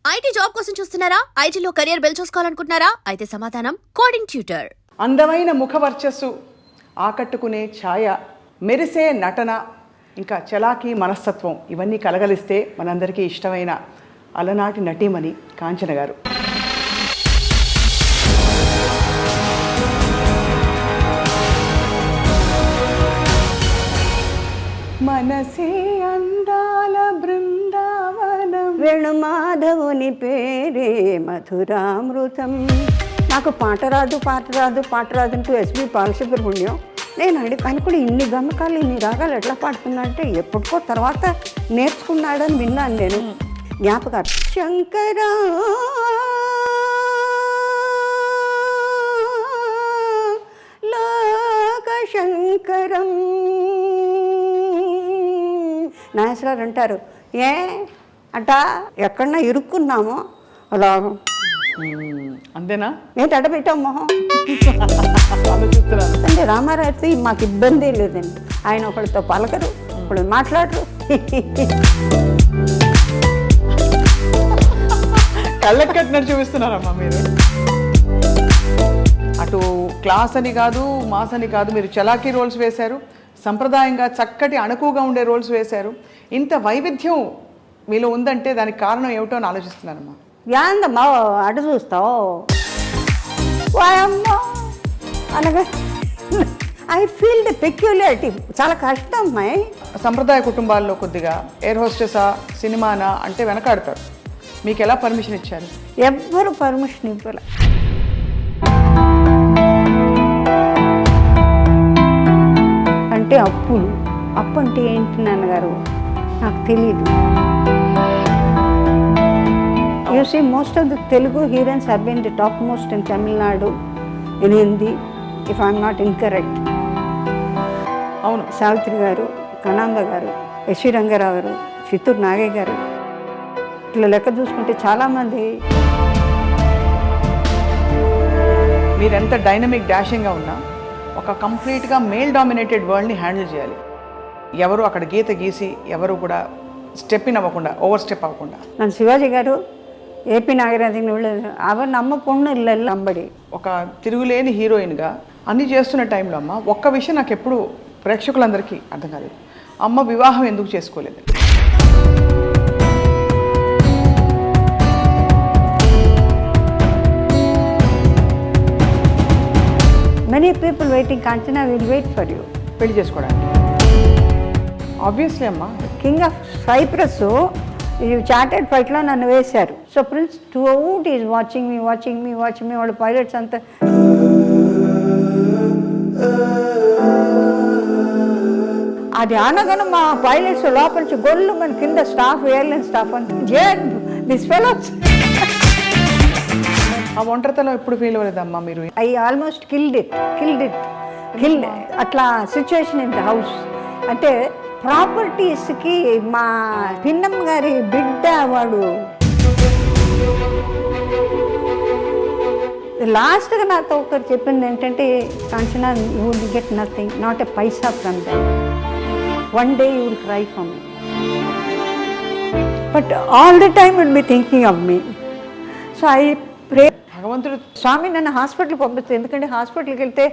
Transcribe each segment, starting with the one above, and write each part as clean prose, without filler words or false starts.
IT job కోసం చూస్తున్నారా? ఐటీలో కెరియర్ బిల్డ్ చూసుకోవాలనుకుంటున్నారా? అయితే సమాధానం కోడింగ్ ట్యూటర్. అందమైన ముఖ వర్చస్సు, ఆకట్టుకునే ఛాయ, మెరిసే నటన, ఇంకా చలాకీ మనస్తత్వం ఇవన్నీ కలగలిస్తే మనందరికీ ఇష్టమైన అలనాటి నటీమణి కాంచన గారు. మనసే అందాల బృందావనం, వేణుమాధవుని పేరే మధురామృతం. నాకు పాట రాదు అంటూ ఎస్పి బాలసుబ్రహ్మణ్యం. నేను ఆయన కూడా ఇన్ని గమకాలు ఇన్ని రాగాలు ఎట్లా పాడుతున్నా అంటే ఎప్పటికో తర్వాత నేర్చుకున్నాడని విన్నాను నేను. జ్ఞాపకాలు శంకరా లోక శంకరం నాగేశ్వరరావు అంటారు, ఏ అట ఎక్కడన్నా ఇరుక్కున్నామో అలా అంతేనా ఏంటి అడ్డ పెట్టాం మొహం అంటే రామారావు మాకు ఇబ్బంది లేదండి. ఆయన ఒకరితో పలకరు, ఇప్పుడు మాట్లాడరు. కళ్ళకి కట్టినట్టు చూపిస్తున్నారమ్మా మీరు. అటు క్లాస్ అని కాదు, మాస్ అని కాదు, మీరు చలాకీ రోల్స్ వేశారు, సంప్రదాయంగా చక్కటి అణకువగా ఉండే రోల్స్ వేశారు. ఇంత వైవిధ్యం మీలో ఉందంటే దానికి కారణం ఏమిటో అని ఆలోచిస్తున్నానమ్మా. యాందమ్మా అటు చూస్తావు వాయమ్మా అనగా ఐ ఫీల్ ద పెక్యులారిటీ. చాలా కష్టం అమ్మాయి. సంప్రదాయ కుటుంబాల్లో కొద్దిగా ఎయిర్ హోస్టెసా సినిమానా అంటే వెనకాడతారు. మీకు ఎలా పర్మిషన్ ఇచ్చారు? ఎవ్వరు పర్మిషన్ ఇవ్వాలి. అంటే అప్పు అంటే ఏంటి నాన్నగారు నాకు తెలియదు. You see, most of the Telugu heroines have been the topmost in Tamil Nadu, in Hindi, if I am not incorrect. అవును, సావిత్రి గారు, కణాంబ గారు, ఎస్వి రంగారావు గారు, చిత్తూరు నాగయ్య గారు, ఇట్లా లెక్క చూసుకుంటే చాలామంది. మీరు ఎంత డైనమిక్ డాషింగ్గా ఉన్నా ఒక కంప్లీట్గా మేల్ డామినేటెడ్ వరల్డ్ని హ్యాండిల్ చేయాలి. ఎవరు అక్కడ గీత గీసి ఎవరు కూడా స్టెప్ ఇన్ అవ్వకుండా, ఓవర్ స్టెప్ అవ్వకుండా. నన్ను శివాజీ గారు ఏపీ నాగరాజన్ అవర్ నమ్మ పొన్ను ఇళ్ళ అంబడి ఒక తిరుగులేని హీరోయిన్గా అన్నీ చేస్తున్న టైంలో అమ్మ ఒక్క విషయం నాకు ఎప్పుడు ప్రేక్షకులందరికీ అర్థం కాలేదు. అమ్మ వివాహం ఎందుకు చేసుకోలేదు? Many people waiting. Kanchana will wait for you. పెళ్లి చేసుకోవడానికి ఆబ్వియస్లీ అమ్మ. కింగ్ ఆఫ్ సైప్రస్ చార్టెడ్ ఫ్లైట్లో నన్ను వేశారు. So prince throughout is watching me. వాళ్ళ పైలట్స్ అంతా అది అనగానే మా పైలట్స్ లోపల నుంచి గొల్లు మన కింద స్టాఫ్, ఎయిర్లైన్ స్టాఫ్ అంతా దిస్ ఫెలోస్. ఆ ఒంటరితలో ఎప్పుడు ఫీల్ అవ్వలేదమ్మా మీరు? ఐ ఆల్మోస్ట్ కిల్డ్ ఇట్ అట్లా సిచ్యువేషన్ ఇన్ ద హౌస్. అంటే ప్రాపర్టీస్కి మా పిన్నమ్మ గారి బిడ్డ వాడు లాస్ట్గా నాతో ఒకరు చెప్పింది ఏంటంటే, Kanchana you will get nothing, not a Paisa from them. One day you will cry for me, but all the time will be thinking of me. So I pray భగవంతుడు స్వామి నన్ను హాస్పిటల్కి పంపిస్తుంది. ఎందుకంటే హాస్పిటల్కి వెళ్తే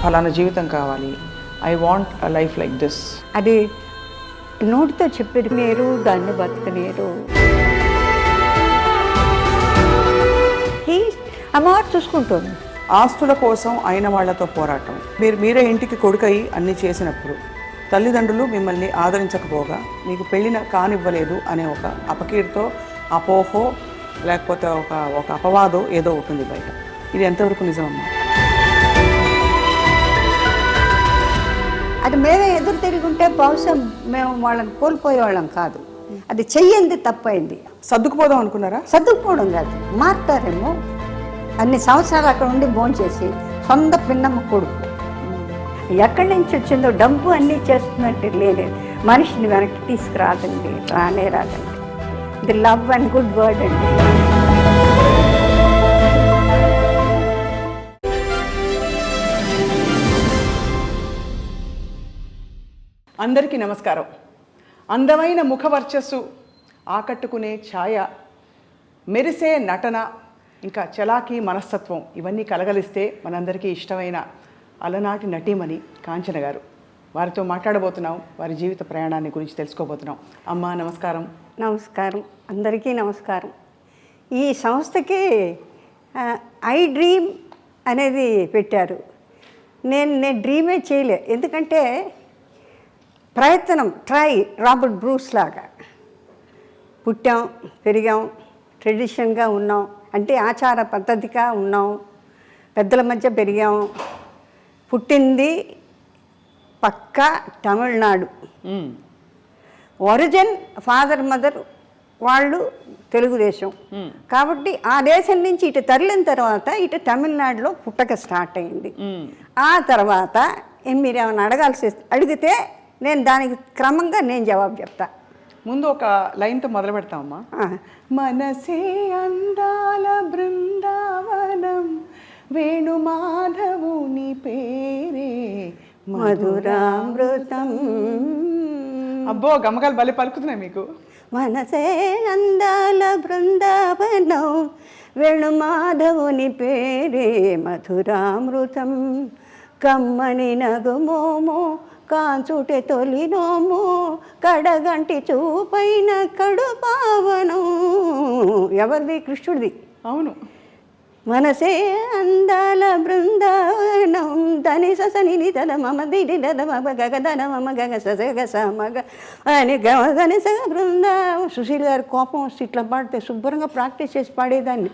ఫలానా జీవితం కావాలి, I want a life like this. అది నోటితో చెప్పేది మీరు దాన్ని బతకనేరు. అమ్మవారు చూసుకుంటుంది. ఆస్తుల కోసం అయిన వాళ్లతో పోరాటం. మీరే ఇంటికి కొడుకై అన్నీ చేసినప్పుడు తల్లిదండ్రులు మిమ్మల్ని ఆదరించకపోగా మీకు పెళ్ళిన కానివ్వలేదు అనే ఒక అపకీర్తో, అపోహో, లేకపోతే ఒక అపవాదో ఏదో ఉంటుంది బయట. ఇది ఎంతవరకు నిజమమ్మా? అది మేమే ఎదురు తిరిగి బహుశా మేము వాళ్ళని కోల్పోయేవాళ్ళం కాదు. అది చెయ్యింది తప్పైంది. సర్దుకుపోదాం అనుకున్నారా? సర్దుకుపోవడం కాదు, మారుతారేమో. అన్ని సంవత్సరాలు అక్కడ ఉండి భోంచేసి సొంత పిన్నమ్మ కొడుకు ఎక్కడి నుంచి వచ్చిందో డబ్బు అన్నీ చేస్తున్నట్టు లేదు. మనిషిని వెనక్కి తీసుకురాదండి, రానే రాదండి. The love and good word అండి. అందరికీ నమస్కారం. అందమైన ముఖ వర్చస్సు, ఆకట్టుకునే ఛాయ, మెరిసే నటన, ఇంకా చలాకీ మనస్తత్వం ఇవన్నీ కలగలిస్తే మనందరికీ ఇష్టమైన అలనాటి నటీమణి కాంచన గారు. వారితో మాట్లాడబోతున్నాం, వారి జీవిత ప్రయాణాన్ని గురించి తెలుసుకోబోతున్నాం. అమ్మా నమస్కారం. నమస్కారం, అందరికీ నమస్కారం. ఈ సంస్థకి ఐ డ్రీమ్ అనేది పెట్టారు. నేను డ్రీమే చేయలే, ఎందుకంటే ప్రయత్నం రాబర్ట్ బ్రూస్ లాగా పుట్టాం, పెరిగాం, ట్రెడిషన్గా ఉన్నాం, అంటే ఆచార పద్ధతిగా ఉన్నాం, పెద్దల మధ్య పెరిగాం. పుట్టింది పక్కా తమిళనాడు, ఒరిజిన్ ఫాదర్ మదర్ వాళ్ళు తెలుగుదేశం. కాబట్టి ఆ దేశం నుంచి ఇటు తరలిన తర్వాత ఇటు తమిళనాడులో పుట్టక స్టార్ట్ అయింది. ఆ తర్వాత మీరు ఏమైనా అడిగితే నేను దానికి క్రమంగా నేను జవాబు చెప్తా. ముందు ఒక లైన్తో మొదలు పెడతామమ్మా. మనసే అందాల బృందావనం, వేణుమాధవుని పేరే మధురామృతం. అబ్బో గమకాలు బలి పలుకుతున్నాయి మీకు. మనసే అందాల బృందావనం, వేణుమాధవుని పేరే మధురామృతం. కమ్మని నగుమోము, కాంచుటే తొలినోము, కడగంటి చూపైన కడు పావనం. ఎవరిది? కృష్ణుడిది. అవును. మనసే అందాల బృందావనం, ధని సని తల మమ దిడి మమ గగ ధన మమ గగ సగ సమగ అని గని సగ బృందావనం. సుశీల్ గారు కోపం వస్తే ఇట్లా పాడితే శుభ్రంగా ప్రాక్టీస్ చేసి పాడేదాన్ని.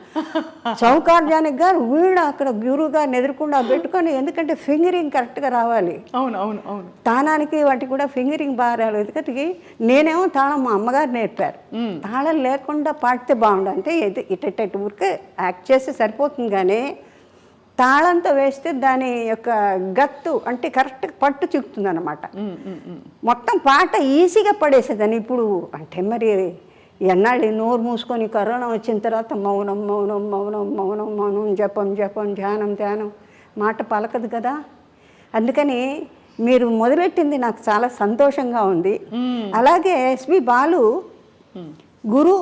చౌకార్జానికి గారు వీడు అక్కడ గురువు గారిని ఎదుర్కొండా పెట్టుకొని, ఎందుకంటే ఫింగరింగ్ కరెక్ట్గా రావాలి. అవును అవును అవును. తాళానికి వాటికి కూడా ఫింగరింగ్ బాగా రావాలి. ఎందుకంటే నేనేమో తాళం మా అమ్మగారు నేర్పారు. తాళం లేకుండా పాడితే బాగుండు, అంటే ఇటు ఊరికే యాక్ట్ చేస్తే సరిపోతుంది, కానీ తాళంతో వేస్తే దాని యొక్క గత్తు అంటే కరెక్ట్ పట్టు చిక్కుతుంది అన్నమాట. మొత్తం పాట ఈజీగా పడేసేదాన్ని. ఇప్పుడు అంటే మరి ఎన్నాళ్ళు నోరు మూసుకొని కరోనా వచ్చిన తర్వాత మౌనం మౌనం మౌనం మౌనం మౌనం, జపం జపం, ధ్యానం ధ్యానం, మాట పలకదు కదా. అందుకని మీరు మొదలెట్టింది నాకు చాలా సంతోషంగా ఉంది. అలాగే ఎస్పి బాలు గురు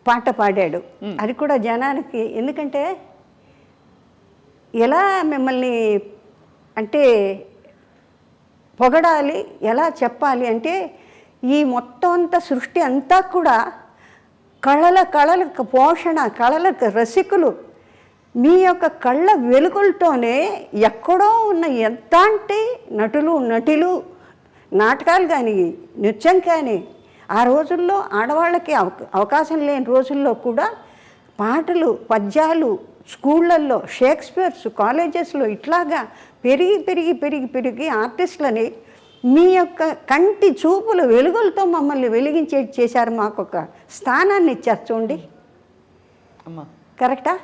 పాట పాడాడు, అది కూడా జనానికి. ఎందుకంటే ఎలా మిమ్మల్ని అంటే పొగడాలి, ఎలా చెప్పాలి అంటే ఈ మొత్తం అంతా సృష్టి అంతా కూడా కళలకు పోషణ, కళలకు రసికులు. మీ యొక్క కళ్ళ వెలుగులతోనే ఎక్కడో ఉన్న ఎంతంటి నటులు నాటకాలు కానీ నృత్యం కానీ, ఆ రోజుల్లో ఆడవాళ్ళకి అవకాశం లేని రోజుల్లో కూడా పాటలు, పద్యాలు స్కూళ్ళల్లో, షేక్స్పియర్స్ కాలేజెస్లో ఇట్లాగా పెరిగి పెరిగి పెరిగి పెరిగి ఆర్టిస్టులని మీ యొక్క కంటి చూపుల వెలుగులతో మమ్మల్ని వెలిగించేది చేశారు. మాకు ఒక స్థానాన్ని ఇచ్చారు చూడండి. కరెక్టా?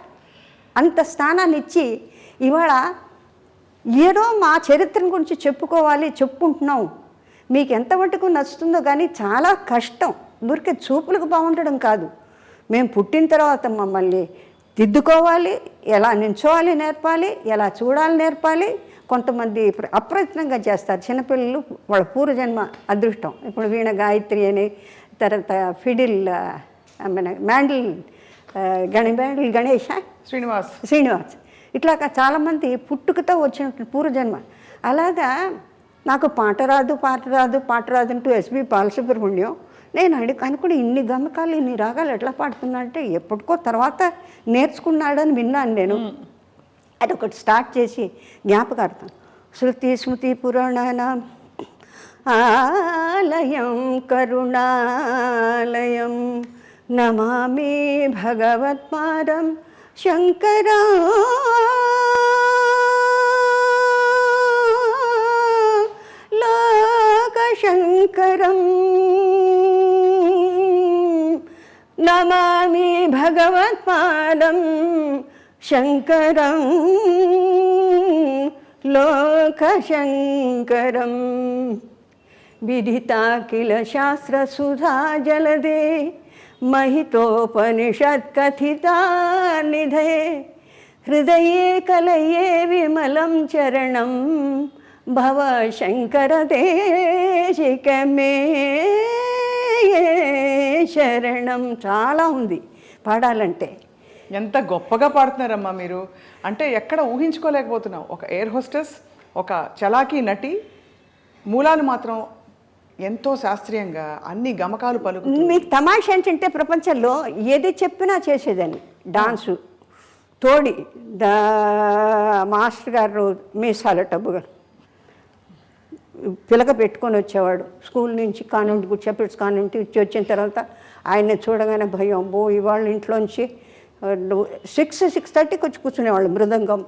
అంత స్థానాన్ని ఇచ్చి ఇవాళ ఏదో మా చరిత్ర గురించి చెప్పుకుంటున్నాం. మీకు ఎంత మటుకు నచ్చుతుందో కానీ చాలా కష్టం. ఊరికే చూపులకు బాగుండడం కాదు, మేము పుట్టిన తర్వాత మమ్మల్ని దిద్దుకోవాలి, ఎలా నించోవాలి నేర్పాలి, ఎలా చూడాలి నేర్పాలి. కొంతమంది అప్రయత్నంగా చేస్తారు చిన్నపిల్లలు, వాళ్ళ పూర్వజన్మ అదృష్టం. ఇప్పుడు వీణ గాయత్రి అని, తర్వాత ఫిడిల్ మ్యాండిల్ గణేష్ శ్రీనివాస్ ఇట్లా చాలామంది పుట్టుకతో వచ్చిన పూర్వజన్మ. అలాగా నాకు పాట రాదు అంటూ ఎస్పి బాలసుబ్రహ్మణ్యం నేను అనుకుని ఇన్ని గమకాలు ఇన్ని రాగాలు ఎట్లా పాడుతున్నా అంటే ఎప్పటికో తర్వాత నేర్చుకున్నాడని విన్నాను నేను. అది ఒకటి స్టార్ట్ చేసి జ్ఞాపకార్థం. శృతి స్మృతి పురాణానాం ఆలయం కరుణాలయం, నమామి భగవత్పాదం శంకరా. లోకశంకరం నమామి భగవత్పాదం శంకరం లోకశంకరం. విదితాఖిల శాస్త్రసుధా జలదే महितोपनिषत्कथिता निधे हृदये कलये विमलं चरणं भव शङ्कर देशिक मे శరణం చాలా ఉంది పాడాలంటే. ఎంత గొప్పగా పాడుతున్నారమ్మా మీరు. అంటే ఎక్కడ ఊహించుకోలేకపోతున్నాం. ఒక ఎయిర్ హోస్టెస్, ఒక చలాకీ నటి, మూలాలు మాత్రం ఎంతో శాస్త్రీయంగా అన్ని గమకాలు పలుకు. మీకు తమాషా ఏంటంటే ప్రపంచంలో ఏది చెప్పినా చేసేదాన్ని. డాన్సు తోడి మాస్టర్ గారు మీసాల టబ్బుగా పిలక పెట్టుకొని వచ్చేవాడు స్కూల్ నుంచి, కాన్వెంట్ షెపర్డ్స్ కాన్వెంట్ ఇచ్చి వచ్చిన తర్వాత ఆయన్ని చూడగానే భయం. ఇవాళ ఇంట్లోంచి 6:30కి వచ్చి కూర్చునేవాళ్ళు. మృదంగం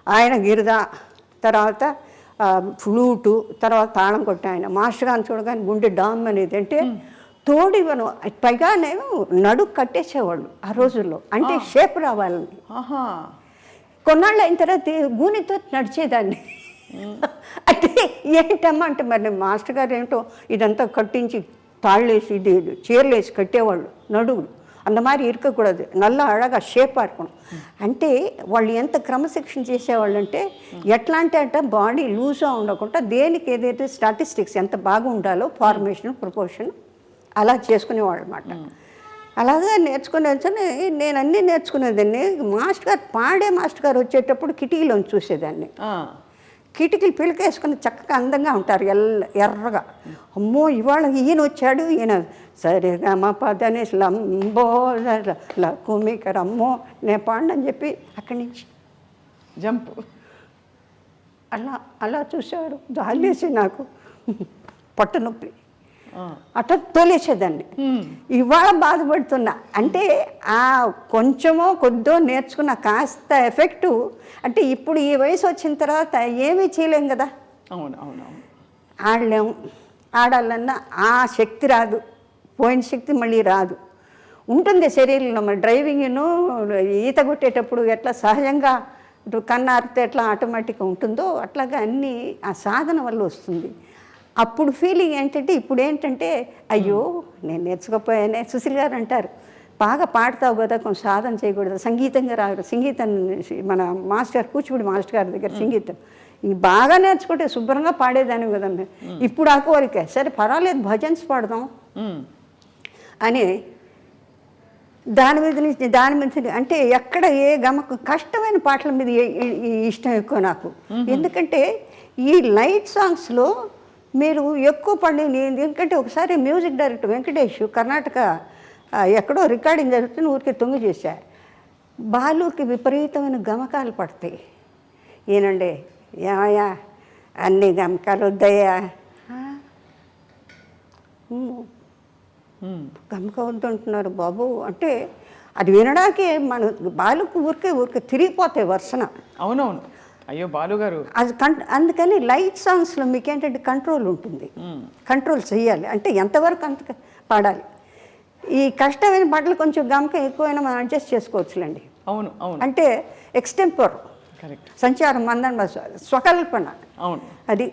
ఆయన, గిరిద, తర్వాత ఫ్లూటు, తర్వాత తాళం కొట్టి ఆయన. మాస్టర్ గారిని చూడగానే గుండె డామ్ అనేది. అంటే తోడివను పైగానేమో నడుకు కట్టేసేవాళ్ళు ఆ రోజుల్లో, అంటే షేప్ రావాలని. కొన్నాళ్ళు అయిన తర్వాత గూనితో నడిచేదాన్ని. అంటే ఏంటమ్మా అంటే మరి మాస్టర్ గారు ఏంటో ఇదంతా కట్టించి తాళ్ళేసి ఇది చీరలేసి కట్టేవాళ్ళు నడువులు. அந்த மாதிரி இருக்கக்கூடாது, நல்லா అழగా షేప్ ఆడుకోవడం. అంటే వాళ్ళు ఎంత క్రమశిక్షణ చేసేవాళ్ళు అంటే ఎట్లా అంటే బాడీ లూజ్గా ఉండకుండా దేనికి ఏదైతే స్టాటిస్టిక్స్ ఎంత బాగా ఉండాలో ఫార్మేషన్ ప్రపోర్షన్ అలా చేసుకునేవాళ్ళు అనమాట. అలాగే నేర్చుకునేది నేను అన్నీ నేర్చుకునేదాన్ని. మాస్టర్ గారు పాడే మాస్టర్ గారు వచ్చేటప్పుడు కిటికీలోంచి చూసేదాన్ని. కిటికీలు పిలకేసుకుని చక్కగా అందంగా ఉంటారు, ఎర్రగా. అమ్మో ఇవాళ ఈయన వచ్చాడు, ఈయన సరిగా మా పదని లంబో కుమికర్ అమ్మో నేను పాడని చెప్పి అక్కడి నుంచి జంప్ అలా అలా చూసేవారు. జాలేసి నాకు పొట్ట నొప్పి అట్లా తోలేసేదాన్ని. ఇవాళ బాధపడుతున్నా అంటే ఆ కొంచెమో కొద్దో నేర్చుకున్న కాస్త ఎఫెక్టు. అంటే ఇప్పుడు ఈ వయసు వచ్చిన తర్వాత ఏమీ చేయలేం కదా. ఆడలేము. ఆడాలన్నా ఆ శక్తి రాదు, పోయిన శక్తి మళ్ళీ రాదు. ఉంటుంది శరీరంలో. మరి డ్రైవింగ్ను ఈత కొట్టేటప్పుడు ఎట్లా సహజంగా కన్నారితే ఎట్లా ఆటోమేటిక్గా ఉంటుందో అట్లాగా అన్నీ ఆ సాధన వల్ల వస్తుంది. అప్పుడు ఫీలింగ్ ఏంటంటే ఇప్పుడు ఏంటంటే అయ్యో నేను నేర్చుకోపోయానే. సుశీల్ గారు అంటారు, బాగా పాడతావు కదా, కొంచెం సాధన చేయకూడదు, సంగీతంగా రాదు. సంగీతం మన మాస్టర్ కూచిపూడి మాస్టర్ గారి దగ్గర సంగీతం బాగా నేర్చుకుంటే శుభ్రంగా పాడేదాన్ని కదమ్మా. ఇప్పుడు ఆ కోరిక సరే పర్వాలేదు భజన్స్ పాడదాం అని దాని మీద అంటే ఎక్కడ ఏ కష్టమైన పాటల మీద ఇష్టం ఎక్కువ నాకు. ఎందుకంటే ఈ లైట్ సాంగ్స్లో మీరు ఎక్కువ పడింది. ఎందుకంటే ఒకసారి మ్యూజిక్ డైరెక్టర్ వెంకటేష్ కర్ణాటక ఎక్కడో రికార్డింగ్ జరుగుతుంది, ఊరికి తొంగి చేశా. బాలుకి విపరీతమైన గమకాలు పడతాయి. ఏనండి ఏమయ్యా అన్ని గమకాలు వద్దయ్యా, గమక వద్దంటున్నారు బాబు అంటే అది వినడాకే మన బాలుకు ఊరికే తిరిగిపోతాయి వర్షన. అవునవును. అయ్యో బాలుగారు అది అందుకని లైట్ సాంగ్స్లో మీకు ఏంటంటే కంట్రోల్ ఉంటుంది, కంట్రోల్ చేయాలి. అంటే ఎంతవరకు అంత పాడాలి. ఈ కష్టమైన పాటలు కొంచెం గమక ఎక్కువైనా మనం అడ్జస్ట్ చేసుకోవచ్చులేండి. అవును అవును. అంటే ఎక్స్టెంపర్, సంచారం, మందన, స్వకల్పన. అవును, అది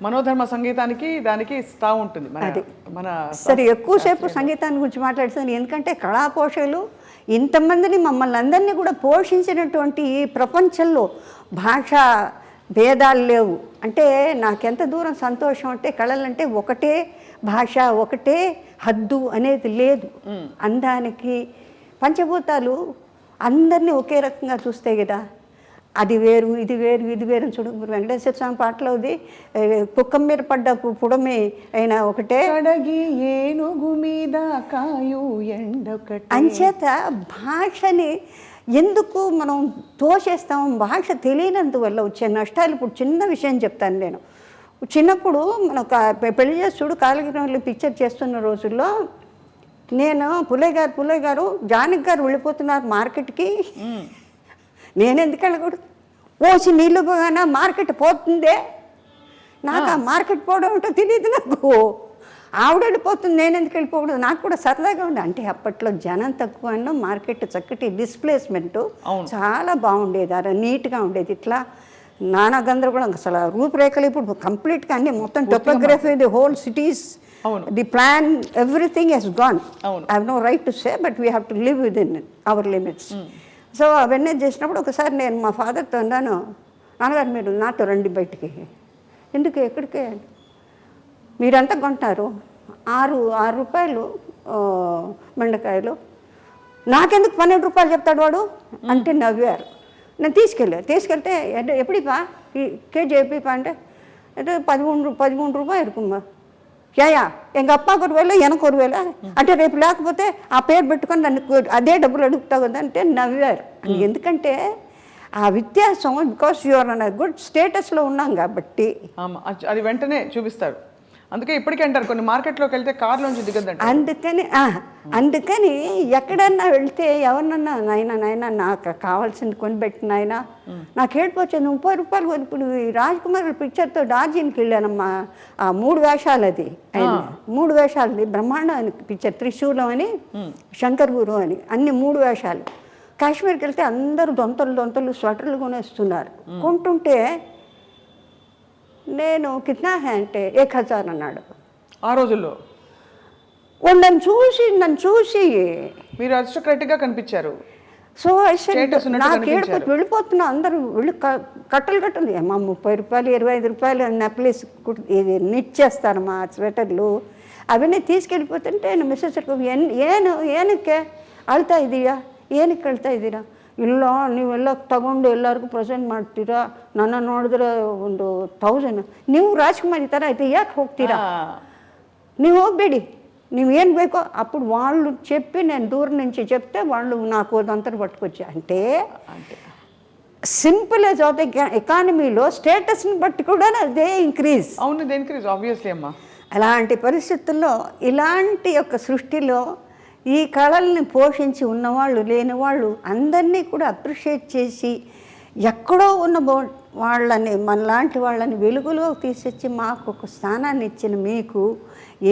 మనోధర్మ సంగీతానికి దానికి స్థా ఉంటుంది. అది మన సరే ఎక్కువసేపు సంగీతాన్ని గురించి మాట్లాడుతాను. ఎందుకంటే కళాపోషకులు ఇంతమందిని మమ్మల్ని అందరినీ కూడా పోషించినటువంటి ఈ ప్రపంచంలో భాషా భేదాలు లేవు. అంటే నాకెంత దూరం సంతోషం అంటే కళలంటే ఒకటే భాష, ఒకటే హద్దు అనేది లేదు. అందానికి పంచభూతాలు అందరినీ ఒకే రకంగా చూస్తే కదా, అది వేరు ఇది వేరు ఇది వేరు. చూడు వెంకటేశ్వర స్వామి పాటలో అది కుక్కం మీద పడ్డ పుడమి అయినా ఒకటే, కడగి ఏనుగు మీద కాయు ఎండొకటే. అంచేత భాషని ఎందుకు మనం తోసేస్తాం? భాష తెలియనందువల్ల వచ్చే నష్టాలు. ఇప్పుడు చిన్న విషయం చెప్తాను. నేను చిన్నప్పుడు మన పెళ్లి చేసి చూడు కాలగిరిలో పిక్చర్ చేస్తున్న రోజుల్లో నేను పుల్లయ్య గారు జానకి గారు వెళ్ళిపోతున్నారు మార్కెట్కి, నేనెందుకు వెళ్ళకూడదు? పోసి నీళ్ళు పోగానే మార్కెట్ పోతుందే, నాకు ఆ మార్కెట్ పోవడం ఏంటో తెలియదు. నాకు ఆవిడ వెళ్ళిపోతుంది, నేను ఎందుకు వెళ్ళిపోకూడదు? నాకు కూడా సరదాగా ఉంది. అంటే అప్పట్లో జనం తక్కువ, మార్కెట్ చక్కటి డిస్ప్లేస్మెంట్ చాలా బాగుండేది, అలా నీట్గా ఉండేది. ఇట్లా నానా గందరగోళం అసలు రూపురేఖలు ఇప్పుడు కంప్లీట్గా అన్ని మొత్తం topography, the whole cities, the plan, everything he's gone. I have no right to say, but we have to live with in our limits. So అవన్నీ చేసినప్పుడు ఒకసారి నేను మా ఫాదర్తో అన్నాను, నాన్నగారు మీరు నాతో రండి బయటికి. ఎందుకు? ఎక్కడికే? మీరంతా కొంటున్నారు, 6 రూపాయలు బెండకాయలు. నాకెందుకు 12 రూపాయలు చెప్తాడు వాడు అంటే నవ్వారు. నేను తీసుకెళ్తే ఎప్పుడిపా కేజీ ఎప్పుడిపా అంటే 13 రూపాయలు இருக்குమ్మా. క్యాయా ఎంగ అప్ప 1 వేళ ఎనక 1 వేళ అంటే రేపు లేకపోతే ఆ పేరు పెట్టుకొని నన్ను అదే డబ్బులు అడుగుతావు కదా అంటే నవ్వారు. ఎందుకంటే ఆ వ్యత్యాసం బికాస్ యూఆర్ అన్ గుడ్ స్టేటస్లో ఉన్నాం కాబట్టి అది వెంటనే చూపిస్తారు. అందుకే ఇప్పటికే అంటారు కొన్ని మార్కెట్లోకి వెళ్తే కార్లోంచి దిగద్దంట. అందుకని ఎక్కడన్నా వెళ్తే ఎవరినన్నా నాయన నాకు కావాల్సింది కొనిపెట్టిన నాయన నాకు ఏడిపోచ్చింది 30 రూపాయలు కొని. ఇప్పుడు ఈ రాజ్ కుమార్ పిక్చర్తో డార్జిలింగ్కి వెళ్ళానమ్మా. ఆ 3 వేషాలు అది 3 వేషాలు బ్రహ్మాండం పిక్చర్. త్రిశూలం అని శంకర్ గురు అని అన్ని 3 వేషాలు. కాశ్మీర్కి వెళ్తే అందరూ దొంతలు స్వెటర్లు కొనేస్తున్నారు. కొంటుంటే నేను కిట్నా హే అంటే 1000 అన్నాడు ఆ రోజుల్లో. నన్ను చూసి మీరు అరిస్టోక్రాటిక్గా కనిపించారు. సో నాకు ఏడుపు వెళ్ళిపోతున్నా. అందరూ వెళ్ళి కట్టలు అమ్మా 30 రూపాయలు 25 రూపాయలు నెక్లెస్ ఇది నిట్ చేస్తారమ్మా స్వెటర్లు. అవన్నీ తీసుకెళ్ళిపోతుంటే మిస్సెస్ ಏನಕ್ಕೆ ಅಳ್ತಾ ಇದೀಯಾ ಏನಕ್ಕೆ ಅಳ್ತಾ ಇದ್ದೀರಾ? ಇಲ್ಲ ನೀವೆಲ್ಲ ತಗೊಂಡು ಎಲ್ಲರಿಗೂ ಪ್ರೆಸೆಂಟ್ ಮಾಡ್ತೀರಾ, ನನ್ನ ನೋಡಿದ್ರೆ 1000. ನೀವು ರಾಜ್ಕುಮಾರ್ ಈ ಥರ ಐತೆ ಯಾಕೆ ಹೋಗ್ತೀರಾ? ನೀವು ಹೋಗಬೇಡಿ, నీవేం ಬೇಕో. అప్పుడు వాళ్ళు చెప్పి నేను దూరం నుంచి చెప్తే వాళ్ళు నాకు అదంతా పట్టుకొచ్చా. అంటే సింపుల్ యాజ్ ఆఫ్ ఎకానమీలో స్టేటస్ని బట్టి కూడా అదే ఇంక్రీజ్. అవును, ఇంక్రీజ్ ఆబ్వియస్లీ అమ్మా. అలాంటి పరిస్థితుల్లో ఇలాంటి యొక్క సృష్టిలో ఈ కళల్ని పోషించి ఉన్నవాళ్ళు లేనివాళ్ళు అందరినీ కూడా అప్రిషియేట్ చేసి ఎక్కడో ఉన్న వాళ్ళని మనలాంటి వాళ్ళని వెలుగులో తీసొచ్చి మాకు ఒక స్థానాన్ని ఇచ్చిన మీకు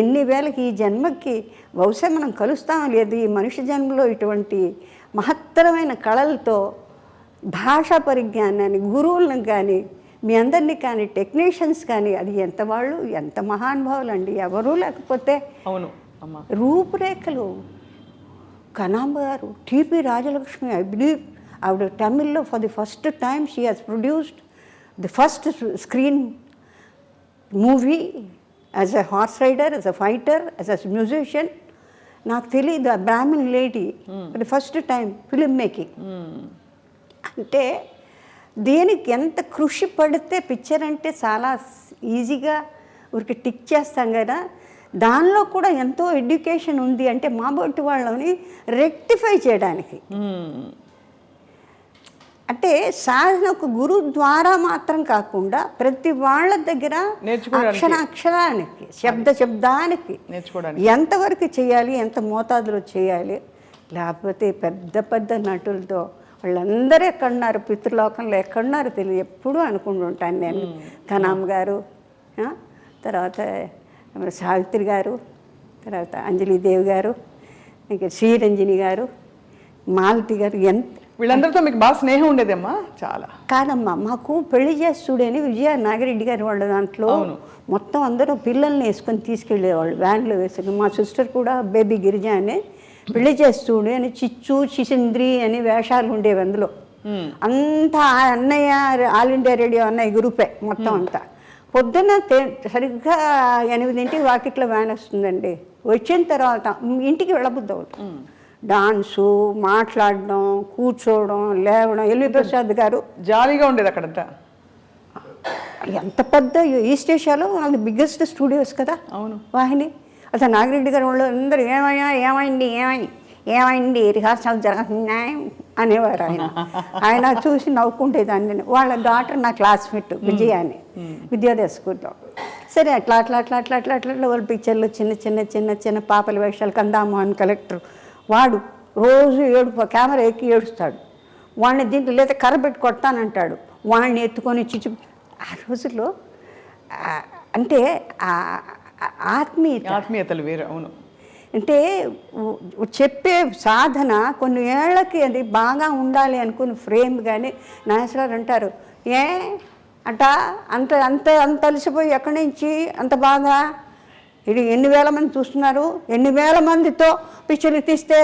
ఎన్ని వేలకి ఈ జన్మకి బహుశా మనం కలుస్తాం లేదు. ఈ మనిషి జన్మలో ఇటువంటి మహత్తరమైన కళలతో భాషా పరిజ్ఞానాన్ని గురువులను కానీ మీ అందరినీ కానీ టెక్నీషియన్స్ కానీ అది ఎంత వాళ్ళు ఎంత మహానుభావులు అండి. ఎవరూ లేకపోతే అవును అమ్మా. రూపురేఖలు కనాంబ గారు టిపి రాజలక్ష్మి ఐ బిలీవ్ ఆవిడ తమిళ్లో for the first time she has produced the first screen movie as a horse rider, as a fighter, as a musician. నాకు తెలియదు ఆ Brahmin lady for the first time film making. అంటే దేనికి ఎంత కృషి పడితే పిక్చర్ అంటే చాలా ఈజీగా ఊరికి టిక్ చేస్తాం కదా, దానిలో కూడా ఎంతో ఎడ్యుకేషన్ ఉంది. అంటే మా బొట్టి వాళ్ళని రెక్టిఫై చేయడానికి అంటే సాధన ఒక గురువు ద్వారా మాత్రం కాకుండా ప్రతి వాళ్ళ దగ్గర అక్షరానికి శబ్దానికి ఎంతవరకు చేయాలి, ఎంత మోతాదులో చేయాలి. లేకపోతే పెద్ద పెద్ద నటులతో వాళ్ళందరూ ఎక్కడున్నారు, పితృలోకంలో ఎక్కడున్నారో తెలియదు. ఎప్పుడూ అనుకుంటుంటాను నేను. కనామ్ గారు, తర్వాత సావిత్రి గారు, తర్వాత అంజలిదేవి గారు, ఇంకా శ్రీరంజని గారు, మాలతి గారు. వీళ్ళందరితో మీకు బాగా స్నేహం ఉండేదమ్మా? చాలా కాదమ్మా, మాకు పెళ్లి చేస్తుడని విజయ నాగిరెడ్డి గారు వాళ్ళ దాంట్లో మొత్తం అందరూ పిల్లల్ని వేసుకొని తీసుకెళ్ళేవాళ్ళు వ్యాన్లో వేసుకుని. మా సిస్టర్ కూడా బేబీ గిరిజ అని పెళ్లి చేస్తుడు అని చిచ్చు చిసింద్రి అని వేషాలు ఉండేవి. అందులో అంతా అన్నయ్య ఆల్ ఇండియా రేడియో అన్నయ్య గ్రూపే మొత్తం అంతా. పొద్దున్న సరిగ్గా 8 వాకిట్లో వ్యాన్ వస్తుందండి. వచ్చిన తర్వాత ఇంటికి వెళ్ళబుద్ది అవుతుంది. డాన్సు, మాట్లాడడం, కూర్చోవడం, లేవడం. ఎల్వి ప్రసాద్ గారు జాలీగా ఉండేది అక్కడంతా. ఎంత పెద్ద ఈస్ట్ ఏషియాలో అది బిగ్గెస్ట్ స్టూడియోస్ కదా. అవును, వాహిని. అసలు నాగిరెడ్డి గారు వాళ్ళు అందరూ ఏమైంది రిహార్సల్ జరుగుతున్నాయి అనేవారు. ఆయన చూసి నవ్వుకుంటే దాన్ని. వాళ్ళ డాటర్ నా క్లాస్మేట్ విజయ అని విద్యోదయ స్కూల్లో. సరే అట్లా వాళ్ళ పిక్చర్లు చిన్న పాపల వేషాలు. కందామోహన్ కలెక్టర్ వాడు రోజు కెమెరా ఎక్కి ఏడుస్తాడు. వాడిని దీంట్లో లేదా కర్ర పెట్టి కొడతానంటాడు. వాడిని ఎత్తుకొని ఆ రోజుల్లో అంటే ఆత్మీయతలు వేరు. అవును, అంటే చెప్పే సాధన కొన్ని ఏళ్ళకి అది బాగా ఉండాలి అనుకుని ఫ్రేమ్. కానీ నాగేశ్వరరావు అంటారు, అంత అలసిపోయి ఎక్కడి నుంచి అంత బాగా ఇది ఎన్ని వేల మంది చూస్తున్నారు, ఎన్ని వేల మందితో పిక్చర్లు తీస్తే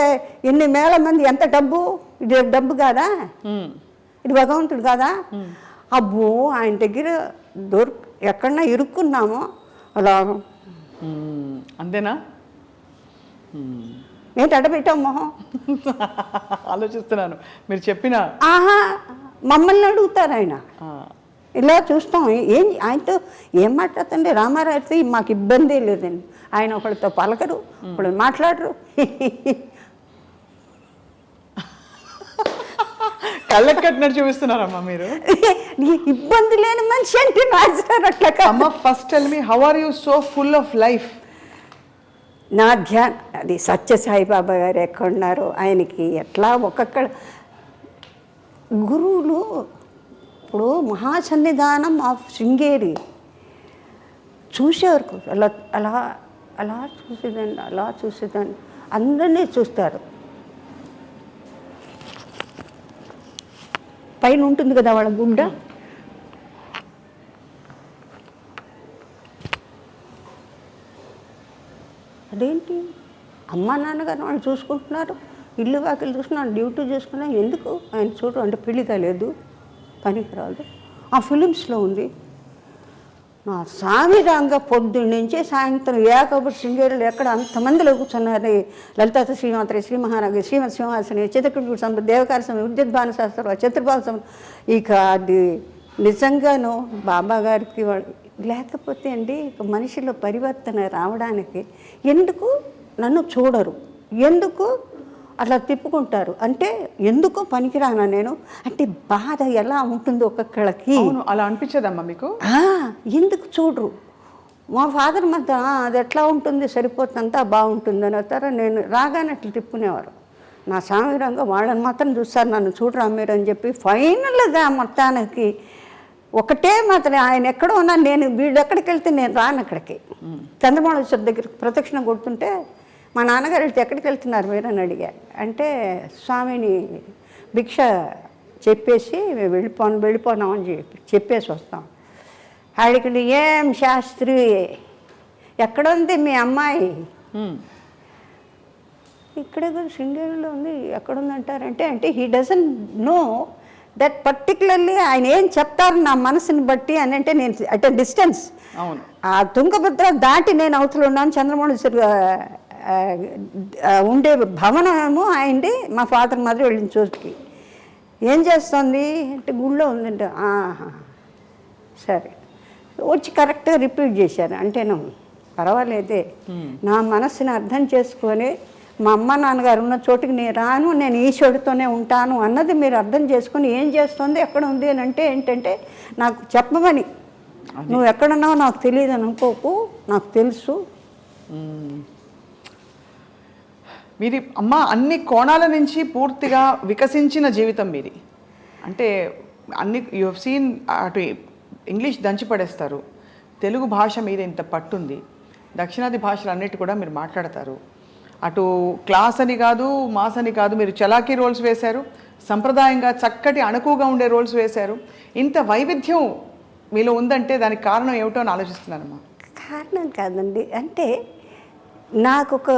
ఎన్ని వేల మంది, ఎంత డబ్బు, ఇది డబ్బు కాదా, ఇది భగవంతుడు కాదా? అబ్బో ఆయన దగ్గర ఎక్కడన్నా ఇరుక్కున్నామో అలా. అంతేనా? ఏంటి అడబెట్టావు మొహం? ఆలోచిస్తున్నాను మీరు చెప్పిన. ఆహా, మమ్మల్ని అడుగుతారు ఆయన. ఇలా చూస్తాం. ఆయనతో ఏం మాట్లాడుతుండే రామారావుతో మాకు ఇబ్బంది లేదండి. ఆయన ఒకళ్ళతో పలకరు, ఒకళ్ళు మాట్లాడరు. కళ్ళకి కట్టినట్టు చూపిస్తున్నారమ్మా మీరు. ఇబ్బంది లేని మనిషి అంటే నాజర్ అట్లా. అమ్మ first tell me how are you so full of life? నా అది సత్యసాయిబాబా గారు ఎక్కడున్నారో ఆయనకి ఎట్లా ఒక్కొక్క గురువులు. ఇప్పుడు మహాసన్నిధానం ఆఫ్ శృంగేరి చూసేవారు. అలా అలా అలా చూసేదాన్ని అందరినీ చూస్తారు. పైన ఉంటుంది కదా వాళ్ళ గుండ, అదేంటి అమ్మా నాన్నగారు వాళ్ళు చూసుకుంటున్నారు, ఇల్లు వాకిలు చూసుకున్నారు, డ్యూటీ చూసుకున్నారు, ఎందుకు ఆయన చూడు అంటే పెళ్లి కాలేదు, పనికిరాదు. ఆ ఫిలిమ్స్లో ఉంది. నా సామిరంగా పొద్దున్న నుంచి సాయంత్రం ఏకబడి శృంగేరులు ఎక్కడ అంతమందిలో కూర్చున్నారు. లలితా శ్రీమాత్రి, శ్రీ మహారాజు, శ్రీమతి సింహాసని, చిత్రకూట సంపద, దేవకార సమయం, విద్యుద్భాన శాస్త్రం, చతుర్భావ సమయం. ఇక అది నిజంగాను బాబా గారికి లేకపోతే అండి ఇక మనిషిలో పరివర్తన రావడానికి ఎందుకు నన్ను చూడరు, ఎందుకు అట్లా తిప్పుకుంటారు అంటే ఎందుకు పనికిరానా నేను అంటే బాధ ఎలా ఉంటుంది ఒక్కొక్కళ్ళకి. అలా అనిపించదమ్మా మీకు? ఎందుకు చూడరు? మా ఫాదర్ మధ్య అది ఎట్లా ఉంటుంది, సరిపోతుందంతా బాగుంటుంది అని అవుతారా. నేను రాగానే అట్లా తిప్పుకునేవారు. నా సామిరంగా వాళ్ళని మాత్రం చూస్తారు, నన్ను చూడరా మీరు అని చెప్పి. ఫైనల్గా మొత్తానికి ఒకటే మాత్రం ఆయన ఎక్కడో ఉన్నా నేను వీళ్ళు ఎక్కడికి వెళ్తే నేను రాను అక్కడికి. చంద్రమౌళేశ్వర దగ్గర ప్రదక్షిణ కొడుతుంటే మా నాన్నగారు వెళ్తే ఎక్కడికి వెళ్తున్నారు మీరు అని అడిగారు. అంటే స్వామిని భిక్ష చెప్పేసి మేము వెళ్ళిపోనాం అని చెప్పేసి వస్తాం. ఆడికి ఏం శాస్త్రి ఎక్కడ ఉంది మీ అమ్మాయి? ఇక్కడే కూడా శృంగేరిలో ఉంది. ఎక్కడుందంటారంటే అంటే he doesn't know that particularly ఆయన ఏం చెప్తారు నా మనసుని బట్టి అని అంటే నేను అట్ డిస్టెన్స్ ఆ తుంగభద్ర దాటి నేను అవతల ఉన్నాను. చంద్రమౌళేశ్వర ఉండే భవనము ఆయనది. మా ఫాదర్ మాదిరి వెళ్ళిన చోటుకి ఏం చేస్తుంది అంటే గుళ్ళో ఉందంటే సరే వచ్చి కరెక్ట్గా రిపీట్ చేశారు. అంటేను పర్వాలేదే నా మనసుని అర్థం చేసుకొని మా అమ్మ నాన్నగారు ఉన్న చోటుకి నేను రాను, నేను ఈశ్వరుడితోనే ఉంటాను అన్నది మీరు అర్థం చేసుకొని ఏం చేస్తుంది ఎక్కడ ఉంది అని అంటే ఏంటంటే నాకు చెప్పమని, నువ్వు ఎక్కడున్నావో నాకు తెలియదు అని అనుకోకు, నాకు తెలుసు. మీది అమ్మ అన్ని కోణాల నుంచి పూర్తిగా వికసించిన జీవితం మీది. అంటే అన్ని యూ హెవ్ సీన్. అటు ఇంగ్లీష్ దంచిపడేస్తారు, తెలుగు భాష మీద ఇంత పట్టుంది, దక్షిణాది భాషలు అన్నిటి కూడా మీరు మాట్లాడతారు. అటు క్లాస్ అని కాదు, మాస్ అని కాదు, మీరు చలాకీ రోల్స్ వేశారు, సంప్రదాయంగా చక్కటి అణకువగా ఉండే రోల్స్ వేశారు. ఇంత వైవిధ్యం మీలో ఉందంటే దానికి కారణం ఏమిటో అని ఆలోచిస్తున్నానమ్మా. కారణం కాదండి, అంటే నాకు ఒక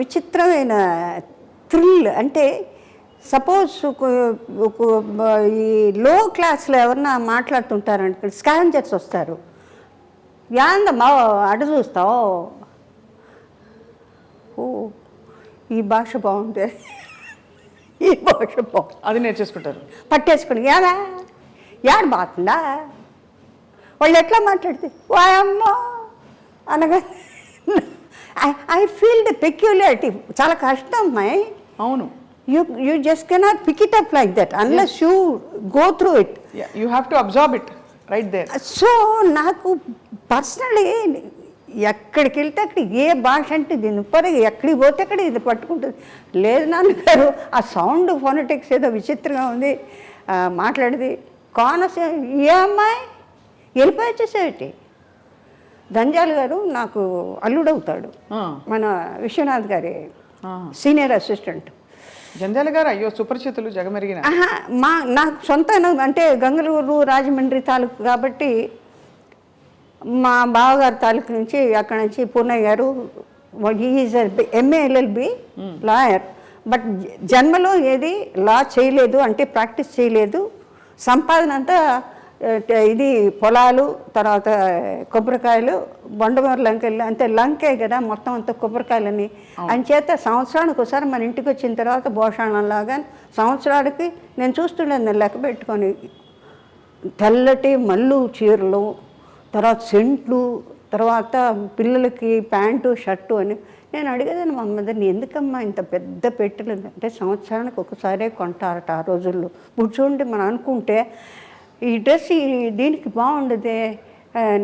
విచిత్రమైన థ్రిల్. అంటే సపోజ్ ఈ లో క్లాస్లో ఎవరన్నా మాట్లాడుతుంటారంటే స్కావెంజర్స్ వస్తారు, యాందమ్మా అడు చూస్తావు, ఓ ఈ భాష బాగుంది, ఈ భాష బాగుంది, అది నేర్చేసుకుంటారు, పట్టేసుకుని యాడా యాడ బాగుందా వాళ్ళు ఎట్లా మాట్లాడితే వాయమ్మా అనగా ఐ ఫీల్ ద పెక్యులారిటీ. చాలా కష్టం అమ్మాయి. అవును, you just cannot pick it up like that unless you go through it. You have to absorb it right there. So నాకు పర్సనలీ ఎక్కడికి వెళ్తే అక్కడ ఏ భాష అంటే దీని పరగా ఎక్కడికి పోతే అక్కడ ఇది పట్టుకుంటుంది. లేదు నాన్నగారు ఆ సౌండ్ ఫోనటిక్స్ ఏదో విచిత్రంగా ఉంది మాట్లాడేది. కోనసీమ ఏ అమ్మాయి వెళ్ళిపోయి వచ్చేసేటి. దంజాల్ గారు నాకు అల్లుడవుతాడు, మన విశ్వనాథ్ గారి సీనియర్ అసిస్టెంట్. జంజాల గారు అయ్యో సుపరిచితులు, జగమెరిగిన. నాకు సొంత అంటే గంగలూరు రాజమండ్రి తాలూకు కాబట్టి మా బావగారి తాలూకు నుంచి అక్కడ నుంచి పూర్ణయ్య గారు is MA LLB lawyer, but జన్మలో ఏది లా చేయలేదు, అంటే ప్రాక్టీస్ చేయలేదు. సంపాదన అంతా ఇది పొలాలు, తర్వాత కొబ్బరికాయలు, బొండమూరు లంకెళ్ళు, అంతే లంకే కదా మొత్తం అంతా కొబ్బరికాయలని. అంచేత సంవత్సరానికి ఒకసారి మన ఇంటికి వచ్చిన తర్వాత భోషాణంలాగా సంవత్సరానికి నేను చూస్తుండేది లెక్క పెట్టుకొని తెల్లటి మల్లు చీరలు, తర్వాత సెంట్లు, తర్వాత పిల్లలకి ప్యాంటు షర్టు అని. నేను అడిగేదాన్ని మా మదర్ని, ఎందుకమ్మా ఇంత పెద్ద పెట్టెలు అంటే సంవత్సరానికి ఒకసారే కొంటారట ఆ రోజుల్లో. ఇప్పుడు చూడండి మనం అనుకుంటే ఈ డ్రెస్ దీనికి బాగుండదే,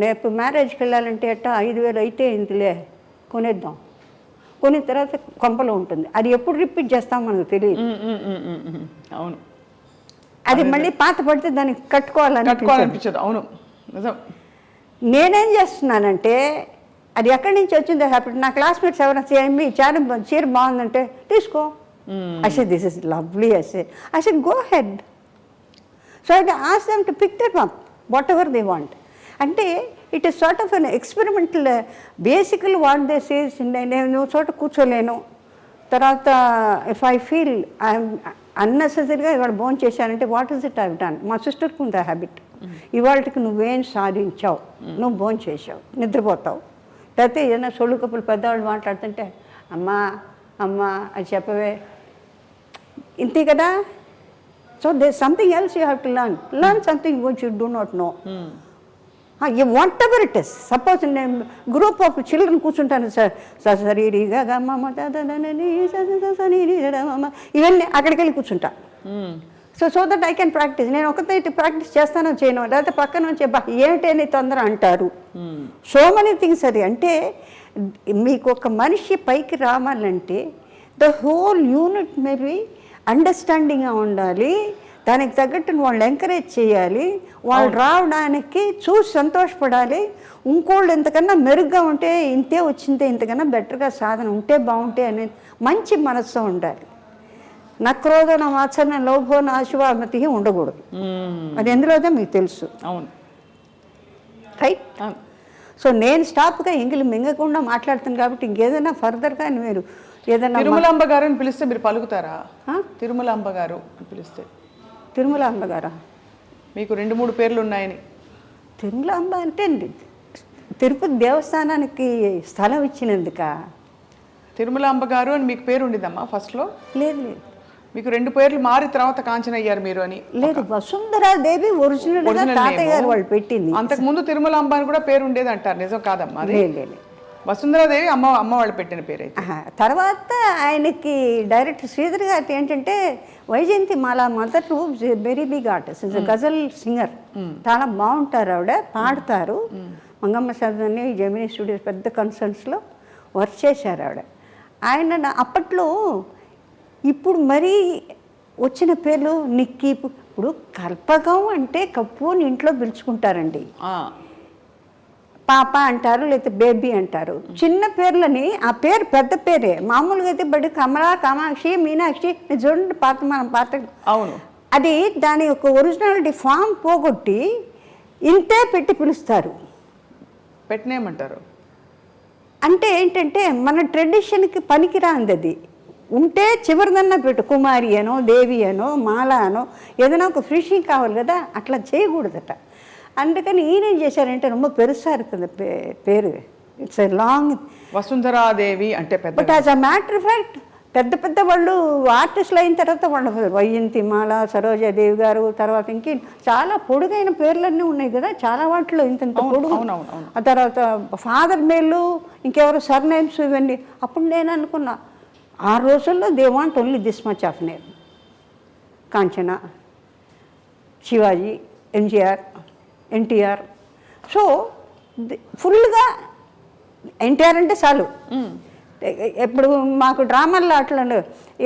రేపు మ్యారేజ్కి వెళ్ళాలంటే అట్ట 5,000 అయితే ఇందులే కొనేద్దాం, కొనే తర్వాత కొంపలో ఉంటుంది. అది ఎప్పుడు రిపీట్ చేస్తాం మనకు తెలియదు. అవును, అది మళ్ళీ పాత పడితే దానికి కట్టుకోవాలనిపించదు. అవును నిజం. నేనేం చేస్తున్నానంటే అది ఎక్కడి నుంచి వచ్చిందో హ్యాపీ. నా క్లాస్మేట్స్ ఎవరైనా మీ చీర బాగుందంటే తీసుకో, I said this is lovely, I said go ahead. So I asked them to pick them up, whatever they want. అంటే it is sort of an experimental. బేసికల్ వాట్ దే సేస్, నేను చోట కూర్చోలేను, తర్వాత ఇఫ్ ఐ ఫీల్ ఐఎమ్ అన్నెసెసరీగా ఇవాళ భోజనం చేశానంటే what is it I've done. మా సిస్టర్కి ఉంది ఆ హ్యాబిట్. ఇవాళకి నువ్వేం సాధించావు, నువ్వు భోజనం చేసావు, నిద్రపోతావు, లేకపోతే ఏదైనా సొళ్ళు కప్పులు పెద్దవాళ్ళు మాట్లాడుతుంటే అమ్మా అమ్మా అది చెప్పవే, ఇంతే కదా. So there's something else you have to learn something which you do not know. Whatever it is, suppose in a group of children కూర్చుంటాను సార్, సరిగా గమ్మ ఇవన్నీ అక్కడికి వెళ్ళి కూర్చుంటా. So that I can practice. నేను ఒకటైతే ప్రాక్టీస్ చేస్తానో చేయను, లేకపోతే పక్కన వచ్చే ఏమిటని తొందర అంటారు. So many things. అది అంటే మీకు ఒక మనిషి పైకి రావాలంటే ద హోల్ యూనిట్ మేబీ అండర్స్టాండింగ్గా ఉండాలి, దానికి తగ్గట్టు వాళ్ళు ఎంకరేజ్ చేయాలి, వాళ్ళు రావడానికి చూసి సంతోషపడాలి. ఇంకోళ్ళు ఎంతకన్నా మెరుగ్గా ఉంటే ఇంతే వచ్చిందే, ఇంతకన్నా బెటర్గా సాధన ఉంటే బాగుంటే అనేది మంచి మనస్సు ఉండాలి. నక్రోధన వాత్సల్య లోభో నాశువామతి ఉండకూడదు. అది ఎందులోదో మీకు తెలుసు. అవును, రైట్. సో నేను స్టాప్గా ఎంగిలి మింగకుండా మాట్లాడుతాను కాబట్టి ఇంకేదైనా ఫర్దర్గా మీరు ఏదైనా తిరుమలాంబ గారు అని పిలిస్తే మీరు పలుకుతారా? తిరుమలాంబ గారు అని పిలిస్తే. తిరుమలాంబ గారా? మీకు 2-3 పేర్లు ఉన్నాయని. తిరుమలాంబ అంటే తిరుపతి దేవస్థానానికి స్థలం ఇచ్చినందుక తిరుమలాంబ గారు అని మీకు పేరు ఉండిందమ్మా ఫస్ట్లో? లేదు లేదు, మీకు 2 పేర్లు మారి తర్వాత కాంచన అయ్యారు మీరు అని. లేదు, వసుంధరాదేవి ఒరిజినల్ తాతయ్య గారు వాళ్ళు పెట్టింది. అంతకుముందు తిరుమలాంబ అని కూడా పేరు ఉండేది అంటారు, నిజం కాదమ్మా? లేదు, వసుంధరాదేవి అమ్మ వాళ్ళు పెట్టిన పేరు. తర్వాత ఆయనకి డైరెక్టర్ శ్రీధర్ గారు ఏంటంటే Vyjayanthimala mother very big artist, is ghazal singer, చాలా బాగుంటారు ఆవిడ, పాడతారు. మంగమ్మ సదని జెమినీ స్టూడియోస్ పెద్ద కన్సర్న్స్లో వర్క్ చేశారు ఆవిడ. ఆయన అప్పట్లో ఇప్పుడు మరీ వచ్చిన పేర్లు నిక్కీ. ఇప్పుడు కల్పకం అంటే కప్పు అని ఇంట్లో పిలుచుకుంటారండి, పాప అంటారు, లేకపోతే బేబీ అంటారు. చిన్న పేర్లని ఆ పేరు పెద్ద పేరే మామూలుగా అయితే బడి కమలా, కామాక్షి, మీనాక్షి చూడండి మనం పాత. అవును, అది దాని యొక్క ఒరిజినాలిటీ ఫామ్ పోగొట్టి ఇంతే పెట్టి పిలుస్తారు. పెట్టినేమంటారు అంటే ఏంటంటే మన ట్రెడిషన్కి పనికిరాంది. అది ఉంటే చివరిదన్నా పెట్టు, కుమారి అనో, దేవి అనో, మాల అనో, ఏదైనా ఒక ఫినిషింగ్ కావాలి కదా, అట్లా చేయకూడదట. అందుకని ఈయనేం చేశారంటే ரொம்ப పెరుసా இருக்குது పేరు, ఇట్స్ ఎ లాంగ్. వసుంధరాదేవి అంటే పెద్ద. But as a matter of fact పెద్ద వాళ్ళు ఆర్టిస్టులు అయిన తర్వాత వాళ్ళ వైజయంతి మాల, సరోజాదేవి గారు, తర్వాత ఇంకే చాలా పొడుగైన పేర్లన్నీ ఉన్నాయి కదా చాలా వాటిలో, ఇంత పొడుగు. ఆ తర్వాత ఫాదర్ మేలు, ఇంకెవరు సర్నేమ్స్, ఇవన్నీ. అప్పుడు నేను అనుకున్నా ఆ రోజుల్లో they want only this much of name. Kanchana, Shivaji, MGR, NTR. So ఫుల్గా ఎన్టీఆర్ అంటే చాలు. ఇప్పుడు మాకు డ్రామాల్లో అట్లా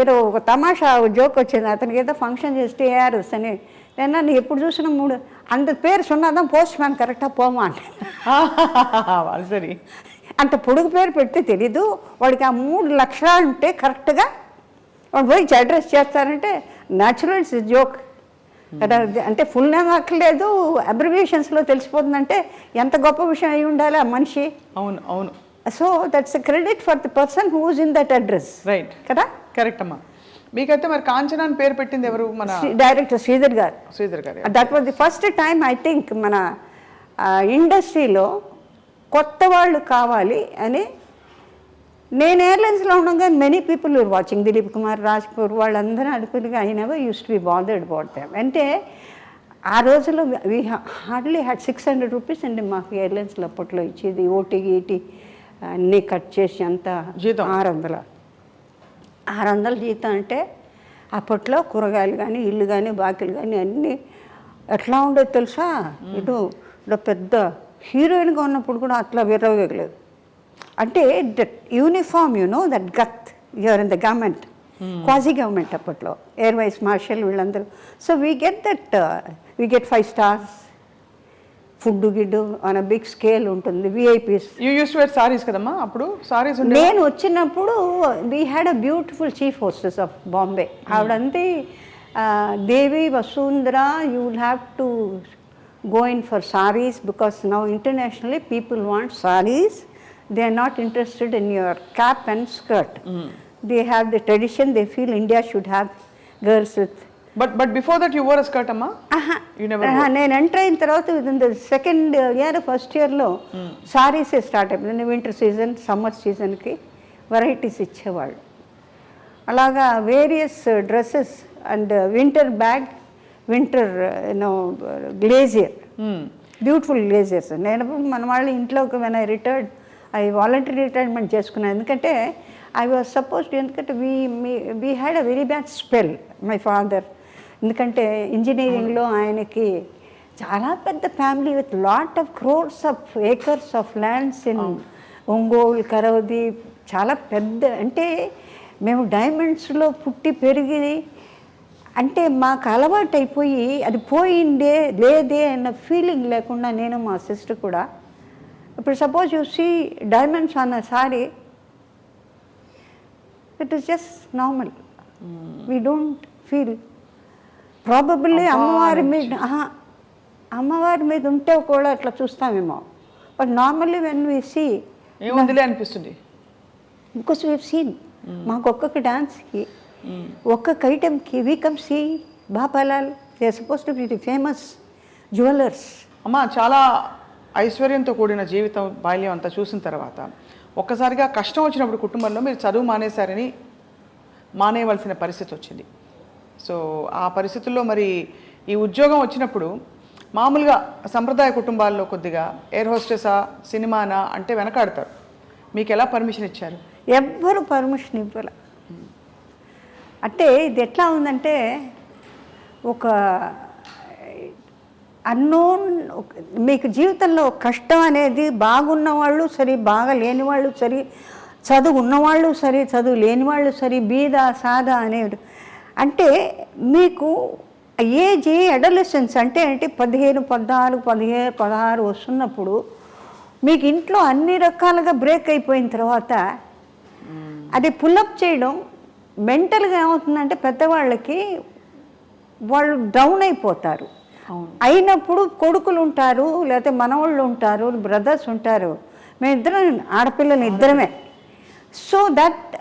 ఏదో ఒక తమాషా జోక్ వచ్చింది, అతనికి ఏదో ఫంక్షన్ చేస్తే ఏఆర్ఎస్ అని. నేను ఎప్పుడు చూసిన 3 అంత పేరు సున్నాదాం పోస్ట్ మ్యాన్ కరెక్టా పోమా అంటే సరే అంత పొడుగు పేరు పెడితే తెలీదు వాడికి. ఆ 3 లక్షణాలు ఉంటే కరెక్ట్గా వాడు పోయి అడ్రస్ చేస్తారంటే న్యాచురల్ ఇట్స్ జోక్ కదా. అంటే ఫుల్ నేమ్ అక్కర్లేదు, అబ్రివియేషన్స్లో తెలిసిపోతుందంటే ఎంత గొప్ప విషయం అయి ఉండాలి ఆ మనిషి. అవును అవును. So that's a credit for the person who is in that address. Right కదా, కరెక్ట్ అమ్మా. మీకైతే మరి కాంచన అని పేరు పెట్టింది ఎవరు? మన డైరెక్టర్ శ్రీధర్ గారు. శ్రీధర్ గారు. That was the first time I think మన ఇండస్ట్రీలో కొత్త వాళ్ళు కావాలి అని. నేను ఎయిర్లైన్స్లో ఉండగా many people you're watching, Dilip Kumar, Rajpur వాళ్ళందరూ అనుకునిగా I never use to be bothered about them. అంటే ఆ రోజుల్లో వీ హార్డ్లీ హ్యాడ్ 600 రూపీస్ అండి మాకు ఎయిర్లైన్స్లో అప్పట్లో ఇచ్చేది. ఓటీ గీటీ అన్నీ కట్ చేసి అంతా జీతం 600 జీతం. అంటే అప్పట్లో కూరగాయలు కానీ ఇల్లు కానీ బాకీలు కానీ అన్నీ ఎట్లా ఉండేది తెలుసా? ఇటు పెద్ద హీరోయిన్గా ఉన్నప్పుడు కూడా అట్లా విరవగలేదు. అంటే that uniform that got you're in the government, quasi government అప్పట్లో, ఎయిర్ వైస్ మార్షల్ వీళ్ళందరూ. So we get 5 stars, food గిడ్డు ఆన్ అ బిగ్ స్కేల్ ఉంటుంది. VIPs. You use to wear saris కదమ్మా అప్పుడు? సారీస్ నేను వచ్చినప్పుడు we had a beautiful chief hostess of Bombay. ఆవిడంతే Devi Vasundhara, you will have to go in for sarees because now internationally people want sarees. They are not interested in your cap and skirt. They have the tradition. They feel India should have girls with. But before that you wore a skirt, amma? You never wore. నేను enter అయిన తర్వాత within the second year first ఇయర్లో saris start అయిపోయింది. Winter season, summer సీజన్కి varieties ఇచ్చేవాళ్ళు. అలాగా various dresses and winter bag, winter glazier, beautiful glaziers. నేను మన వాళ్ళు ఇంట్లో when I retired I voluntary retirement చేసుకున్నాను. ఎందుకంటే ఐ వాజ్ సపోజ్డ్, ఎందుకంటే we had a very bad spell my father. ఎందుకంటే ఇంజనీరింగ్లో ఆయనకి చాలా పెద్ద family with lot of crores of acres of lands in Ongole, కరవది, చాలా పెద్ద. అంటే మేము డైమండ్స్లో పుట్టి పెరిగి, అంటే మాకు అలవాటు అయిపోయి అది పోయిందే లేదే అన్న ఫీలింగ్ లేకుండా నేను మా సిస్టర్ కూడా. ఇప్పుడు suppose you see diamonds on a sari, it is just normal. We don't feel. Probably అమ్మవారి మీద ఉంటే కూడా అట్లా చూస్తామేమో. But normally when we see ఏముందిలే అనిపిస్తుంది. బికాస్ వీ సీన్ మాకు ఒక్కొక్క డాన్స్కి ఒక్కొక్క ఐటెంకి we come see Bapalal, they are suppose to be the famous jewellers. అమ్మ, చాలా ఐశ్వర్యంతో కూడిన జీవితం, బాల్యం అంతా చూసిన తర్వాత ఒక్కసారిగా కష్టం వచ్చినప్పుడు కుటుంబంలో మీరు చదువు మానేయవలసిన పరిస్థితి వచ్చింది. సో ఆ పరిస్థితుల్లో మరి ఈ ఉద్యోగం వచ్చినప్పుడు మామూలుగా సంప్రదాయ కుటుంబాల్లో కొద్దిగా ఎయిర్ హోస్టెసా, సినిమానా అంటే వెనకాడతారు. మీకు ఎలా పర్మిషన్ ఇచ్చారు? ఎవ్వరు పర్మిషన్ ఇవ్వాలి. అంటే ఇది ఎట్లా ఉందంటే ఒక అన్నోన్, మీకు జీవితంలో కష్టం అనేది బాగున్న వాళ్ళు సరే, బాగా లేని వాళ్ళు సరే, చదువు ఉన్నవాళ్ళు సరే, చదువు లేని వాళ్ళు సరే, బీద సాదా అనేది. అంటే మీకు ఏజ్ అడోలసెన్స్ అంటే 15, 14, 15, 16 వస్తున్నప్పుడు మీకు ఇంట్లో అన్ని రకాలుగా బ్రేక్ అయిపోయిన తర్వాత అది పుల్అప్ చేయడం మెంటల్గా ఏమవుతుందంటే పెద్దవాళ్ళకి వాళ్ళు డౌన్ అయిపోతారు. అయినప్పుడు కొడుకులు ఉంటారు, లేకపోతే మనవాళ్ళు ఉంటారు, బ్రదర్స్ ఉంటారు. మేమిద్దరం ఆడపిల్లలు ఇద్దరమే. సో దట్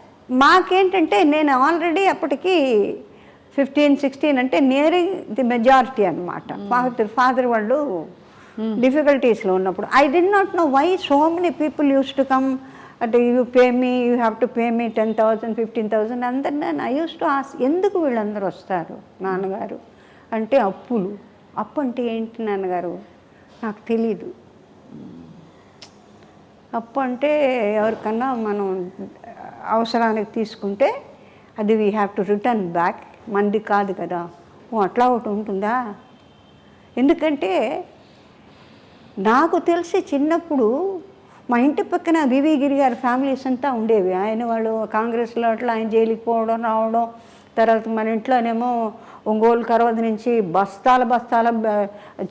మాకేంటంటే నేను ఆల్రెడీ అప్పటికి 15, 16 అంటే నియరింగ్ ది మెజారిటీ అనమాట. ఫాదర్ వాళ్ళు డిఫికల్టీస్లో ఉన్నప్పుడు I did not know why so many people use to come. అంటే you pay me, you have to pay me 10,000, 15,000 అందరినీ. ఐ యూస్ టు ఆస్క్, ఎందుకు వీళ్ళందరూ వస్తారు నాన్నగారు అంటే? అప్పులు. అప్పు అంటే ఏంటి నాన్నగారు నాకు తెలీదు. అప్పు అంటే ఎవరికన్నా మనం అవసరానికి తీసుకుంటే అది we have to return back, మంది కాదు కదా. ఓ అట్లా ఒకటి ఉంటుందా? ఎందుకంటే నాకు తెలిసి చిన్నప్పుడు మా ఇంటి పక్కన వివి గిరి గారి ఫ్యామిలీస్ అంతా ఉండేవి. ఆయన వాళ్ళు కాంగ్రెస్లో అట్లా ఆయన జైలుకి పోవడం రావడం. తర్వాత మన ఇంట్లోనేమో ఒంగోలు కరవది నుంచి బస్తాల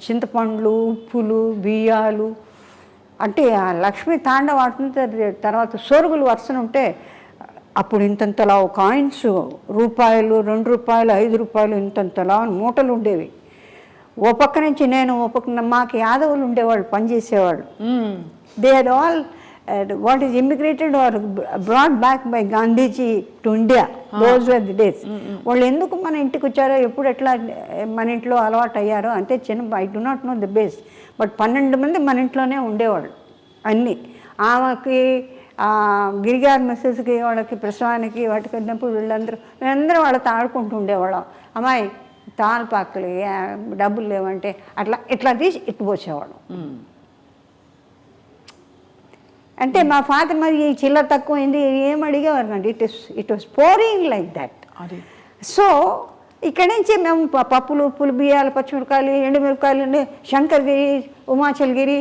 చింతపండ్లు, ఉప్పులు, బియ్యాలు. అంటే ఆ లక్ష్మీ తాండవ ఆడుతుంది. తర్వాత సొరుగులు వరుసన ఉంటే అప్పుడు ఇంతంతలా కాయిన్స్, రూపాయలు, 2 రూపాయలు, 5 రూపాయలు ఇంతంతలా మూటలు ఉండేవి. ఓ పక్క నుంచి నేను, ఓ పక్క మాకు యాదవులు ఉండేవాళ్ళు, పనిచేసేవాళ్ళు. They are all what is immigrated or brought back by Gandhiji to India. Those were the days. వాళ్ళు ఎందుకు మన ఇంటికి వచ్చారో ఎప్పుడు ఎట్లా మన ఇంట్లో అలవాటు అయ్యారో అంటే చిన్న I do not know the base. But 12 మంది మన ఇంట్లోనే ఉండేవాళ్ళు అన్నీ. ఆమెకి గిరిగారి మిస్సెస్కి వాళ్ళకి ప్రసవానికి వాటికి వెళ్ళినప్పుడు వీళ్ళందరూ వాళ్ళతో ఆడుకుంటూ ఉండేవాళ్ళం. అమ్మాయి తాళపాకులు డబ్బులు లేవంటే ఇట్లా తీసి ఇట్టుపోసేవాళ్ళం. అంటే మా ఫాదర్ మరి ఈ చిల్లర తక్కువైంది ఏం అడిగేవారు అండి. It was pouring like that. So ఇక్కడి నుంచి మేము పప్పులు ఉప్పులు బియ్యాలు పచ్చిమిరకాయలు ఎండుమిరకాయలు శంకర్గిరి ఉమాచల్గిరి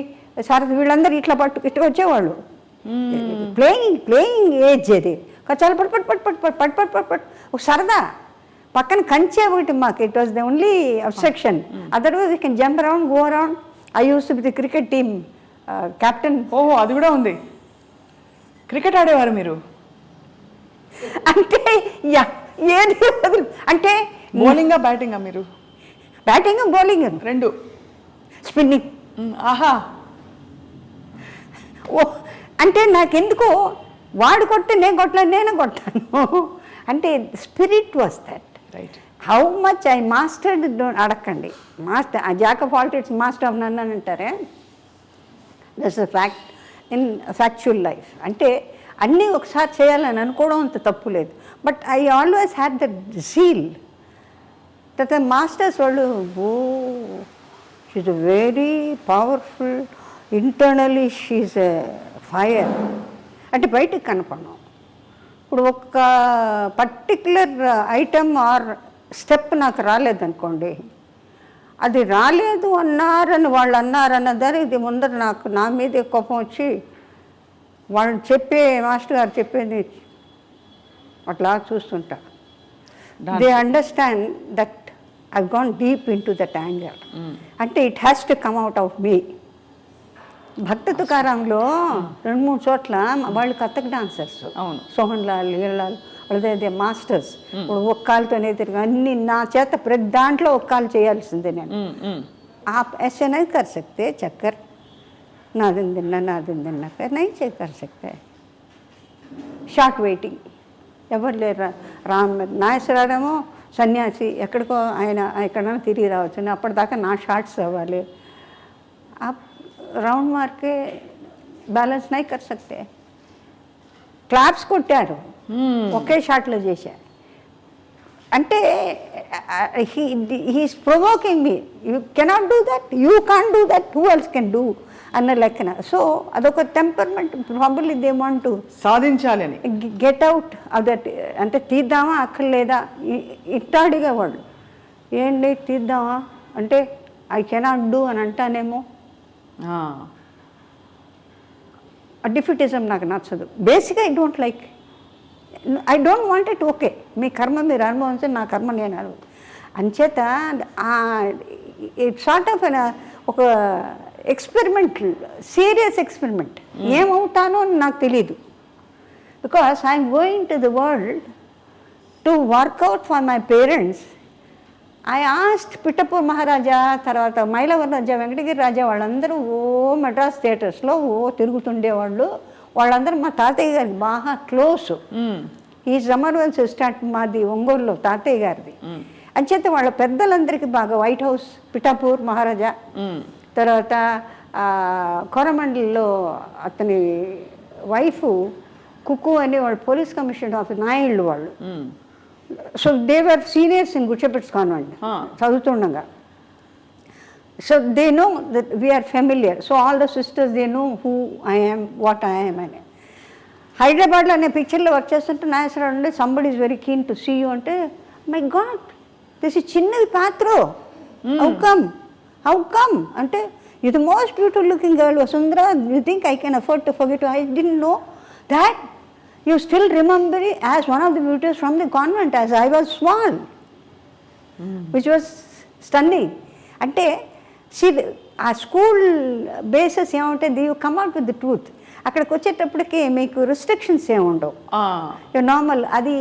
సారథి వీళ్ళందరూ ఇట్లా ఇట్లా వచ్చేవాళ్ళు. ప్లేయింగ్ ఏజ్ అది చాలా పట్ ఒక సరదా. పక్కన కంచే ఒకటి మాకు. It was the only obstruction. Otherwise you can jump around go around. I used to be the cricket team captain. ఓహో, అది కూడా ఉంది. క్రికెట్ ఆడేవారు మీరు? అంటే ఏది అంటే బౌలింగా బ్యాటింగా మీరు? బ్యాటింగ్ బౌలింగ్ రెండు. స్పిన్నింగ్. ఆహా. ఓ అంటే నాకెందుకో వాడు కొడితే నేను కొట్టలేదు, నేను కొట్టాను. అంటే spirit was that. Right. How much I mastered అడగండి. Master jack of all trades master of none అని అంటారే. That's a fact in factual life. అంటే అన్నీ ఒకసారి చేయాలని అనుకోవడం అంత తప్పు లేదు. But I always had that zeal. తర్వాత మాస్టర్స్ వాళ్ళు she's very powerful, internally she's a fire. అంటే బయటకు కనపడను. ఇప్పుడు ఒక పర్టిక్యులర్ ఐటమ్ ఆర్ స్టెప్ నాకు రాలేదనుకోండి, అది రాలేదు వాళ్ళు అన్నారన్నదాన్ని ఇది ముందర నా మీదే కోపం వచ్చి వాళ్ళు మాస్టర్ గారు చెప్పేది అట్లా చూస్తుంటా. They understand that I've gone deep into that anger. అంటే it has to come out of me. Bhakta తుకారాంలో 2-3 చోట్ల వాళ్ళు కథక్ డాన్సర్స్. అవును. సోహన్ లాల్, లీలాల్ వాళ్ళదే మాస్టర్స్. ఇప్పుడు ఒక కాలుతోనే తిరిగి అన్ని నా చేత ప్రతి దాంట్లో ఒక కాలు చేయాల్సిందే నేను. आप ऐसे नहीं कर सकते चक्कर, ना दिन कर नहीं कर सकते. షార్ట్ వెయిటింగ్ ఎవరు లేరు. నాగేశ్వరరావు సన్యాసి, ఎక్కడికో ఆయన ఎక్కడైనా తిరిగి రావచ్చు. అప్పటిదాకా నా షార్ట్స్ అవ్వాలి. రౌండ్ మార్కే బ్యాలెన్స్ నై కర్ సక్తే. క్లాప్స్ కొట్టారు, ఒకే షాట్లో చేశారు. అంటే he's provoking me. You cannot do that, you can't do that, who else can do అన్న లెక్కన. సో అదొక temperament. Probably they want to సాధించాలి అని గెట్ అవుట్ ఆఫ్ దట్. అంటే తీద్దామా అక్కర్లేదా ఇట్టాడిగా వాళ్ళు. ఏంటి తీద్దామా అంటే ఐ కెనాట్ డూ అని అంటానేమో. డిఫిటిజం నాకు నచ్చదు. బేసిక్గా I don't like, I don't want it. Okay, మీ కర్మ మీరు అనుభవించి నా కర్మ నేను అనుభవం. అంచేత ఇట్ సార్ట్ ఆఫ్ ఒక ఎక్స్పెరిమెంట్, సీరియస్ ఎక్స్పెరిమెంట్. ఏమవుతానో అని నాకు తెలీదు. Because I'm going to the world to work out for my parents. I asked Pithapur Maharaja, తర్వాత మైలవరం రాజా, వెంకటగిరి రాజా వాళ్ళందరూ మెడ్రాస్ థియేటర్స్లో తిరుగుతుండేవాళ్ళు. వాళ్ళందరూ మా తాతయ్య గారికి బాగా క్లోజ్. ఈ జమర్వెల్స్ స్టార్ట్ మాది ఒంగోలులో తాతయ్య గారిది. అంచేత వాళ్ళ పెద్దలందరికీ బాగా వైట్ హౌస్, పిఠాపూర్ మహారాజా, తర్వాత కోరమండలిలో అతని వైఫ్ కుక్కు అని వాళ్ళు పోలీస్ కమిషనర్ ఆఫ్ నాయుళ్ళు వాళ్ళు. So they were seniors in Good Shepherd's convent చదువుతుండగా. So they know that we're familiar. So all the sisters they know who I am, what I am అని. హైదరాబాద్లో అనే పిక్చర్లో వర్క్ చేస్తుంటే నాగేశ్వరరావు అంటే somebody is very keen to see you అంటే, my God this is చిన్నది పాత్ర, హౌ కమ్ అంటే you the most beautiful looking girl Vasundhara, you think I can afford to forget. I didn't know that you still remember it as one of the beauties from the convent as I was small, which was stunning. అంటే ఆ school bases ఏముంటుంది, you come out with the truth. అక్కడికి వచ్చేటప్పటికి మీకు restrictions ఏమి ఉండవు, normal. అది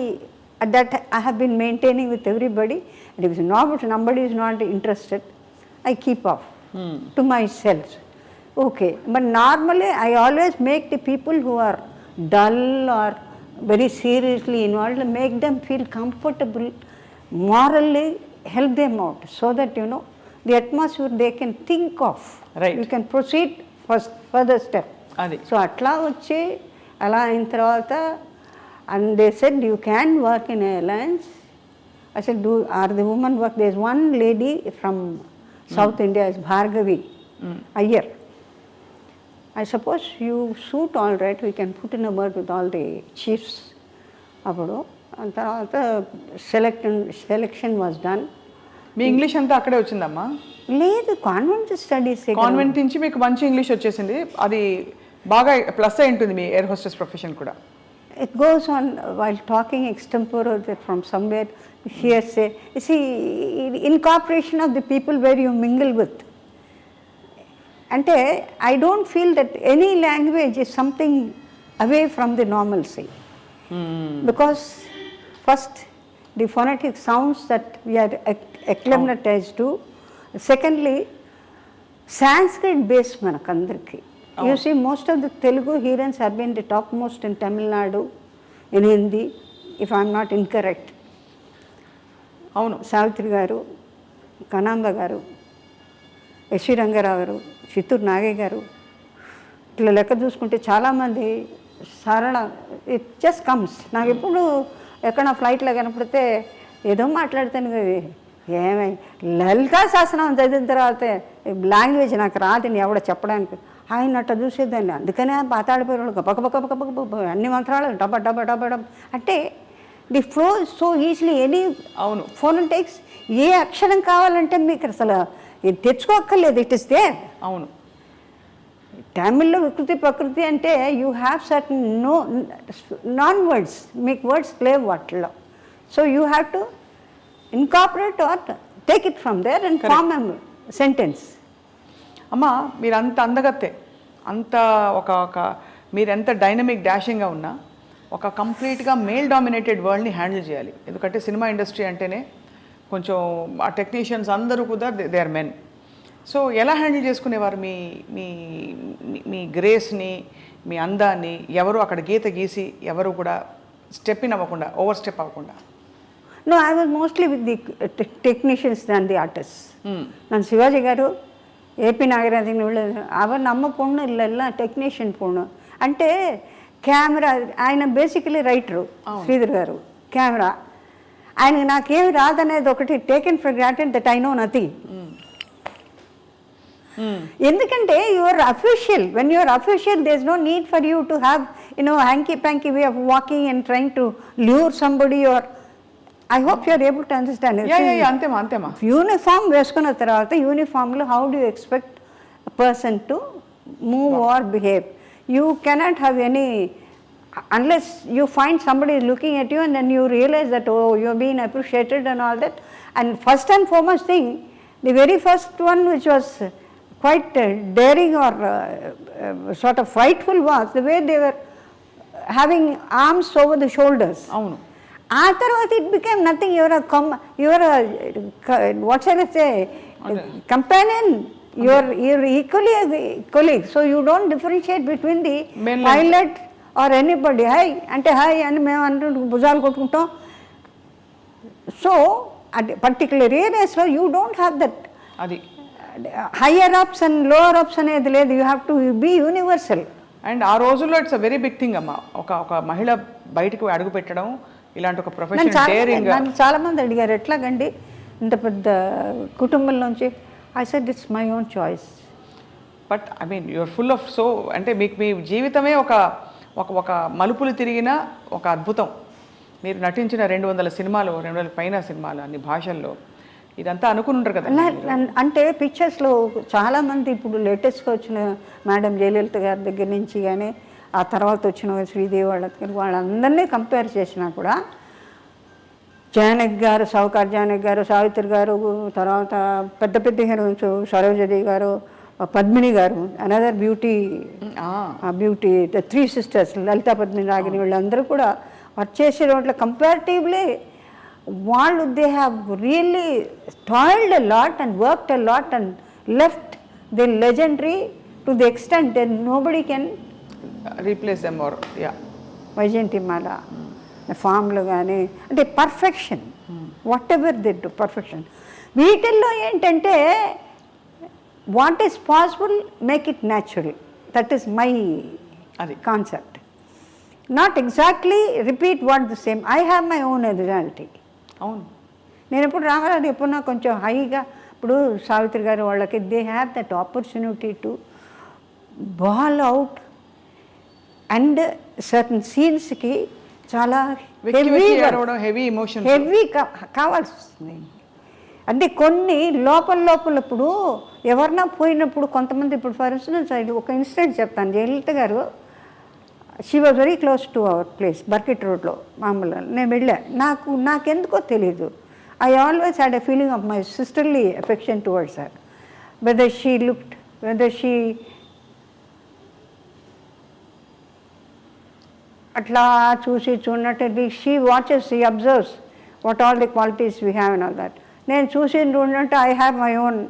that I have been maintaining with everybody. And if not somebody is not interested, I keep off to my self. Okay, but normally I always make the people who are dull or very seriously involved, make them feel comfortable, morally help them out so that the atmosphere they can think of. Right. You can proceed further step. అది so అట్లా వచ్చి అలా అయిన తర్వాత and they said you can work in alliance. I said, are the women work? There's one lady from South India, is Bhargavi Iyer. I suppose you suit all right, we can put in a word with all the chiefs. అప్పుడు తర్వాత selection was done. Me English అంతా అక్కడే వచ్చిందమ్మా? లేదు, convent studies. Convent నుంచి మీకు మంచి English వచ్చేసింది, అది బాగా ప్లస్ అయి ఉంటుంది మీ ఎయిర్ హోస్టెస్ ప్రొఫెషన్ కూడా. It goes on while talking extempore from somewhere, hearsay. You see, incorporation of the people where you mingle with. Ante, I don't feel that any language is something away from the normalcy. Because first, the phonetic sounds that we are acclimatized to. Secondly, Sanskrit based manakandarki. You see, most of the Telugu heroines have been the topmost in Tamil Nadu, in Hindi, if I am not incorrect. అవును, సావిత్రి గారు, కనాంబ గారు, SV Rangarao గారు, చిత్తూరు నాగయ్య గారు, ఇట్లా లెక్క చూసుకుంటే చాలామంది సరళ, ఇట్ జస్ట్ కమ్స్. నాకు ఎప్పుడు ఎక్కడ ఫ్లైట్లో కనపడితే ఏదో మాట్లాడతాను కదా, ఏమై లలితా శాసనం చదివిన తర్వాత లాంగ్వేజ్ నాకు రాదని ఎవడ చెప్పడానికి, ఆయన అట్ట చూసేదాన్ని. అందుకనే పాతాడిపోయాడు గబగబగబగబ అన్ని మంత్రాలు డబ్బా డబ్బా డబ్బా డబ్బా అంటే the flow so easily. Any అవును, ఫోనోటిక్స్ ఏ అక్షరం కావాలంటే మీకు అసలు ఇది తెచ్చుకోక్కర్లేదు, ఇట్ ఇస్ దేర్. అవును, తమిళ్లో వికృతి ప్రకృతి అంటే you have certain non words, మీకు వర్డ్స్ లేవు వాటిల్లో. So you have to incorporate or take it from there and form a sentence. అమ్మ మీరు అంత అందగత్తే, అంత ఒక మీరు ఎంత డైనమిక్ డాషింగ్గా ఉన్నా ఒక కంప్లీట్గా మేల్ డామినేటెడ్ వరల్డ్ని హ్యాండిల్ చేయాలి. ఎందుకంటే సినిమా ఇండస్ట్రీ అంటేనే కొంచెం ఆ టెక్నీషియన్స్ అందరూ కూడా దే ఆర్ మెన్. సో ఎలా హ్యాండిల్ చేసుకునేవారు మీ మీ మీ గ్రేస్ని, మీ అందాన్ని? ఎవరు అక్కడ గీత గీసి ఎవరు కూడా స్టెప్ ఇన్ అవ్వకుండా, ఓవర్ స్టెప్ అవ్వకుండా? No, I was mostly with the technicians than the artists. ನಾನು ಶಿವಾಜಿ గారు, ఏపీ నాగరాజన్ அவர் நம்ம பொண்ணு இல்லைல்ல టెక్నీషియన్ పొన్ను అంటే కెమెరా. ఆయన బేసికలీ రైటరు శ్రీధర్ గారు, కెమెరా. ఆయన నాకేమి రాదనేది ఒకటి taken for granted that I know nothing. ఎందుకంటే your official, when your official there is no need for you to have hanky panky way of walking and trying to lure somebody. Your I hope you are able to understand. అంతేమా అంతేమా. Uniform వేసుకున్న తర్వాత యూనిఫామ్లో how do expect person to move or behave? You cannot have any unless you find somebody is looking at you and then you realize that oh, you are being appreciated and all that. And first and foremost thing, the very first one which was quite daring or sort of frightful was the way they were having arms over the shoulders. అవును. ఆ తర్వాత it became nothing. You are a what shall I say, companion. You are equally a colleague. So you don't differentiate between the pilot or anybody. Hi అంటే hi అని మేము అంటూ భుజాలు కొట్టుకుంటాం. So at particular areas లో you don't have that. అది higher ups and lower ups అనేది లేదు. You have to be universal. And ఆ రోజుల్లో it's a very big thing అమ్మ, ఒక మహిళ బయటకు అడుగు పెట్టడం, ఇలాంటి ఒక ప్రొఫెషన్ డేరింగ్. నన్ను చాలామంది అడిగారు ఎట్లాగండి ఇంత పెద్ద కుటుంబంలోంచి. I said it's my own choice. But I mean you're full of so, అంటే మీకు మీ జీవితమే ఒక మలుపులు తిరిగిన ఒక అద్భుతం. మీరు నటించిన 200 సినిమాలు, 200 పైన సినిమాలు, అన్ని భాషల్లో, ఇదంతా అనుకుని ఉంటారు కదా. అంటే పిక్చర్స్లో చాలామంది ఇప్పుడు లేటెస్ట్గా వచ్చిన మేడం జయలలిత గారి దగ్గర నుంచి కానీ ఆ తర్వాత వచ్చిన శ్రీదేవి వాళ్ళందరినీ కంపేర్ చేసినా కూడా జానకి గారు, సౌకార్ జానకి గారు, సావిత్రి గారు, తర్వాత పెద్ద పెద్ద హీరోయిన్స్ సరోజదేవి గారు, పద్మిని గారు, another beauty, the 3 sisters Lalitha Padmini Ragini, వీళ్ళందరూ కూడా వర్క్ చేసే వాటిలో కంపారిటివ్లీ వాళ్ళు they have really toiled a lot and worked a lot and left the legendary to the extent then nobody can replace them or yeah Vyjayanthimala ఫామ్లు కానీ అంటే perfection whatever they do perfection. వీటిల్లో ఏంటంటే what is possible make it natural, that is my అది concept. Not exactly repeat what the same. I have my own originality. అవును. నేను ఎప్పుడు రామరాజు ఎప్పుడున్నా కొంచెం హైగా, ఇప్పుడు సావిత్రి గారు వాళ్ళకి they have that opportunity to bawl out and certain సీన్స్కి చాలా హెవీ ఎమోషన్ కావాల్సి వస్తుంది. అంటే కొన్ని లోపల ఇప్పుడు ఎవరన్నా పోయినప్పుడు కొంతమంది, ఇప్పుడు ఫర్ ఇన్స్టెన్స్ ఒక ఇన్సిడెంట్ చెప్తాను. జయలలిత గారు she was very close to our place Burkit రోడ్లో మామూలుగా నేను వెళ్ళా. నాకెందుకో తెలీదు, I always had a feeling of my sisterly affection towards her. Whether she అట్లా చూడనట్టు she watches, she observes what all the qualities we have and all that. నేను చూసి చూడనట్టు I have my own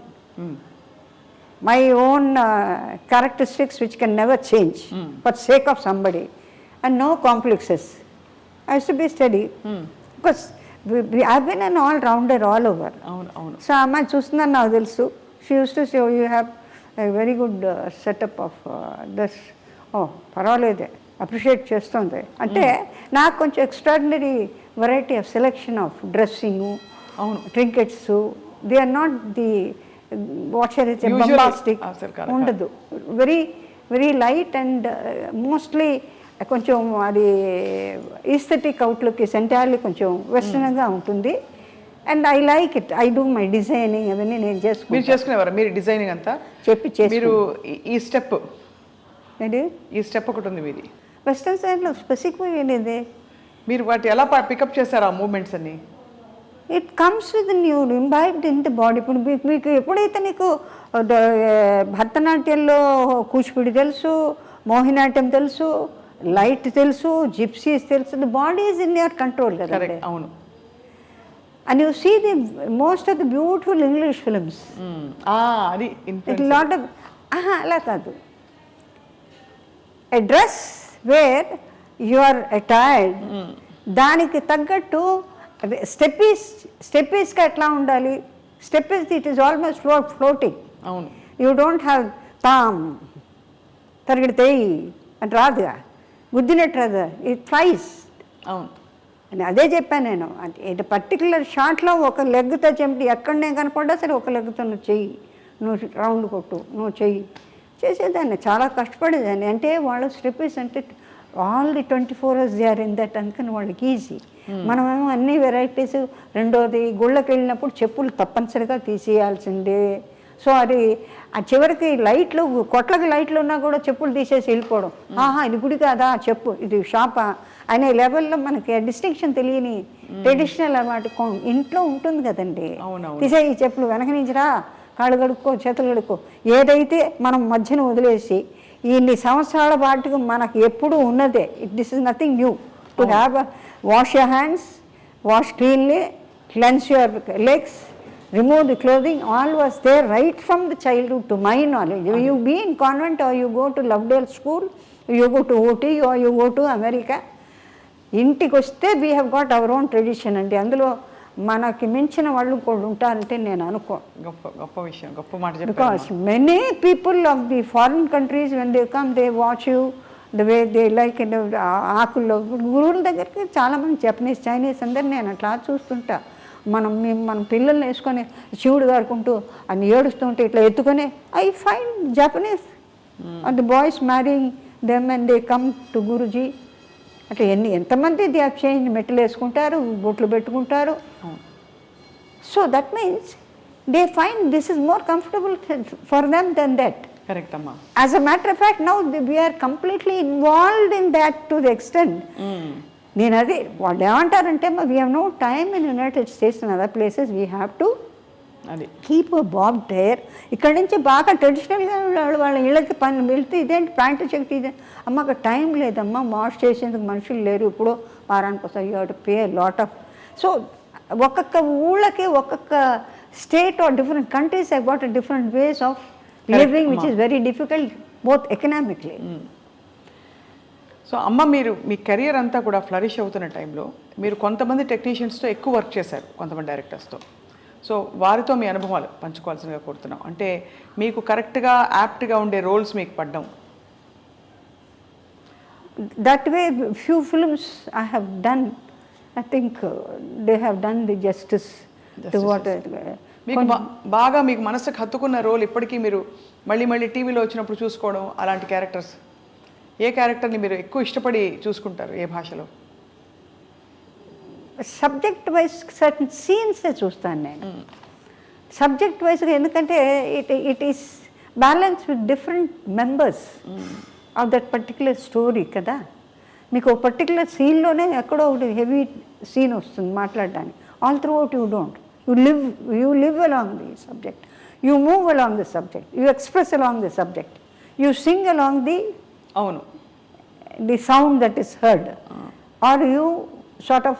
characteristics which can never change for sake of somebody, and no complexes. I used to be steady because I've been an all-rounder all over. So అమ్మాయి చూస్తుందని నాకు తెలుసు. She used to say, oh, you have a very good setup of this. Oh, పర్వాలేదే, appreciate చేస్తుంది. అంటే నాకు కొంచెం extraordinary variety of selection of dressing, trinkets. They are not the bombastic ఉండదు. Very light and mostly కొంచెం అది aesthetic outlook is entirely కొంచెం వెస్టర్న్గా ఉంటుంది. And I like it. I do my designing అవన్నీ నేను చేసుకునేవారు. మీరు డిజైనింగ్ అంతా మీరు ఈ స్టెప్ ఒకటి ఉంది మీది వెస్టర్న్ సైడ్లో స్పెసిఫిక్గా ఏంటిది, మీరు వాటి ఎలా పికప్ చేశారు ఆ మూమెంట్స్ అన్ని? It comes with new imbibed in the body. ఇప్పుడు మీకు ఎప్పుడైతే నీకు భరతనాట్యంలో కూచిపూడి తెలుసు, మోహినాట్యం తెలుసు, లైట్ తెలుసు, జిప్సీస్ తెలుసు, the body is in your control కదా. అవును. And you see the most of the beautiful English films, అది లాట్ ఆఫ్ అలా కాదు. A dress where you are attired, దానికి తగ్గట్టు స్టెప్పీస్గా ఎట్లా ఉండాలి. స్టెప్పీస్ ఇట్ ఈస్ ఆల్మోస్ట్ ఫ్లోటింగ్. అవును. యూ డోంట్ హ్యావ్ తామ్ తరిగిడితేయి అని రాదుగా, గుద్దినట్టు రాదు, ఇట్ ఫ్లైస్. అవును. అని అదే చెప్పాను నేను. అంటే పర్టికులర్ షాట్లో ఒక లెగ్తో చెంపి ఎక్కడనే కనపడ్డా సరే ఒక లెగ్తో నువ్వు చెయ్యి, నువ్వు రౌండ్ కొట్టు, నువ్వు చెయ్యి చేసేదాన్ని. చాలా కష్టపడేదాన్ని. అంటే వాళ్ళు స్టెప్పీస్ అంటే all the 24 hours they are in that, అందుకని వాళ్ళకి ఈజీ. మనమేమో అన్ని వెరైటీస్. రెండోది గుళ్ళకి వెళ్ళినప్పుడు చెప్పులు తప్పనిసరిగా తీసేయాల్సిందే. సో అది ఆ చివరికి లైట్లు, కొట్లకి లైట్లు ఉన్నా కూడా చెప్పులు తీసేసి వెళ్ళిపోవడం. ఇది గుడి కాదా చెప్పు, ఇది షాపా అనే లెవెల్లో మనకి డిస్టింక్షన్ తెలియని ట్రెడిషనల్ అన్నమాట ఇంట్లో ఉంటుంది కదండి. తీసే ఈ చెప్పులు వెనక నుంచి రా, కాళ్ళు కడుక్కో, చేతులు కడుక్కో. ఏదైతే మనం మధ్యన వదిలేసి ఇన్ని సంవత్సరాల పాటుకు మనకు ఎప్పుడు ఉన్నదే. This is nothing new to have wash your hands, wash cleanly, cleanse your legs, remove the clothing, all was there right from the childhood to my knowledge. You be in convent or you go to Lovedale school, you go to OT or you go to America. ఇంటికి వస్తే we have got our own tradition అండి. అందులో మనకి మించిన వాళ్ళు కూడా ఉంటారంటే నేను అనుకో. గొప్ప విషయం, గొప్ప మాట చెప్పారు. Because many people of the foreign countries when they come they watch you the way they like. ఆకుల్లో గురువుల దగ్గరికి చాలామంది జపనీస్, చైనీస్ అందరు నేను అట్లా చూస్తుంటా. మన పిల్లల్ని వేసుకొని శివుడు గారుకుంటూ అని ఏడుస్తుంటే ఇట్లా ఎత్తుకొని I find Japanese and the boys marrying them and they come to Guruji. అట్లా ఎంతమంది ది హ్యావ్ చేంజ్, మెట్టలు వేసుకుంటారు, బొట్లు పెట్టుకుంటారు. So that means they find this is more comfortable for them than that. Correct అమ్మా. As a matter of fact now we're completely involved in that to the extent. నేను అది వాళ్ళు ఏమంటారంటే we have no time in United States and other places we have to అది keep Bob tyre. ఇక్కడ నుంచి బాగా ట్రెడిషనల్గా వాళ్ళ ఇళ్ళకి పని వెళ్తే ఇదేంటి ప్యాంటు చెక్కి ఇదే అమ్మ అక్కడ టైం లేదమ్మా, వాష్ చేసేందుకు మనుషులు లేరు, ఇప్పుడు వారానికి వస్తాయి, you have to pay lot of. So ఒక్కొక్క ఊళ్ళకి ఒక్కొక్క state or different countries have got different ways of living, which is very difficult both economically. So అమ్మ, మీరు మీ కెరియర్ అంతా కూడా ఫ్లరిష్ అవుతున్న టైంలో మీరు కొంతమంది టెక్నీషియన్స్తో ఎక్కువ వర్క్ చేశారు, కొంతమంది డైరెక్టర్స్తో. సో వారితో మీ అనుభవాలు పంచుకోవాల్సిందిగా కోరుతున్నాం. అంటే మీకు కరెక్ట్గా యాప్ట్గా ఉండే రోల్స్ మీకు పడ్డం. That way, few films I have done, I think they have done the justice to what. మీకు బాగా మీకు మనసుకు హత్తుకున్న రోల్ ఇప్పటికీ మీరు మళ్ళీ మళ్ళీ టీవీలో వచ్చినప్పుడు చూసుకోవడం, అలాంటి క్యారెక్టర్స్, ఏ క్యారెక్టర్ని మీరు ఎక్కువ ఇష్టపడి చూసుకుంటారు, ఏ భాషలో? సబ్జెక్ట్ వైజ్ సర్టన్ సీన్సే చూస్తాను నేను. సబ్జెక్ట్ వైజ్గా, ఎందుకంటే it is balance with different members of that particular story కదా. మీకు ఒక పర్టికులర్ సీన్లోనే ఎక్కడో ఒకటి హెవీ సీన్ వస్తుంది మాట్లాడడానికి. All through out you don't. You live along the subject. You move along the subject. You express along the subject. You sing along the sound that is heard. Or you sort of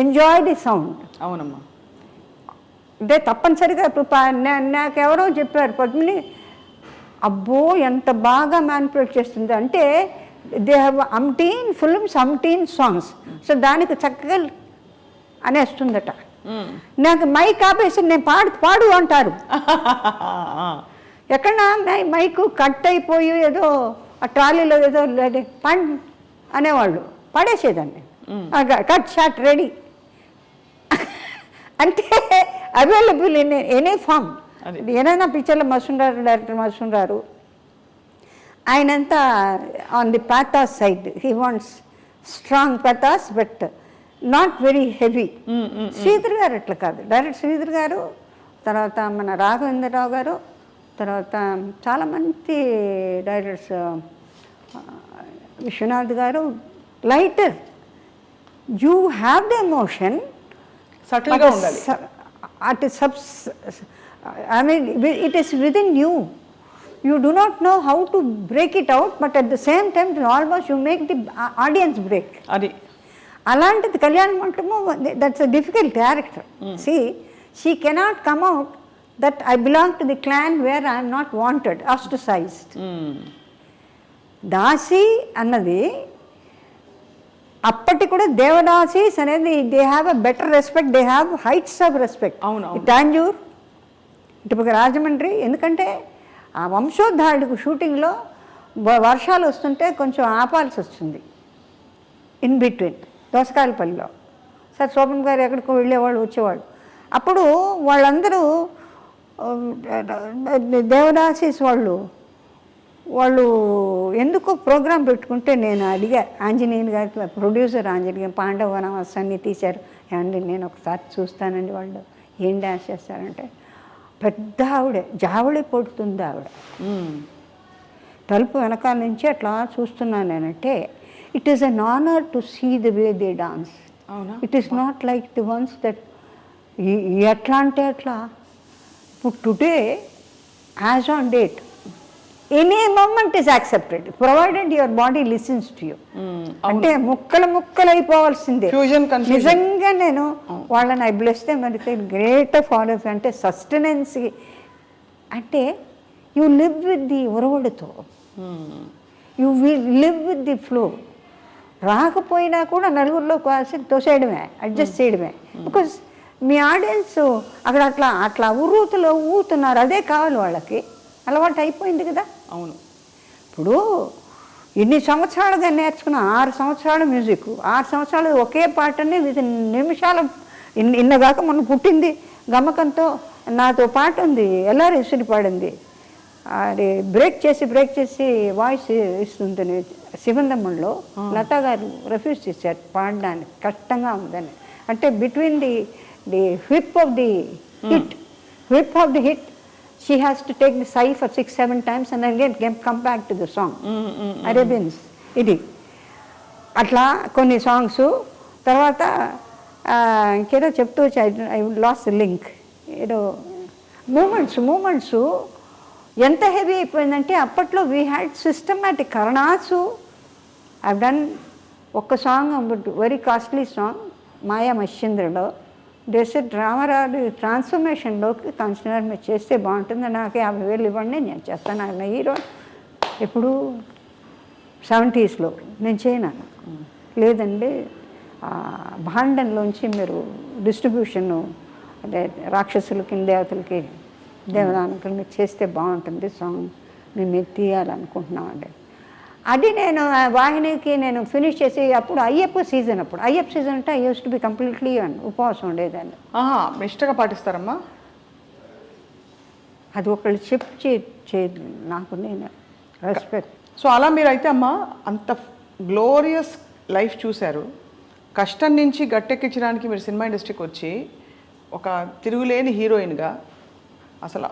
enjoy the sound. అవునమ్మా. అంటే తప్పనిసరిగా ఇప్పుడు నాకెవరో చెప్పారు, పద్మిని అబ్బో ఎంత బాగా manipulate చేస్తుంది అంటే, they have అంటీన్ films, అంటీన్ songs. So దానికి చక్కగా అనేస్తుందట. నాకు మైక్ ఆపేసి నేను పాడు అంటారు. ఎక్కడ మైకు కట్ అయిపోయి ఏదో ఆ ట్రాలీలో ఏదో అనేవాళ్ళు, పడేసేదాన్ని. కట్ షాట్ రెడీ అంటే అవైలబుల్ ఇన్ ఎనీ ఫామ్. ఏదైనా పిక్చర్లో మసూన్ డైరెక్టర్ మసూన్ గారు ఆయనంతా on the pathos side. He wants strong pathos but not very heavy. Sridhar గారు అట్లా కాదు. డైరెక్టర్ శ్రీధర్ గారు, తర్వాత మన రాఘవేంద్రరావు గారు, తర్వాత చాలామంది డైరెక్టర్స్, విశ్వనాథ్ గారు, lighter. You have the emotion, సటిల్గా ఉండాలి. I mean, it is within you. You do not know how to break it out, but at the same time, almost you make the audience break. అది అలాంటిది Kalyana Mantapamu. That's a difficult character. See, she cannot come out that I belong to the clan where I am not wanted, ostracized. దాసి అన్నది అప్పటి కూడా దేవదాసీస్ అనేది they have a better respect, they have heights of respect. Tanjore, ఇటు రాజమండ్రి, ఎందుకంటే ఆ వంశోద్ధారుడికి షూటింగ్లో వర్షాలు వస్తుంటే కొంచెం ఆపాల్సి వస్తుంది ఇన్ బిట్వీన్ దోసకాయలపల్లిలో. సార్ శోభన్ గారు ఎక్కడికో వెళ్ళేవాళ్ళు, వచ్చేవాళ్ళు. అప్పుడు వాళ్ళందరూ దేవదాసీస్ వాళ్ళు ఎందుకో ప్రోగ్రాం పెట్టుకుంటే నేను అడిగా ఆంజనేయుని గారికి, ప్రొడ్యూసర్ ఆంజనేయ, పాండవనవస్ అన్నీ తీశారు. ఏమండి నేను ఒకసారి చూస్తానండి. వాళ్ళు ఏం డ్యాన్స్ చేస్తారంటే, పెద్ద ఆవిడ జావళి పడుతుంది ఆవిడ, తలుపు వెనకాల నుంచి అట్లా చూస్తున్నాను నేనంటే, it is an honour to see the way they dance. It is not like the ones that ఎట్లా అంటే అట్లా. ఇప్పుడు today as on date any moment is accepted provided your body listens to you. అంటే ముక్కలు అయిపోవాల్సిందే. నిజంగా నేను వాళ్ళని అభిలస్తే మరి గ్రేట్ ఫాలోస్ అంటే సస్టెనెన్సీ అంటే యూ లివ్ విత్ ది ఉరవడితో, you live with the flow. రాకపోయినా కూడా నలుగురిలో కాసి తోసేయడమే, అడ్జస్ట్ చేయడమే. బికాజ్ మీ ఆడియన్స్ అక్కడ అట్లా ఉర్రూతులో ఊతున్నారు, అదే కావాలి వాళ్ళకి, అలవాటు అయిపోయింది కదా. అవును. ఇప్పుడు ఇన్ని సంవత్సరాలుగా నేర్చుకున్న 6 సంవత్సరాల మ్యూజిక్, 6 సంవత్సరాలు ఒకే పాటని విత్ నిమిషాలు ఇన్నగాక మనం పుట్టింది గమకంతో. నాతో పాట ఉంది, ఎల్ఆర్ ఇసుని పాడింది, అది బ్రేక్ చేసి వాయిస్ ఇస్తుంది శివందమ్మంలో. లతా గారు రిఫ్యూజ్ చేశారు పాడడానికి, కష్టంగా ఉందని. అంటే between the whip of the hit, she has to take the sigh for 6-7 times and again come back to the song. Arabians ఇది అట్లా కొన్ని సాంగ్స్. తర్వాత ఇంకేదో చెప్తూ వచ్చి ఐ లాస్ట్ లింక్. ఏదో మూమెంట్స్ ఎంత హెవీ అయిపోయిందంటే, అప్పట్లో వీ హ్యాడ్ సిస్టమాటిక్ కరణాసు. ఐ డన్ ఒక్క song, very costly song, Maya మశ్చంద్రలో డెసెట్ రామారావు ట్రాన్స్ఫర్మేషన్లోకి కాంచనార్ మీరు చేస్తే బాగుంటుంది, నాకు 50,000 ఇవ్వండి నేను చేస్తాను. ఆయన హీరో ఎప్పుడు 70s నేను చేయను. లేదండి భాండంలోంచి మీరు డిస్ట్రిబ్యూషను అంటే రాక్షసులకి దేవతలకి దేవదానకులు మీరు చేస్తే బాగుంటుంది సాంగ్, మేము తీయాలనుకుంటున్నాం అండి. అది నేను వాహినికి నేను ఫినిష్ చేసి అప్పుడు అయ్యప్ప సీజన్ అంటే I used to be completely ఉపవాసం ఉండేదాన్ని. ఇష్టంగా పాటిస్తారమ్మా? అది ఒకళ్ళు చెప్పి నాకు నేను రెస్పెక్ట్. సో అలా మీరైతే అమ్మ అంత గ్లోరియస్ లైఫ్ చూశారు, కష్టం నుంచి గట్టెక్కించడానికి మీరు సినిమా ఇండస్ట్రీకి వచ్చి ఒక తిరుగులేని హీరోయిన్గా అసలు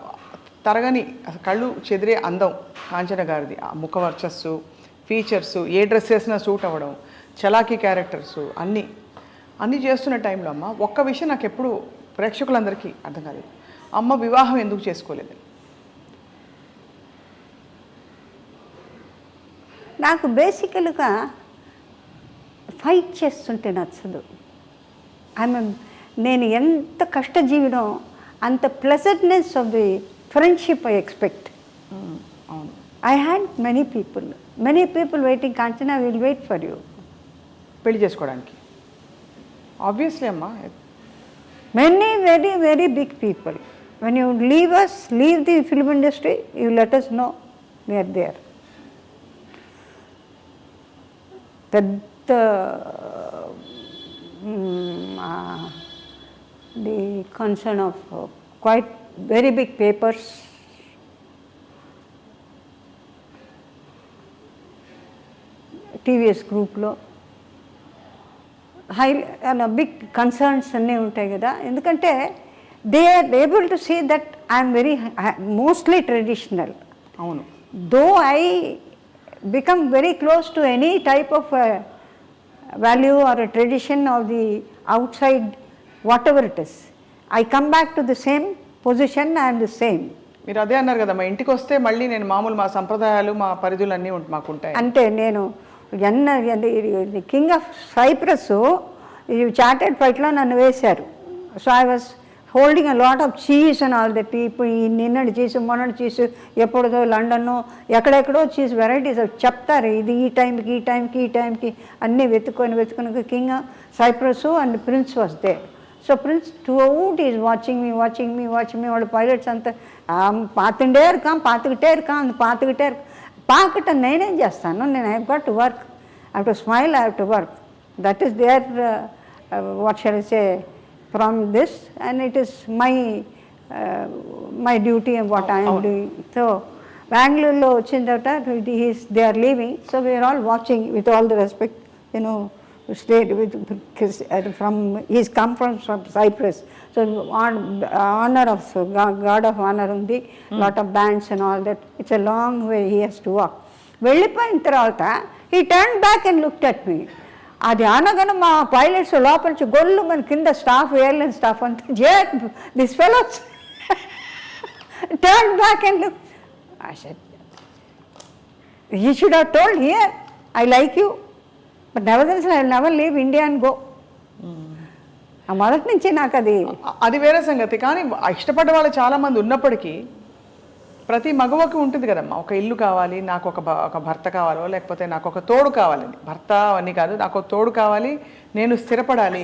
తరగని అసలు కళ్ళు చెదిరే అందం కాంచన గారిది. ఆ ముఖ వర్చస్సు, ఫీచర్సు, ఏ డ్రెస్ వేసినా సూట్ అవ్వడం, చలాకీ క్యారెక్టర్సు అన్నీ చేస్తున్న టైంలో అమ్మ ఒక్క విషయం నాకు ఎప్పుడు ప్రేక్షకులందరికీ అర్థం కాలేదు, అమ్మ వివాహం ఎందుకు చేసుకోలేదు? నాకు బేసికల్గా ఫైట్ చేస్తుంటే నచ్చదు. నేను ఎంత కష్టజీవినో అంత pleasantness of the friendship I expect. అవును, I had many people waiting. Kanchana will wait for you పెళ్లి చేసుకోవడానికి. ఆబ్వియస్లీ అమ్మా, many very very big people. When you leave the film industry, you let us know we are there. పెద్ద the concern of quite very big papers, TVS గ్రూప్లో big concerns అన్నీ ఉంటాయి కదా. ఎందుకంటే they are able to see that I'm very mostly traditional. అవును, though I become very close to any type of value or a tradition of the outside, whatever it is, I come back to the same position and the same. మీరు అదే అన్నారు కదా, మా ఇంటికి వస్తే మళ్ళీ నేను మామూలు మా సంప్రదాయాలు మా పరిధులు అన్నీ మాకుంటాయి. అంటే నేను కింగ్ ఆఫ్ సైప్రస్ ఈ చార్టెడ్ ఫైట్లో నన్ను వేశారు. So I was holding a lot of cheese and all that. ఇప్పుడు ఈ నిన్నటి చీజ్ మొన్నటి చీజ్ ఎప్పుడుదో లండన్ ఎక్కడెక్కడో చీజ్ వెరైటీస్ చెప్తారు, ఇది ఈ టైంకి అన్నీ వెతుకొని king Cyprus and prince was they. So prince throughout is watching me వాళ్ళు పైలట్స్ అంతా పాతుకిటే ఇరుకాం పాకటం నేనేం చేస్తాను, నేను I got to work, I have to smile, I have to work. That is there what shall I say from this, and it is my duty and what I am doing. So Bangalore lo vachin tarvata they are leaving, so we are all watching with all the respect, stayed with from he's come from Cyprus, so honor of God of honor undi, lot of bands and all that. It's a long way he has to walk. Vellipoyin tarvata he turned back and looked at me. అది అనగానే మా pilots లోపల నుంచి గొల్లు మన కింద staff, airline staff అంతా this fellows turn back and look. I said you should have told here I like you, but nevertheless I will never leave India and go. ఆ మొదటి నుంచి నాకు అది వేరే సంగతి. కానీ ఇష్టపడ్డ వాళ్ళు చాలామంది ఉన్నప్పటికీ ప్రతి మగవకి ఉంటుంది కదమ్మా, ఒక ఇల్లు కావాలి, నాకు ఒక భర్త కావాలో, లేకపోతే నాకు ఒక తోడు కావాలని. భర్త అని కాదు, నాకు ఒక తోడు కావాలి, నేను స్థిరపడాలి,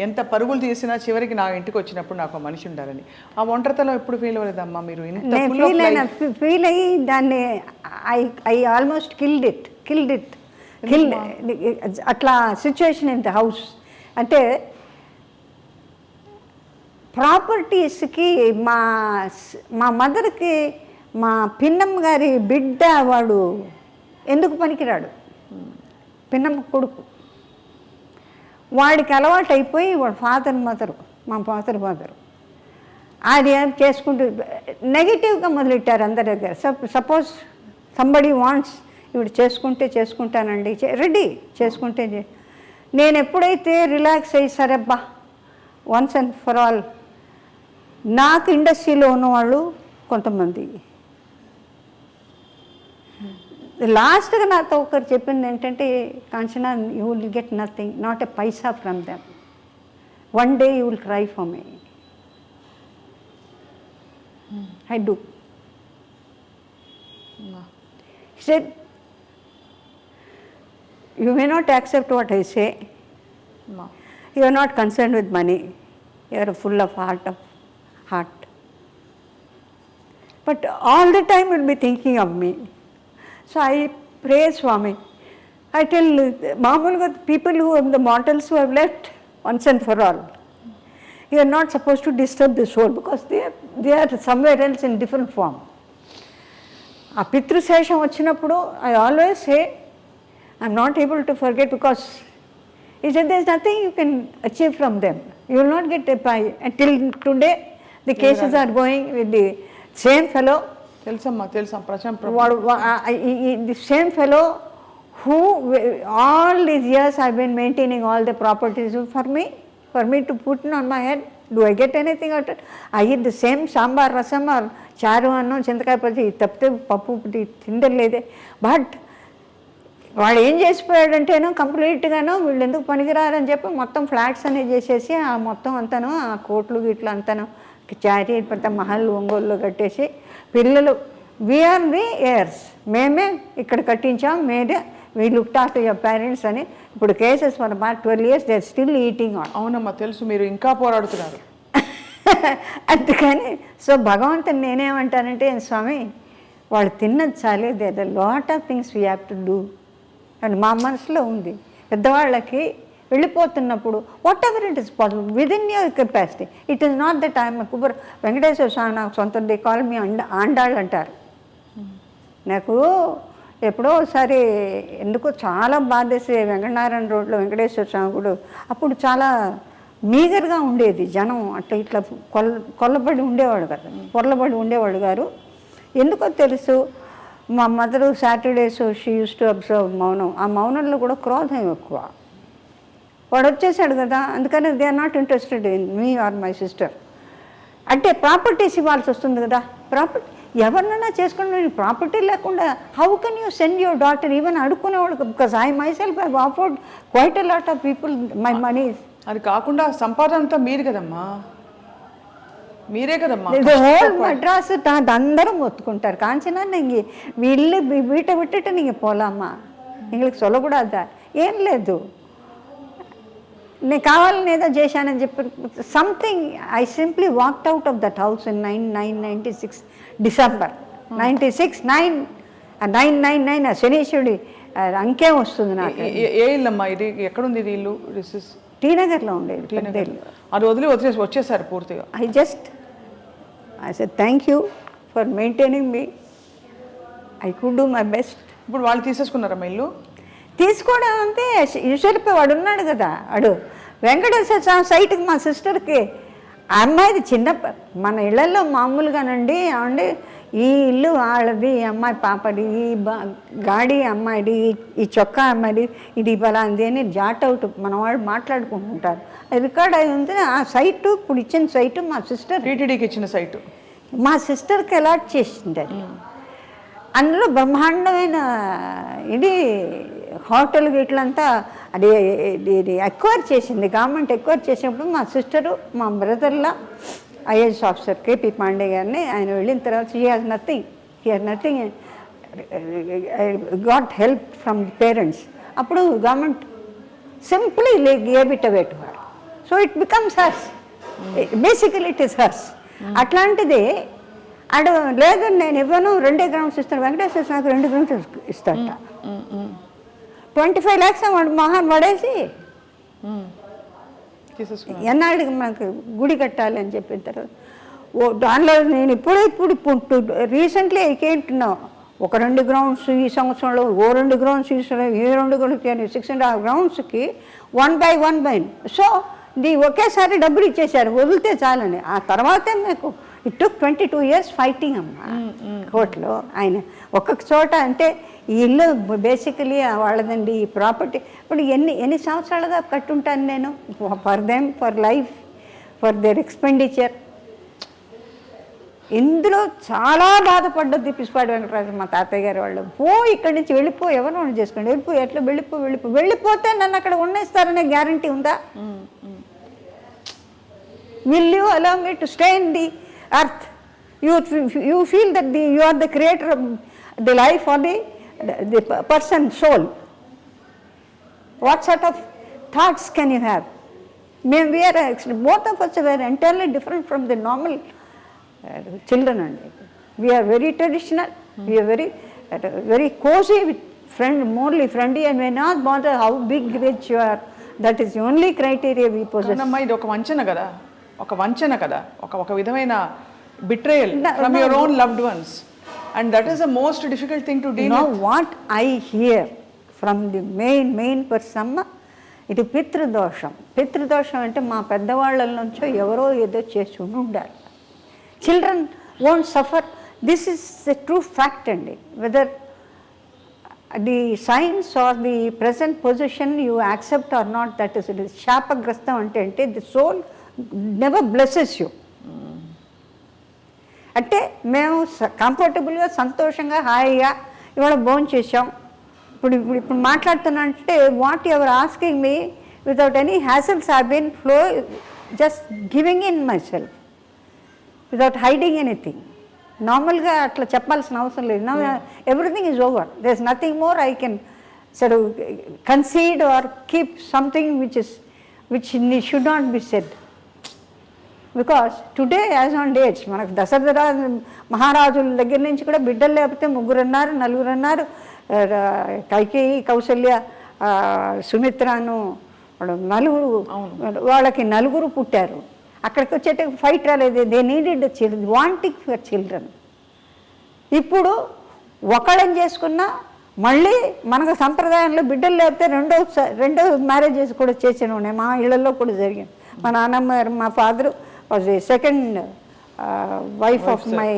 ఎంత పరుగులు తీసినా చివరికి నా ఇంటికి వచ్చినప్పుడు నాకు ఒక మనిషి ఉండాలని. ఆ ఒంటరితనం ఎప్పుడు ఫీల్ అవ్వలేదమ్మా మీరు? ఫీల్ అయ్యి దాన్ని ఐ ఆల్మోస్ట్ కిల్డ్ ఇట్ అట్లా సిచ్యువేషన్ ఇన్ ద హౌస్. అంటే ప్రాపర్టీస్కి మా మదర్కి మా పిన్నమ్మ గారి బిడ్డ వాడు ఎందుకు పనికిరాడు, పిన్నమ్మ కొడుకు, వాడికి అలవాటు అయిపోయి వాడు మా ఫాదర్ మదరు అది చేసుకుంటూ నెగిటివ్గా మొదలెట్టారు అందరి దగ్గర. సపోజ్ సంబడి వాంట్స్ ఇప్పుడు చేసుకుంటానండి, రెడీ చేసుకుంటే. నేను ఎప్పుడైతే రిలాక్స్ అయ్యి సరేబ్బా వన్స్ అండ్ ఫర్ ఆల్, నాకు ఇండస్ట్రీలో ఉన్నవాళ్ళు కొంతమంది లాస్ట్గా నాతో ఒకరు చెప్పింది ఏంటంటే, Kanchana you will get nothing, not a Paisa from them. One day you will cry for me. I do. He said, you may not accept what I say. You are not concerned with money. You are full of heart. But all the time you will be thinking of me. So I pray Swami. I tell Mamulga people who are the mortals who have left once and for all. You are not supposed to disturb the soul because they are somewhere else in different form. ఆ పితృశేషం వచ్చినప్పుడు I always say I'm not able to forget because he said there's nothing you can achieve from them. You will not get a pie. Until today the cases are going with the same fellow. తెలుసా The same fellow who all these years I've been maintaining all the properties for me to put on my head. Do I get anything out of it? I eat the same sambar, rasam or charu annam, చింతకాయ పచ్చి తప్పితే పప్పు తిండలేదే. But వాడు ఏం చేసిపోయాడంటేనో కంప్లీట్గానో వీళ్ళు ఎందుకు పనికిరారని చెప్పి మొత్తం ఫ్లాట్స్ అనేది చేసేసి ఆ మొత్తం అంతాను ఆ కోట్లు గిట్లు అంతాను చారీ పెద్ద మహల్ ఒంగోలులో కట్టేసి పిల్లలు వీఆర్ ది ఎయిర్స్, మేమే ఇక్కడ కట్టించాం, we looked after your parents అని. ఇప్పుడు cases for about 12 years they are still eating on. అవునమ్మా తెలుసు, మీరు ఇంకా పోరాడుతున్నారు. అందుకని సో భగవంతుని నేనేమంటానంటే స్వామి వాళ్ళు తిన్నది చాలే, there are lot of things we have to do అని మా మనసులో ఉంది. పెద్దవాళ్ళకి వెళ్ళిపోతున్నప్పుడు whatever it is possible within your capacity. It is not the time. Kuber Venkateswara Swami నాకు సొంత దే కాల్ మీ ఆండాళ్ళు అంటారు. నాకు ఎప్పుడో ఒకసారి ఎందుకో చాలా బాధేసి వెంకటనారాయణ రోడ్లో వెంకటేశ్వర స్వామి గుడి అప్పుడు చాలా మీగర్గా ఉండేది జనం, అట్లా ఇట్లా కొల్లబడి ఉండేవాడు కదా, పొరలబడి ఉండేవాడు గారు. ఎందుకో తెలుసు మా mother Saturdays she use to observe మౌనం. ఆ మౌనంలో కూడా క్రోధం ఎక్కువ. వాడు వచ్చేసాడు కదా, అందుకని they are not interested in me or my sister. అంటే ప్రాపర్టీస్ ఇవ్వాల్సి వస్తుంది కదా. ప్రాపర్టీ ఎవరినైనా చేసుకుని ప్రాపర్టీ లేకుండా how can you send your daughter even అడుక్కునేవాడు. Because I myself I offered quite a lot of people my money. అది కాకుండా సంపాదన అంతా మీరు కదమ్మా, మీరే కదమ్మా. హోల్ మద్రాసు అందరం ఒత్తుకుంటారు. కాంచనా నీకు వీళ్ళు వీట విட்டுட்டு నీకు పోలామా, ఇంగ్లీష్ సొలగూడదా ఏం లేదు, నేను కావాలని ఏదో చేశానని చెప్పి something. I simply walked out of that house in 1996 December 96 999 ఆ శనీశ్వరుడి అంకే వస్తుంది నాకు. ఏ ఇల్లమ్మా ఇది? ఎక్కడుంది ఇది ఇల్లు? టీ నగర్లో ఉండేది పెద్ద ఇల్లు. అది వదిలేసి వచ్చేసారు పూర్తిగా. I said thank you for maintaining me. I could do my best. ఇప్పుడు వాళ్ళు తీసేసుకున్నారమ్మా ఇల్లు? తీసుకోవడం అంతే. యూసరిపై వాడు ఉన్నాడు కదా, వాడు వెంకటేశ్వర స్వామి సైట్కి మా సిస్టర్కి ఆ అమ్మాయిది చిన్న మన ఇళ్లలో మామూలుగానండి ఏమండి ఈ ఇల్లు వాళ్ళది, ఈ అమ్మాయి పాపది, ఈ గాడి అమ్మాయిది, ఈ చొక్కా అమ్మాయిది, ఇది బలాంది అని జాట్ అవుట్ మన వాళ్ళు మాట్లాడుకుంటుంటారు. రికార్డ్ అయి ఉంది. ఆ సైటు ఇప్పుడు ఇచ్చిన సైటు మా సిస్టర్ టీటీడీకి ఇచ్చిన సైటు మా సిస్టర్కి అలాట్ చేసింది. అది అందులో బ్రహ్మాండమైన ఇది హోటల్ ఇట్లంతా అది ఎక్వైర్ చేసింది గవర్నమెంట్. ఎక్వైర్ చేసినప్పుడు మా సిస్టరు మా బ్రదర్లా ఐఏఎస్ ఆఫీసర్ కేపీ పాండే గారిని ఆయన వెళ్ళిన తర్వాత he has nothing got help from the parents. అప్పుడు government simply gave it away to her. So it becomes hers, basically it is hers. అట్లాంటిది అడు లేదు నేను ఇవ్వను, 2 గ్రౌండ్స్ ఇస్తాను. వెంకటేశ్వర నాకు 2 గ్రౌండ్స్ ఇస్తాడట. 25 lakhs వాడు మహాన్ పడేసి ఎన్నాళ్ళకి మనకు గుడి కట్టాలి అని చెప్పిన తర్వాత దానిలో నేను ఇప్పుడు రీసెంట్లీ ఐకేంటున్నావు ఒక 2 గ్రౌండ్స్ ఈ సంవత్సరంలో, 2 గ్రౌండ్స్ ఈ 2 గ్రౌండ్స్ 6.5 గ్రౌండ్స్కి 1 by 1. సో ఒకేసారి డబ్బులు ఇచ్చేసారు, వదిలితే చాలని. ఆ తర్వాతే నాకు ఇట్ టుక్ 22 years ఫైటింగ్ అమ్మా కోర్టులో. ఆయన ఒక్కొక్క చోట అంటే ఈ ఇల్లు బేసికలీ వాళ్ళదండి, ఈ ప్రాపర్టీ ఇప్పుడు ఎన్ని సంవత్సరాలుగా కట్టుంటాను నేను for them, for life, for their expenditure. ఇందులో చాలా బాధపడ్డది పిసిపాటి వెంకటరాజు మా తాతయ్య గారు వాళ్ళు. ఇక్కడి నుంచి వెళ్ళిపో, ఎవరు చేసుకోండి, ఎట్లా వెళ్ళిపోతే నన్ను అక్కడ ఉండేస్తారనే గ్యారంటీ ఉందా? will you allow me to stay in the earth? You feel that you are the creator of the life or the person soul. What sort of thoughts can you have? We are both of us were entirely different from the normal children. And we are very traditional. We are very cozy with morally friendly, and we not bother how big rich you are. That is the only criteria we possess. కానమ్మా ఇది ఒక వంచన కదా ఒక విధమైన betrayal from your own loved ones, and that is the most difficult thing to deal with. What I here from the main person, ఇది పితృదోషం అంటే మా పెద్దవాళ్ళ నుంచో ఎవరో ఏదో చేసి ఉండాలి. Children won't suffer. This is the true fact అండి. Whether the science or the present position you accept or not, that is it. శాపగ్రస్తం అంటే the soul never blesses you. అంటే మేము కంఫర్టబుల్గా సంతోషంగా హాయిగా ఇవాళ భోజనం చేసాం, ఇప్పుడు మాట్లాడుతున్నా అంటే whatever asking me without any hassles I been flow just giving in my self without hiding anything. నార్మల్గా అట్లా చెప్పాల్సిన అవసరం లేదు. Now everything is over. There is nothing more I can sir concede or keep something which should not be said. Because today as on dates మనకు దశరథ మహారాజుల దగ్గర నుంచి కూడా బిడ్డలు లేకపోతే 3 అన్నారు, 4 అన్నారు. కైకేయి, కౌసల్య, సుమిత్రను 4, వాళ్ళకి 4 పుట్టారు. అక్కడికి వచ్చేటప్పుడు ఫైట్ రాలేదు. They needed wanting for children. ఇప్పుడు ఒకళ్ళని చేసుకున్నా మళ్ళీ మనకు సంప్రదాయంలో బిడ్డలు లేకపోతే రెండో మ్యారేజెస్ కూడా చేసిన ఉన్నాయి. మా ఇళ్లలో కూడా జరిగింది. మా నాన్నమ్మ గారు, మా father was the second wife of my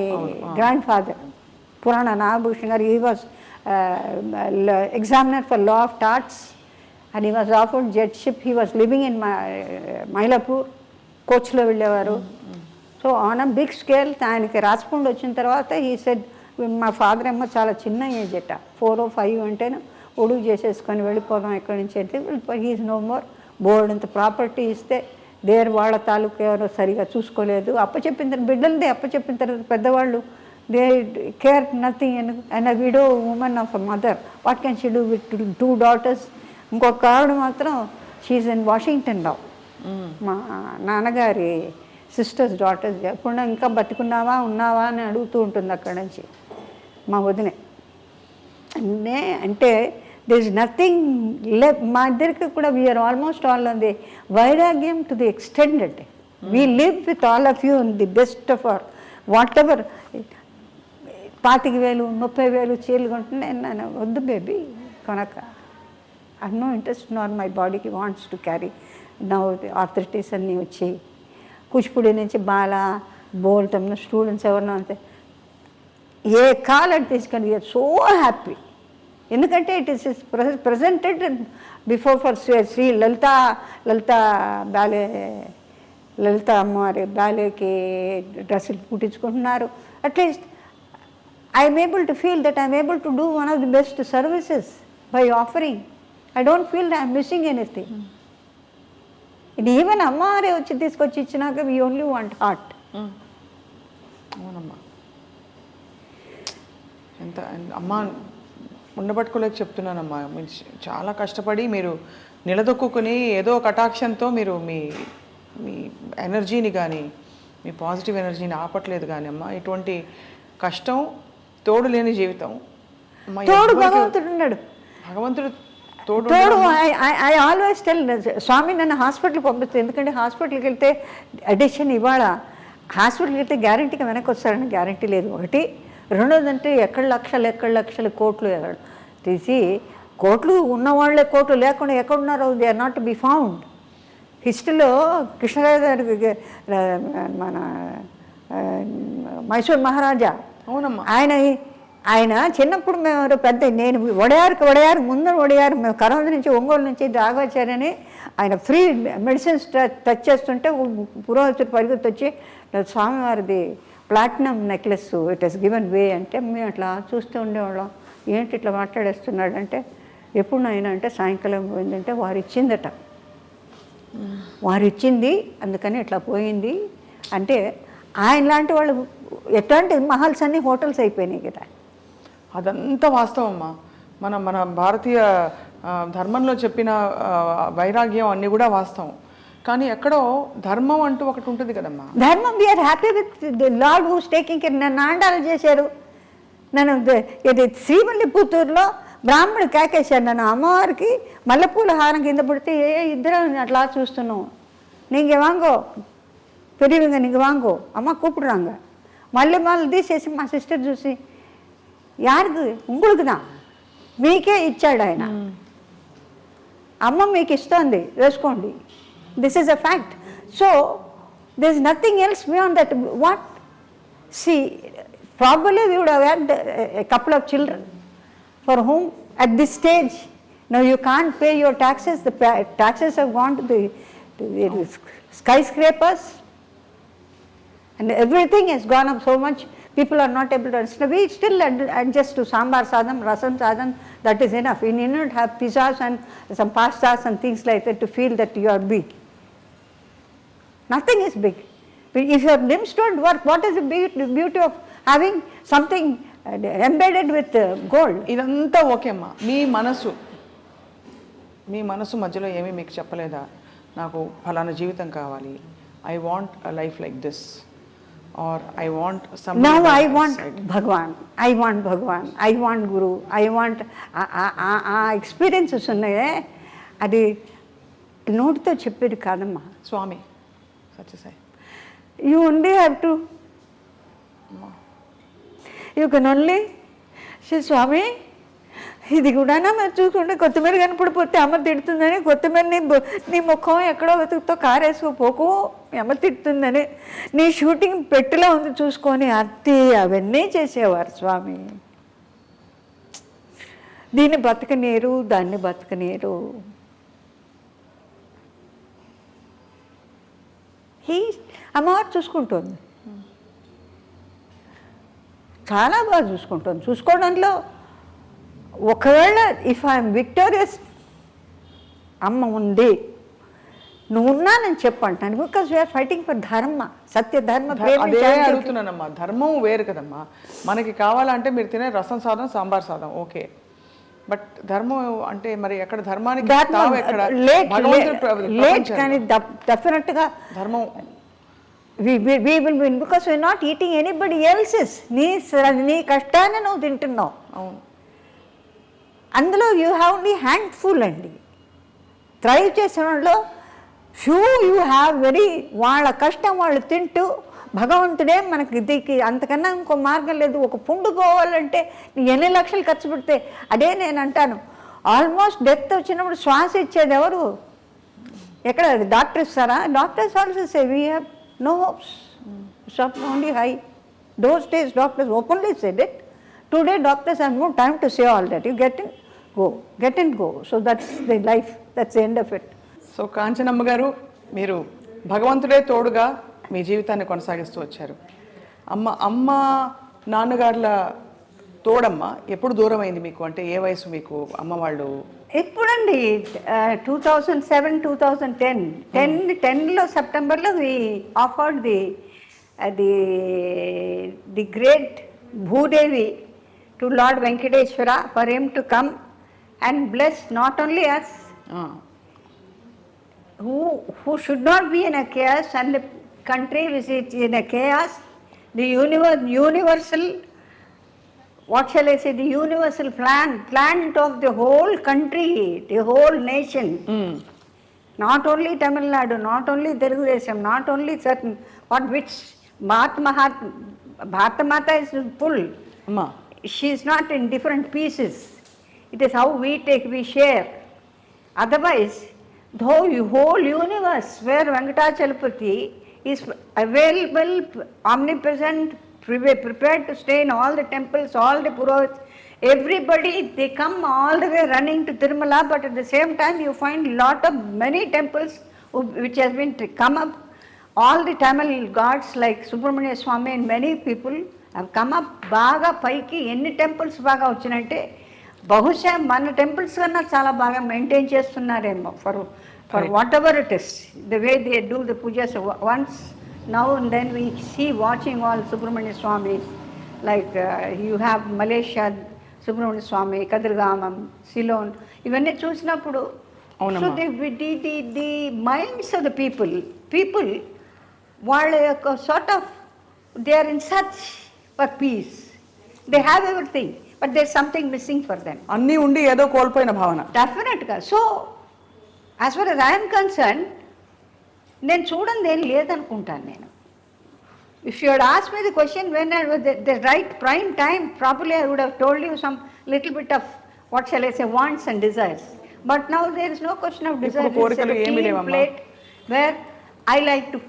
grand father పురాణ నాగభూషణ్ గారు. He was examiner for law of torts and he was offered judgeship. He was living in Mylapore, కోచ్లో వెళ్ళేవారు. So on a big scale ఆయనకి రాజపూండ్ వచ్చిన తర్వాత హీ సెడ్, మా father ఏమో చాలా చిన్న ఏజ్ అట, 4 or 5 అంటేనే ఒడుగు చేసేసుకొని వెళ్ళిపోదాం ఎక్కడి నుంచి అంటే వెళ్ళిపోయి. He is no more. బోర్డు అంత ప్రాపర్టీ ఇస్తే వాళ్ళ తాలూకు ఎవరో సరిగా చూసుకోలేదు. బిడ్డలది అప్పచెప్పిన తర్వాత పెద్దవాళ్ళు they care nothing, and a widow woman of a mother, what can she do with 2 daughters? ఇంకొక ఆవిడ మాత్రం షీఈస్ ఇన్ వాషింగ్టన్ నౌ. మా నాన్నగారి సిస్టర్స్ డాటర్స్. ఎప్పుడు ఇంకా ఉన్నావా అని అడుగుతూ ఉంటుంది అక్కడి నుంచి మా వదినే. అంటే దిర్ ఇస్ నథింగ్ మా ఇద్దరికి కూడా we are almost all on the వైరాగ్యం to the extended. We live with all of you in the best of our whatever. 25,000, 30,000 చీరలు కొంటున్నా నేను వద్దు బేబీ కొనక. I no interest not my బాడీకి వాంట్స్ టు క్యారీ. నా ఆర్థరైటిస్ అన్నీ వచ్చి కూచిపూడి నుంచి బోల్టమ్ స్టూడెంట్స్ ఎవరినో అంతే ఏ కాలం తీసుకొని వీఆర్ సో హ్యాపీ. ఎందుకంటే it is presented before for Shri Lalitha అమ్మవారి బ్యాలేకి డ్రెస్సులు కుట్టించుకుంటున్నారు. At least I am able to feel that I am able to do one of the best services by offering. I don't feel that I am missing anything. And even అమ్మవారే వచ్చి తీసుకొచ్చి ఇచ్చినాక we only want heart. అవునమ్మా, ఎంత అమ్మ ఉండబట్టుకోలేక చెప్తున్నానమ్మా. మీరు చాలా కష్టపడి మీరు నిలదొక్కుని ఏదో కటాక్షంతో మీరు మీ ఎనర్జీని కానీ మీ పాజిటివ్ ఎనర్జీని ఆపట్లేదు కానీ అమ్మ. ఇటువంటి కష్టం, తోడు లేని జీవితం. తోడు భగవంతుడు ఉన్నాడు. భగవంతుడు తోడు. ఐ ఆల్వేస్ టెల్ స్వామి నన్ను హాస్పిటల్కి పంపిస్తుంది. ఎందుకంటే హాస్పిటల్కి వెళ్తే అడిషన్ ఇవాళ హాస్పిటల్కి వెళ్తే గ్యారంటీగా వెనక్కి వస్తారని గ్యారంటీ లేదు. ఒకటి. రెండోదంటే ఎక్కడ లక్షలు కోట్లు తీసి కోట్లు ఉన్నవాళ్లే కోట్లు లేకుండా ఎక్కడున్నారో they are not to be found. హిస్టరీలో కృష్ణరాజు గారికి మన మైసూర్ మహారాజా, అవునమ్మా, ఆయన చిన్నప్పుడు మేము నేను వడయారు ముందు మేము కరోనా నుంచి ఒంగోలు నుంచి రాఘవాచార్యని ఆయన ఫ్రీ మెడిసిన్స్ టచ్ చేస్తుంటే పురోహితుడు పరిగెత్తి వచ్చి స్వామివారిది platinum necklace it has given way అంటే మేము అట్లా చూస్తూ ఉండేవాళ్ళం. ఏంటి ఇట్లా మాట్లాడేస్తున్నాడు అంటే, ఎప్పుడు నాయన అంటే సాయంకాలం పోయిందంటే వారు ఇచ్చిందట. వారు ఇచ్చింది అందుకని ఇట్లా పోయింది అంటే ఆయన లాంటి వాళ్ళు ఎట్లాంటి మహల్స్ అన్నీ హోటల్స్ అయిపోయినాయి కదా. అదంతా వాస్తవం అమ్మా. మన భారతీయ ధర్మంలో చెప్పిన వైరాగ్యం అన్నీ కూడా వాస్తవం. కానీ ఎక్కడో ధర్మం అంటూ ఒకటి ఉంటుంది కదమ్మా. ధర్మం we are happy with the lord who's taking care. నన్ను ఆండాలు చేశారు. నన్ను ఇది శ్రీవల్లిపుత్తూరులో బ్రాహ్మణుడు కేకేశారు నన్ను. అమ్మవారికి మల్లెపూల హారం కింద పడితే ఇద్దరం అట్లా చూస్తున్నాం. నీకు వాంగో పెరివింగ నీకు వాంగో అమ్మ కూపుడురాంగ మళ్ళీ తీసేసి మా సిస్టర్ చూసి యారికి ఉంగుడుకుదా మీకే ఇచ్చాడు ఆయన, అమ్మ మీకు ఇస్తోంది వేసుకోండి. This is a fact. So this is nothing else beyond that. What see probably we would have had a couple of children for whom at this stage now you can't pay your taxes. The taxes have gone to the skyscrapers and everything has gone up so much. People are not able to understand. We still adjust to sambar sadam, rasam sadam. That is enough. You need not have pizzas and some pastas and things like that to feel that you are big. Nothing is big. If your limbs don't work, what is the beauty of having something embedded with gold? ఇదంతా okay అమ్మా. మీ మనసు మధ్యలో ఏమీ మీకు చెప్పలేదా? నాకు ఫలానా జీవితం కావాలి, I want a life like this, or I want some. Now I want Bhagwan, I want Bhagwan, I want Guru, I want ఆ ఎక్స్పీరియన్సెస్ ఉన్నాయే అది నోటితో చెప్పేది కాదమ్మా. స్వామి Sathya Sai, you only have to, you can only say స్వామి ఇది కూడా మరి చూసుకుంటే కొత్తిమీర కనపడిపోతే అమ్మ తిడుతుందని, కొత్తిమీరని నీ ముఖం ఎక్కడో వెతుకుతో కారేసుకోపోకు అమ్మ తిడుతుందని, నీ షూటింగ్ పెట్టిలా ఉంది చూసుకొని అత్తి అవన్నీ చేసేవారు స్వామి. దీన్ని బతకనేరు, దాన్ని బతకనేరు. అమ్మవారు చూసుకుంటుంది, చాలా బాగా చూసుకుంటుంది. చూసుకోవడంలో ఒకవేళ ఇఫ్ ఐఎమ్ విక్టోరియస్ అమ్మ ఉంది నువ్వు ఉన్నానని చెప్పంటాను. బికాస్ వీఆర్ ఫైటింగ్ ఫర్ ధర్మ, సత్య ధర్మ. అదే అడుగుతున్నానమ్మా. ధర్మం వేరు కదమ్మా. మనకి కావాలంటే మీరు తినే రసం సాదం, సాంబార్ సాదం ఓకే, బట్ ధర్మం అంటే మరి ఎక్కడ ధర్మానికి లేట్ కానీ డెఫినెట్గా ధర్మం we will win because we are not eating anybody else's. నీ కష్టాన్ని నువ్వు తింటున్నావు. అవును. అందులో యూ హ్యావ్ ఓన్లీ హ్యాండ్ఫుల్ అండి. థ్రైవ్ చేసిన వాళ్ళు యూ హ్యావ్ వెరీ, వాళ్ళ కష్టం వాళ్ళు తింటూ భగవంతుడే మనకి దీనికి అంతకన్నా ఇంకో మార్గం లేదు. ఒక పుండు పోవాలంటే నీ ఎన్ని లక్షలు ఖర్చు పెడితే, అదే నేను అంటాను ఆల్మోస్ట్ డెత్ వచ్చినప్పుడు శ్వాస ఇచ్చేది ఎవరు? ఎక్కడ డాక్టర్ ఇస్తారా? Doctors also say we have no hopes, stop only high. Those days doctors openly said it. Today doctors have no time to say all that. You get in, go. So that's the life, that's the end of it. So Kanchanamma గారు, మీరు భగవంతుడే తోడుగా మీ జీవితాన్ని కొనసాగిస్తూ వచ్చారు. అమ్మ నాన్నగారుల తోడమ్మ ఎప్పుడు దూరం అయింది మీకు? అంటే ఏ వయసు మీకు అమ్మ వాళ్ళు? ఇప్పుడండి 2007, 2010లో సెప్టెంబర్లో we offered the great Bhudevi to Lord Venkateswara for him to come and bless not only us who should not be in a chaos and the country which is in a chaos, the universal, what shall I say, the universal plan of the whole country, the whole nation. Not only Tamil Nadu, not only Telugu Desam, not only certain, which Bharata Mata is full. She is not in different pieces. It is how we share. Otherwise, though the whole universe where Venkatachalapati is available, omnipresent, prepared to stay in all the temples, all the Purohits, everybody, they come all the way running to Tirumala, but at the same time you find many temples which has been come up. All the Tamil gods like Subramania Swami and many people have come up. బాగా పైకి ఎన్ని temples బాగా వచ్చినంటే బహుశా మన temples కన్నా చాలా బాగా maintain చేస్తున్నారేమో for for whatever it is. The way they do the pujas once, now and then we see watching all Subramanya Swamis, like you have Malaysia, Subramanya Swami, Kadirgamam, Ceylon, ఇవన్నీ చూసినప్పుడు so the minds of the people వాళ్ళ యొక్క sort of they are in search for peace. They have everything but there something missing for them. అన్నీ ఉండి ఏదో కోల్పోయిన భావన. డెఫినెట్గా. So as far as I'm concern, నేను చూడండి ఏం లేదనుకుంటాను నేను. If you had asked me the question when I was the right prime time, probably I would have told you some little bit of, what shall I say, wants and desires. But now there is no question of desire. It's a clean plate where I like to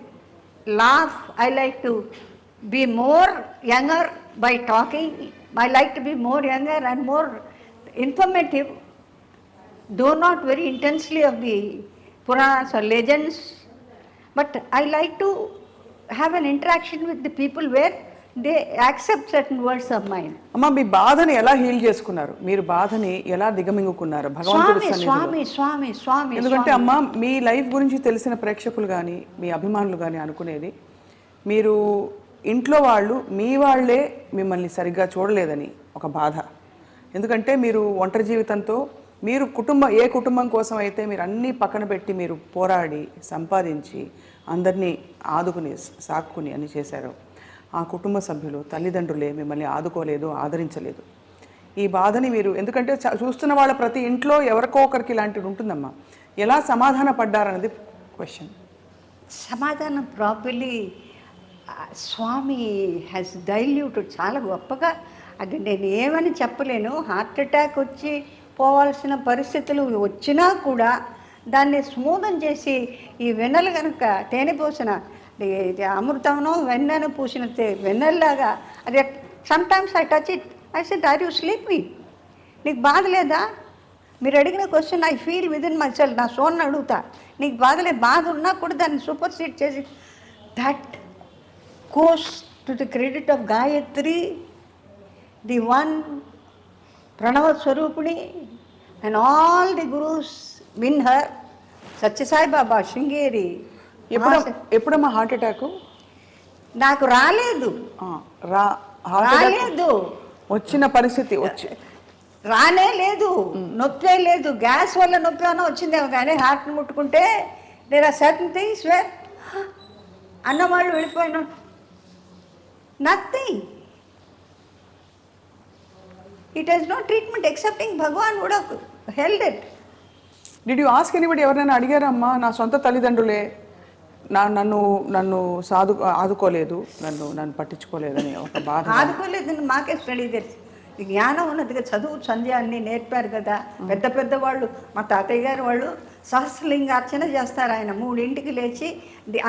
laugh, I like to be more younger by talking, I like to be more younger and more informative, though not very intensely of the Puranas or legends, but I like to have an interaction with the people where they accept certain words of mine. అమ్మ, మీ బాధని ఎలా heal చేసుకున్నారు? మీరు బాధని ఎలా దిగమింగుకున్నారు భగవంతుడి సన్నిధిలో? స్వామి. ఎందుకంటే అమ్మ, మీ లైఫ్ గురించి తెలిసిన ప్రేక్షకులు కానీ మీ అభిమానులు కానీ అనుకునేది, మీరు ఇంట్లో వాళ్ళు మీ వాళ్ళే మిమ్మల్ని సరిగ్గా చూడలేదని ఒక బాధ. ఎందుకంటే మీరు ఒంటరి జీవితంతో, మీరు ఏ కుటుంబం కోసం అయితే మీరు అన్నీ పక్కన పెట్టి మీరు పోరాడి సంపాదించి అందరినీ ఆదుకుని సాక్కుని అని చేశారు, ఆ కుటుంబ సభ్యులు తల్లిదండ్రులే మిమ్మల్ని ఆదుకోలేదు, ఆదరించలేదు. ఈ బాధని మీరు, ఎందుకంటే చూస్తున్న వాళ్ళ ప్రతి ఇంట్లో ఎవరికో ఒకరికి ఇలాంటిది ఉంటుందమ్మా, ఎలా సమాధాన పడ్డారన్నది క్వశ్చన్. సమాధానం ప్రాపర్లీ స్వామి హ్యాస్ డైల్యూటెడ్ చాలా గొప్పగా. అది నేను ఏమని చెప్పలేను. హార్ట్ అటాక్ వచ్చి పోవాల్సిన పరిస్థితులు వచ్చినా కూడా దాన్ని స్మూదం చేసి, ఈ వెన్నెలు కనుక తేనె పోసిన అమృతంలో వెన్నెను పూసిన వెన్నెల్లాగా అది. Sometimes I touch it, I said are you sleeping, నీకు బాధ లేదా? మీరు అడిగిన question I feel within my self. నా సోన్ని అడుగుతా, నీకు బాధ ఉన్నా కూడా దాన్ని సూపర్ సీడ్ చేసి, that goes to the credit of Gayatri, the one Pranava Swarupini, and all the gurus in her, Satya Sai Baba, Shringeri. ఎప్పుడమ్మా హార్ట్ అటాక్? నాకు రాలేదు. వచ్చిన పరిస్థితి రానే లేదు, నొప్పే లేదు. గ్యాస్ వల్ల నొప్పి అన్న వచ్చిందేమో కానీ హార్ట్ని ముట్టుకుంటే there are certain things where అన్నవాళ్ళు వెళ్ళిపోయిన nothing. It has no treatment excepting Bhagwan would have held it. Did you ask anybody? ఎవరైనా అడిగారమ్మా? నా సొంత తల్లిదండ్రులే నన్ను ఆదుకోలేదు, నన్ను పట్టించుకోలేదని ఒక బాధ. ఆదుకోలేదని మాకే స్టడీ తెలుసు. జ్ఞానం ఉన్నదిగా, చదువు సంధ్య అన్నీ నేర్పారు కదా పెద్ద వాళ్ళు. మా తాతయ్య గారు వాళ్ళు సహస్రలింగార్చన చేస్తారు. ఆయన 3 లేచి,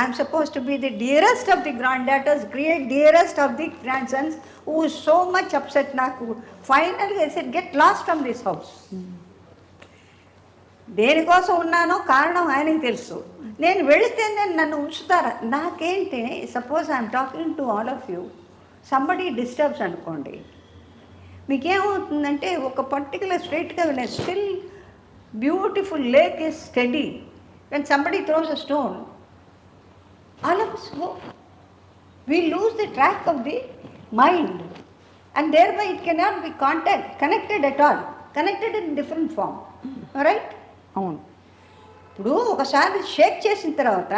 I'm suppose to be the dearest of the grand daughters, create dearest of the grand Sons, who so much upset. నాకు ఫైనల్గా said get lost from this house. దేనికోసం ఉన్నానో కారణం ఆయనకి తెలుసు. నేను వెళితే నన్ను ఉంచుతారా? నాకేంటి, suppose I'm talking to all of you, somebody disturbs అనుకోండి, మీకేమవుతుందంటే ఒక పర్టికులర్ స్ట్రైట్గా still beautiful lake is steady. When somebody throws a stone, all of us go. We lose the track of the mind, and thereby it cannot be connected at all. Connected in different form. All right? అవును. ఇప్పుడు ఒకసారి షేక్ చేసిన తర్వాత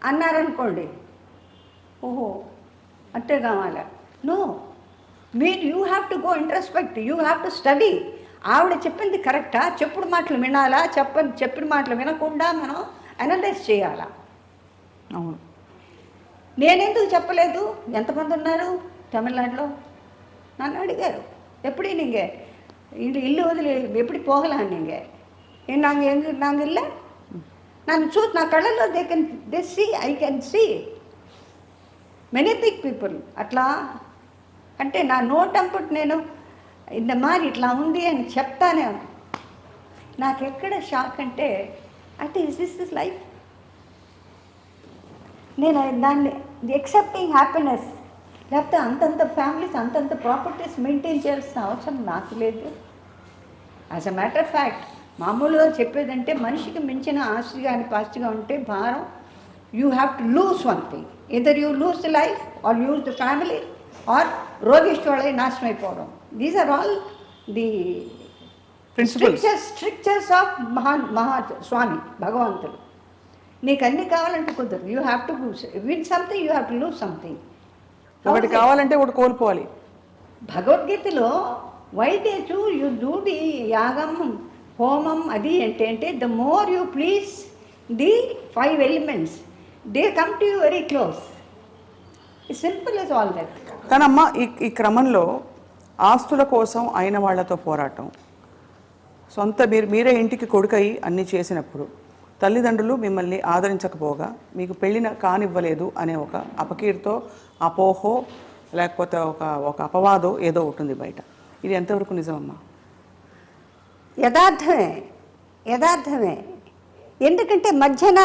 అన్నారనుకోండి, ఓహో అంటే కావాలా? No, you have to go introspect, you have to study. ఆవిడ చెప్పింది కరెక్టా, చెప్పుడు మాటలు వినాలా, చెప్పిన మాటలు వినకుండా మనం అనలైజ్ చేయాలా? అవును. నేనెందుకు చెప్పలేదు? ఎంతమంది ఉన్నారు తమిళనాడులో నన్ను అడిగారు, ఎప్పుడు నీంగే ఇల్లు వదిలి ఎప్పుడు పోగలా నీంగే నాంగ్ ఇల్ల నన్ను చూసి నా కళ్ళల్లో they see, I can see many big people. అట్లా అంటే నా నోటంపుట్ నేను ఇంత మారి ఇట్లా ఉంది అని చెప్తానే. నాకు ఎక్కడ షాక్ అంటే ఇస్ దిస్ లైఫ్? నేను దాన్ని ఎక్సెప్టింగ్ హ్యాపీనెస్, లేకపోతే అంతంత ఫ్యామిలీస్ అంతంత ప్రాపర్టీస్ మెయింటైన్ చేయాల్సిన అవసరం నాకు లేదు. As a matter of fact మామూలుగా చెప్పేదంటే మనిషికి మించిన ఆస్తి కానీ పాస్తిగా ఉంటే భారం, you have to lose one thing, either you lose the life or lose the family or రోగిష్ఠులై నాశనం అయిపోవడం. These are all the strictures of Maha Swami భగవంతుడు. నీకు అన్ని కావాలంటే కుదరదు. You have to win something, you have to lose something. ఒకటి కావాలంటే ఒకటి కోల్పోవాలి. భగవద్గీతలో వైదేచు యు డూ ది యాగం హోమం అది అంటే the more you please the 5 elements they come to you very close. It's simple as all that. కానమ్మా ఈ క్రమంలో ఆస్తుల కోసం అయిన వాళ్ళతో పోరాటం, సొంత మీరే ఇంటికి కొడుకై అన్నీ చేసినప్పుడు తల్లిదండ్రులు మిమ్మల్ని ఆదరించకపోగా మీకు పెళ్ళిన కానివ్వలేదు అనే ఒక అపకీర్తో, అపోహో, లేకపోతే ఒక అపవాదో ఏదో ఉంటుంది బయట. ఇది ఎంతవరకు నిజమమ్మా? యథార్థమే. ఎందుకంటే మధ్యన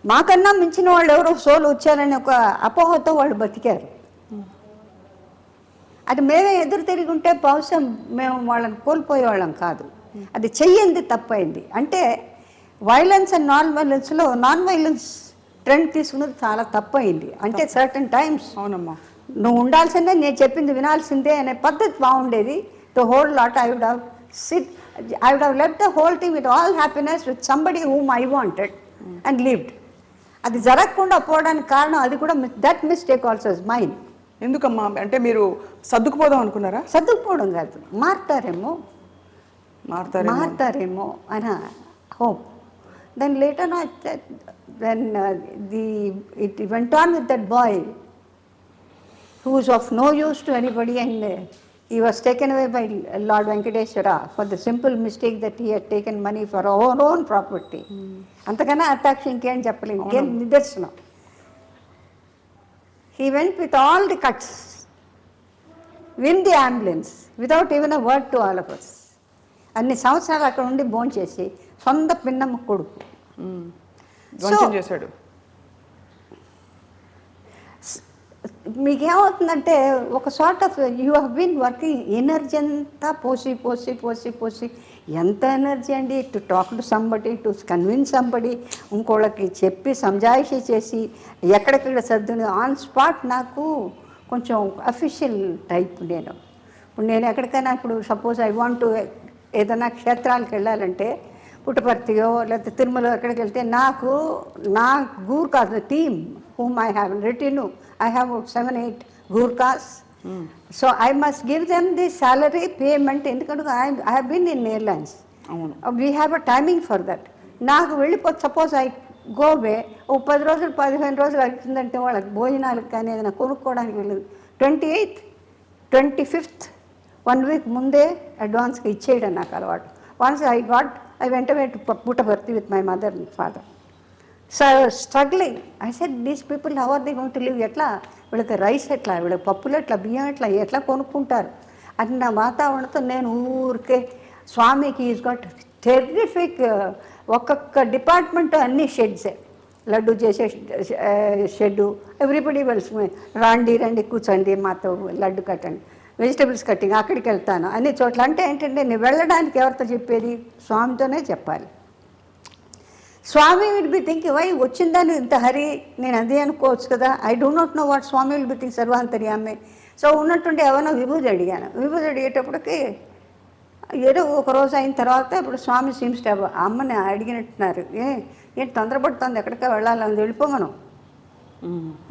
మాకన్నా మించిన వాళ్ళు ఎవరో సోలు వచ్చారని ఒక అపోహతో వాళ్ళు బతికారు. అది మేమే ఎదురు తిరిగి ఉంటే బహుశా మేము వాళ్ళని కోల్పోయేవాళ్ళం కాదు. అది చెయ్యింది తప్పైంది. అంటే violence and non violence trend తీసుకున్నది చాలా తప్పైంది. అంటే సర్టన్ టైమ్స్ అవునమ్మా, నువ్వు ఉండాల్సిందే, నేను చెప్పింది వినాల్సిందే అనే పద్ధతి బాగుండేది. The whole lot I would have left the whole thing with all happiness with somebody whom I wanted and lived. అది జరగకుండా పోవడానికి కారణం అది కూడా, that mistake also is mine. ఎందుకమ్మా? అంటే మీరు సర్దుకుపోదాం అనుకున్నారా? సర్దుకుపోవడం కాదు, మారుతారేమో అని hope. Then later it went on with that boy who was of no use to anybody, and he was taken away by Lord Venkateshwara for the simple mistake that he had taken money for our own property. అంతకన్నా అటాక్ష ఇంకేం చెప్పలేము, ఇంకేం నిదర్శనం. He went with all the cuts, in the ambulance, without even a word to all of us. అన్ని సంవత్సరాలు అక్కడ ఉండి భోంచేసి సొంత పిన్నమ్మ కొడుకు చేశాడు. మీకేమవుతుందంటే ఒక sort of you have been working, energy అంతా పోసి ఎంత ఎనర్జీ అండి, to talk to somebody, to convince somebody, ఇంకోళ్ళకి చెప్పి సంజాయిషి చేసి ఎక్కడెక్కడ సర్దుని ఆన్ స్పాట్. నాకు కొంచెం అఫీషియల్ టైప్ ఇప్పుడు నేను ఎక్కడికైనా ఇప్పుడు సపోజ్ ఐ వాంట్ టు ఏదైనా క్షేత్రాలకు వెళ్ళాలంటే పుట్టపర్తియో లేకపోతే తిరుమల ఎక్కడికి వెళ్తే నా Gurkhas team whom I have written, I have 7-8 Gurkhas. So I must give them the salary payment. ఎందుకంటే I have been in airlines. We have a timing for that. నాకు వెళ్ళిపోతే suppose I go వే, 10 రోజులు 15 రోజులు అవుతుందంటే వాళ్ళకి భోజనాలకు కానీ ఏదైనా కొనుక్కోవడానికి వెళ్ళదు. 28th 25th 1 week ముందే అడ్వాన్స్గా ఇచ్చేయడం నాకు అలవాటు. Once I went away to Puttaparthi with my mother and father. So I was struggling. I said, these people, how are they going to live? ఎట్లా వీళ్ళకి రైస్ ఎట్లా, వీళ్ళకి పప్పులు ఎట్లా, బియ్యం ఎట్లా కొనుక్కుంటారు అని నా వాతావరణంతో నేను ఊరికే స్వామికి ఈజ్ గాట్ టెర్రిఫిక్, ఒక్కొక్క డిపార్ట్మెంట్ అన్ని షెడ్సే, లడ్డు చేసే షెడ్డు, ఎవ్రీబడి వెల్స్, రండి కూర్చోండి మాతో లడ్డు కట్టండి, వెజిటబుల్స్ కట్టింగ్ అక్కడికి వెళ్తాను అన్ని చోట్ల. అంటే ఏంటంటే నేను వెళ్ళడానికి ఎవరితో చెప్పేది? స్వామితోనే చెప్పాలి. స్వామి విల్ బి థింకింగ్, వై వచ్చిందని ఇంత హరి, నేను అదే అనుకోవచ్చు కదా. I do not know what స్వామి విల్ బి థింక్, సర్వాంతర్యామే. సో ఉన్నట్టుండి ఎవరో విభూతి అడిగేటప్పటికి ఏదో ఒక రోజు అయిన తర్వాత ఇప్పుడు స్వామి సీమ్స్ టు అమ్మని అడిగినట్టున్నారు, ఏంటి తొందరపడుతుంది, ఎక్కడికి వెళ్ళాలని వెళ్ళిపోమను.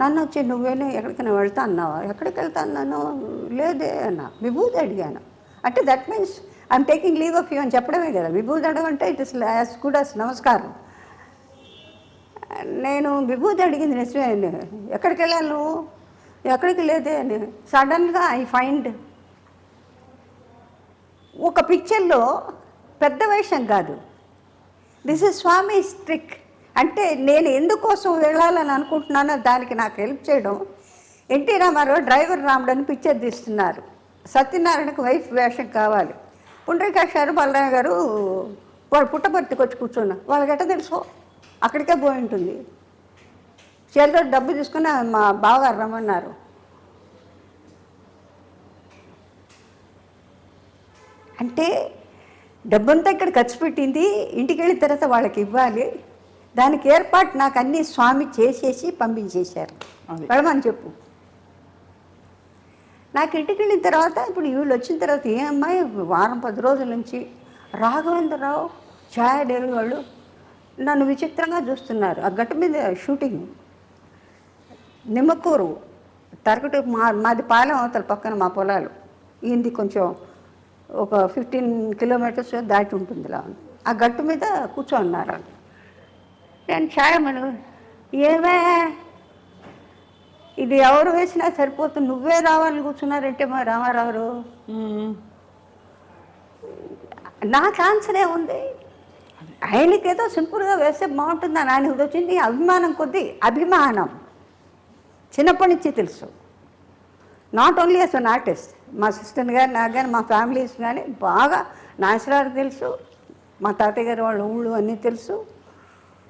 నన్ను వచ్చి నువ్వేనా ఎక్కడికైనా వెళ్తా అన్నావా? ఎక్కడికి వెళ్తా అన్నాను, లేదే అన్నా. విభూతి అడిగాను అంటే that means I'm taking leave of you అని చెప్పడమే కదా. విభూతి అడగంటే it is as good as నమస్కారం. నేను విభూతి అడిగింది నిజమే. ఎక్కడికి వెళ్ళాలి నువ్వు? ఎక్కడికి లేదే అని. సడన్గా ఐ ఫైండ్ ఒక పిక్చర్లో, పెద్ద వేషం కాదు, దిస్ ఇస్ స్వామి ట్రిక్. అంటే నేను ఎందుకోసం వెళ్ళాలని అనుకుంటున్నానో దానికి నాకు హెల్ప్ చేయడం. ఎన్టీ రామారావు డ్రైవర్ రాముడు అని పిక్చర్ తీస్తున్నారు. సత్యనారాయణకు వైఫ్ వేషం కావాలి. పుండ్రీకాక్షారు బలరామ గారు వాడు పుట్టపర్తికి వచ్చి కూర్చున్నా. వాళ్ళకి ఎట్ట తెలుసు? అక్కడికే పోయి ఉంటుంది. చేతిలో డబ్బు తీసుకుని మా బావగారు రమ్మన్నారు. అంటే డబ్బంతా ఇక్కడ ఖర్చు పెట్టింది, ఇంటికి వెళ్ళిన తర్వాత వాళ్ళకి ఇవ్వాలి. దానికి ఏర్పాటు నాకు అన్ని స్వామి చేసేసి పంపించేశారు. వెళ్ళమని చెప్పు. నాకు ఇంటికి వెళ్ళిన తర్వాత ఇప్పుడు వీళ్ళు వచ్చిన తర్వాత ఏ అమ్మాయి వారం 10 రోజుల నుంచి రాఘవేంద్రరావు ఛాయా డేవి వాళ్ళు నన్ను విచిత్రంగా చూస్తున్నారు. ఆ గట్టు మీద షూటింగ్, నిమ్మకూరు తరకటి మాది పాలెం అవతల పక్కన మా పొలాలు, ఈయనది కొంచెం ఒక 15 కిలోమీటర్స్ దాటి ఉంటుంది. ఇలా ఆ గట్టు మీద కూర్చోన్నారు. నేను ఛాయమను, ఏమే ఇది ఎవరు వేసినా సరిపోతుంది, నువ్వే రావాలని కూర్చున్నారంటే మా రామారావు. నాకు ఆన్సరే ఉంది. ఆయనకేదో సింపుల్గా వేస్తే బాగుంటుందని ఆయనకు వచ్చింది అభిమానం కొద్దీ. అభిమానం చిన్నప్పటి నుంచి తెలుసు. Not only as an artist, మా సిస్టర్ గారు నాకు కానీ మా ఫ్యామిలీస్ కానీ బాగా నాయసరావు తెలుసు, మా తాతయ్య గారు వాళ్ళ ఊళ్ళు అన్నీ తెలుసు.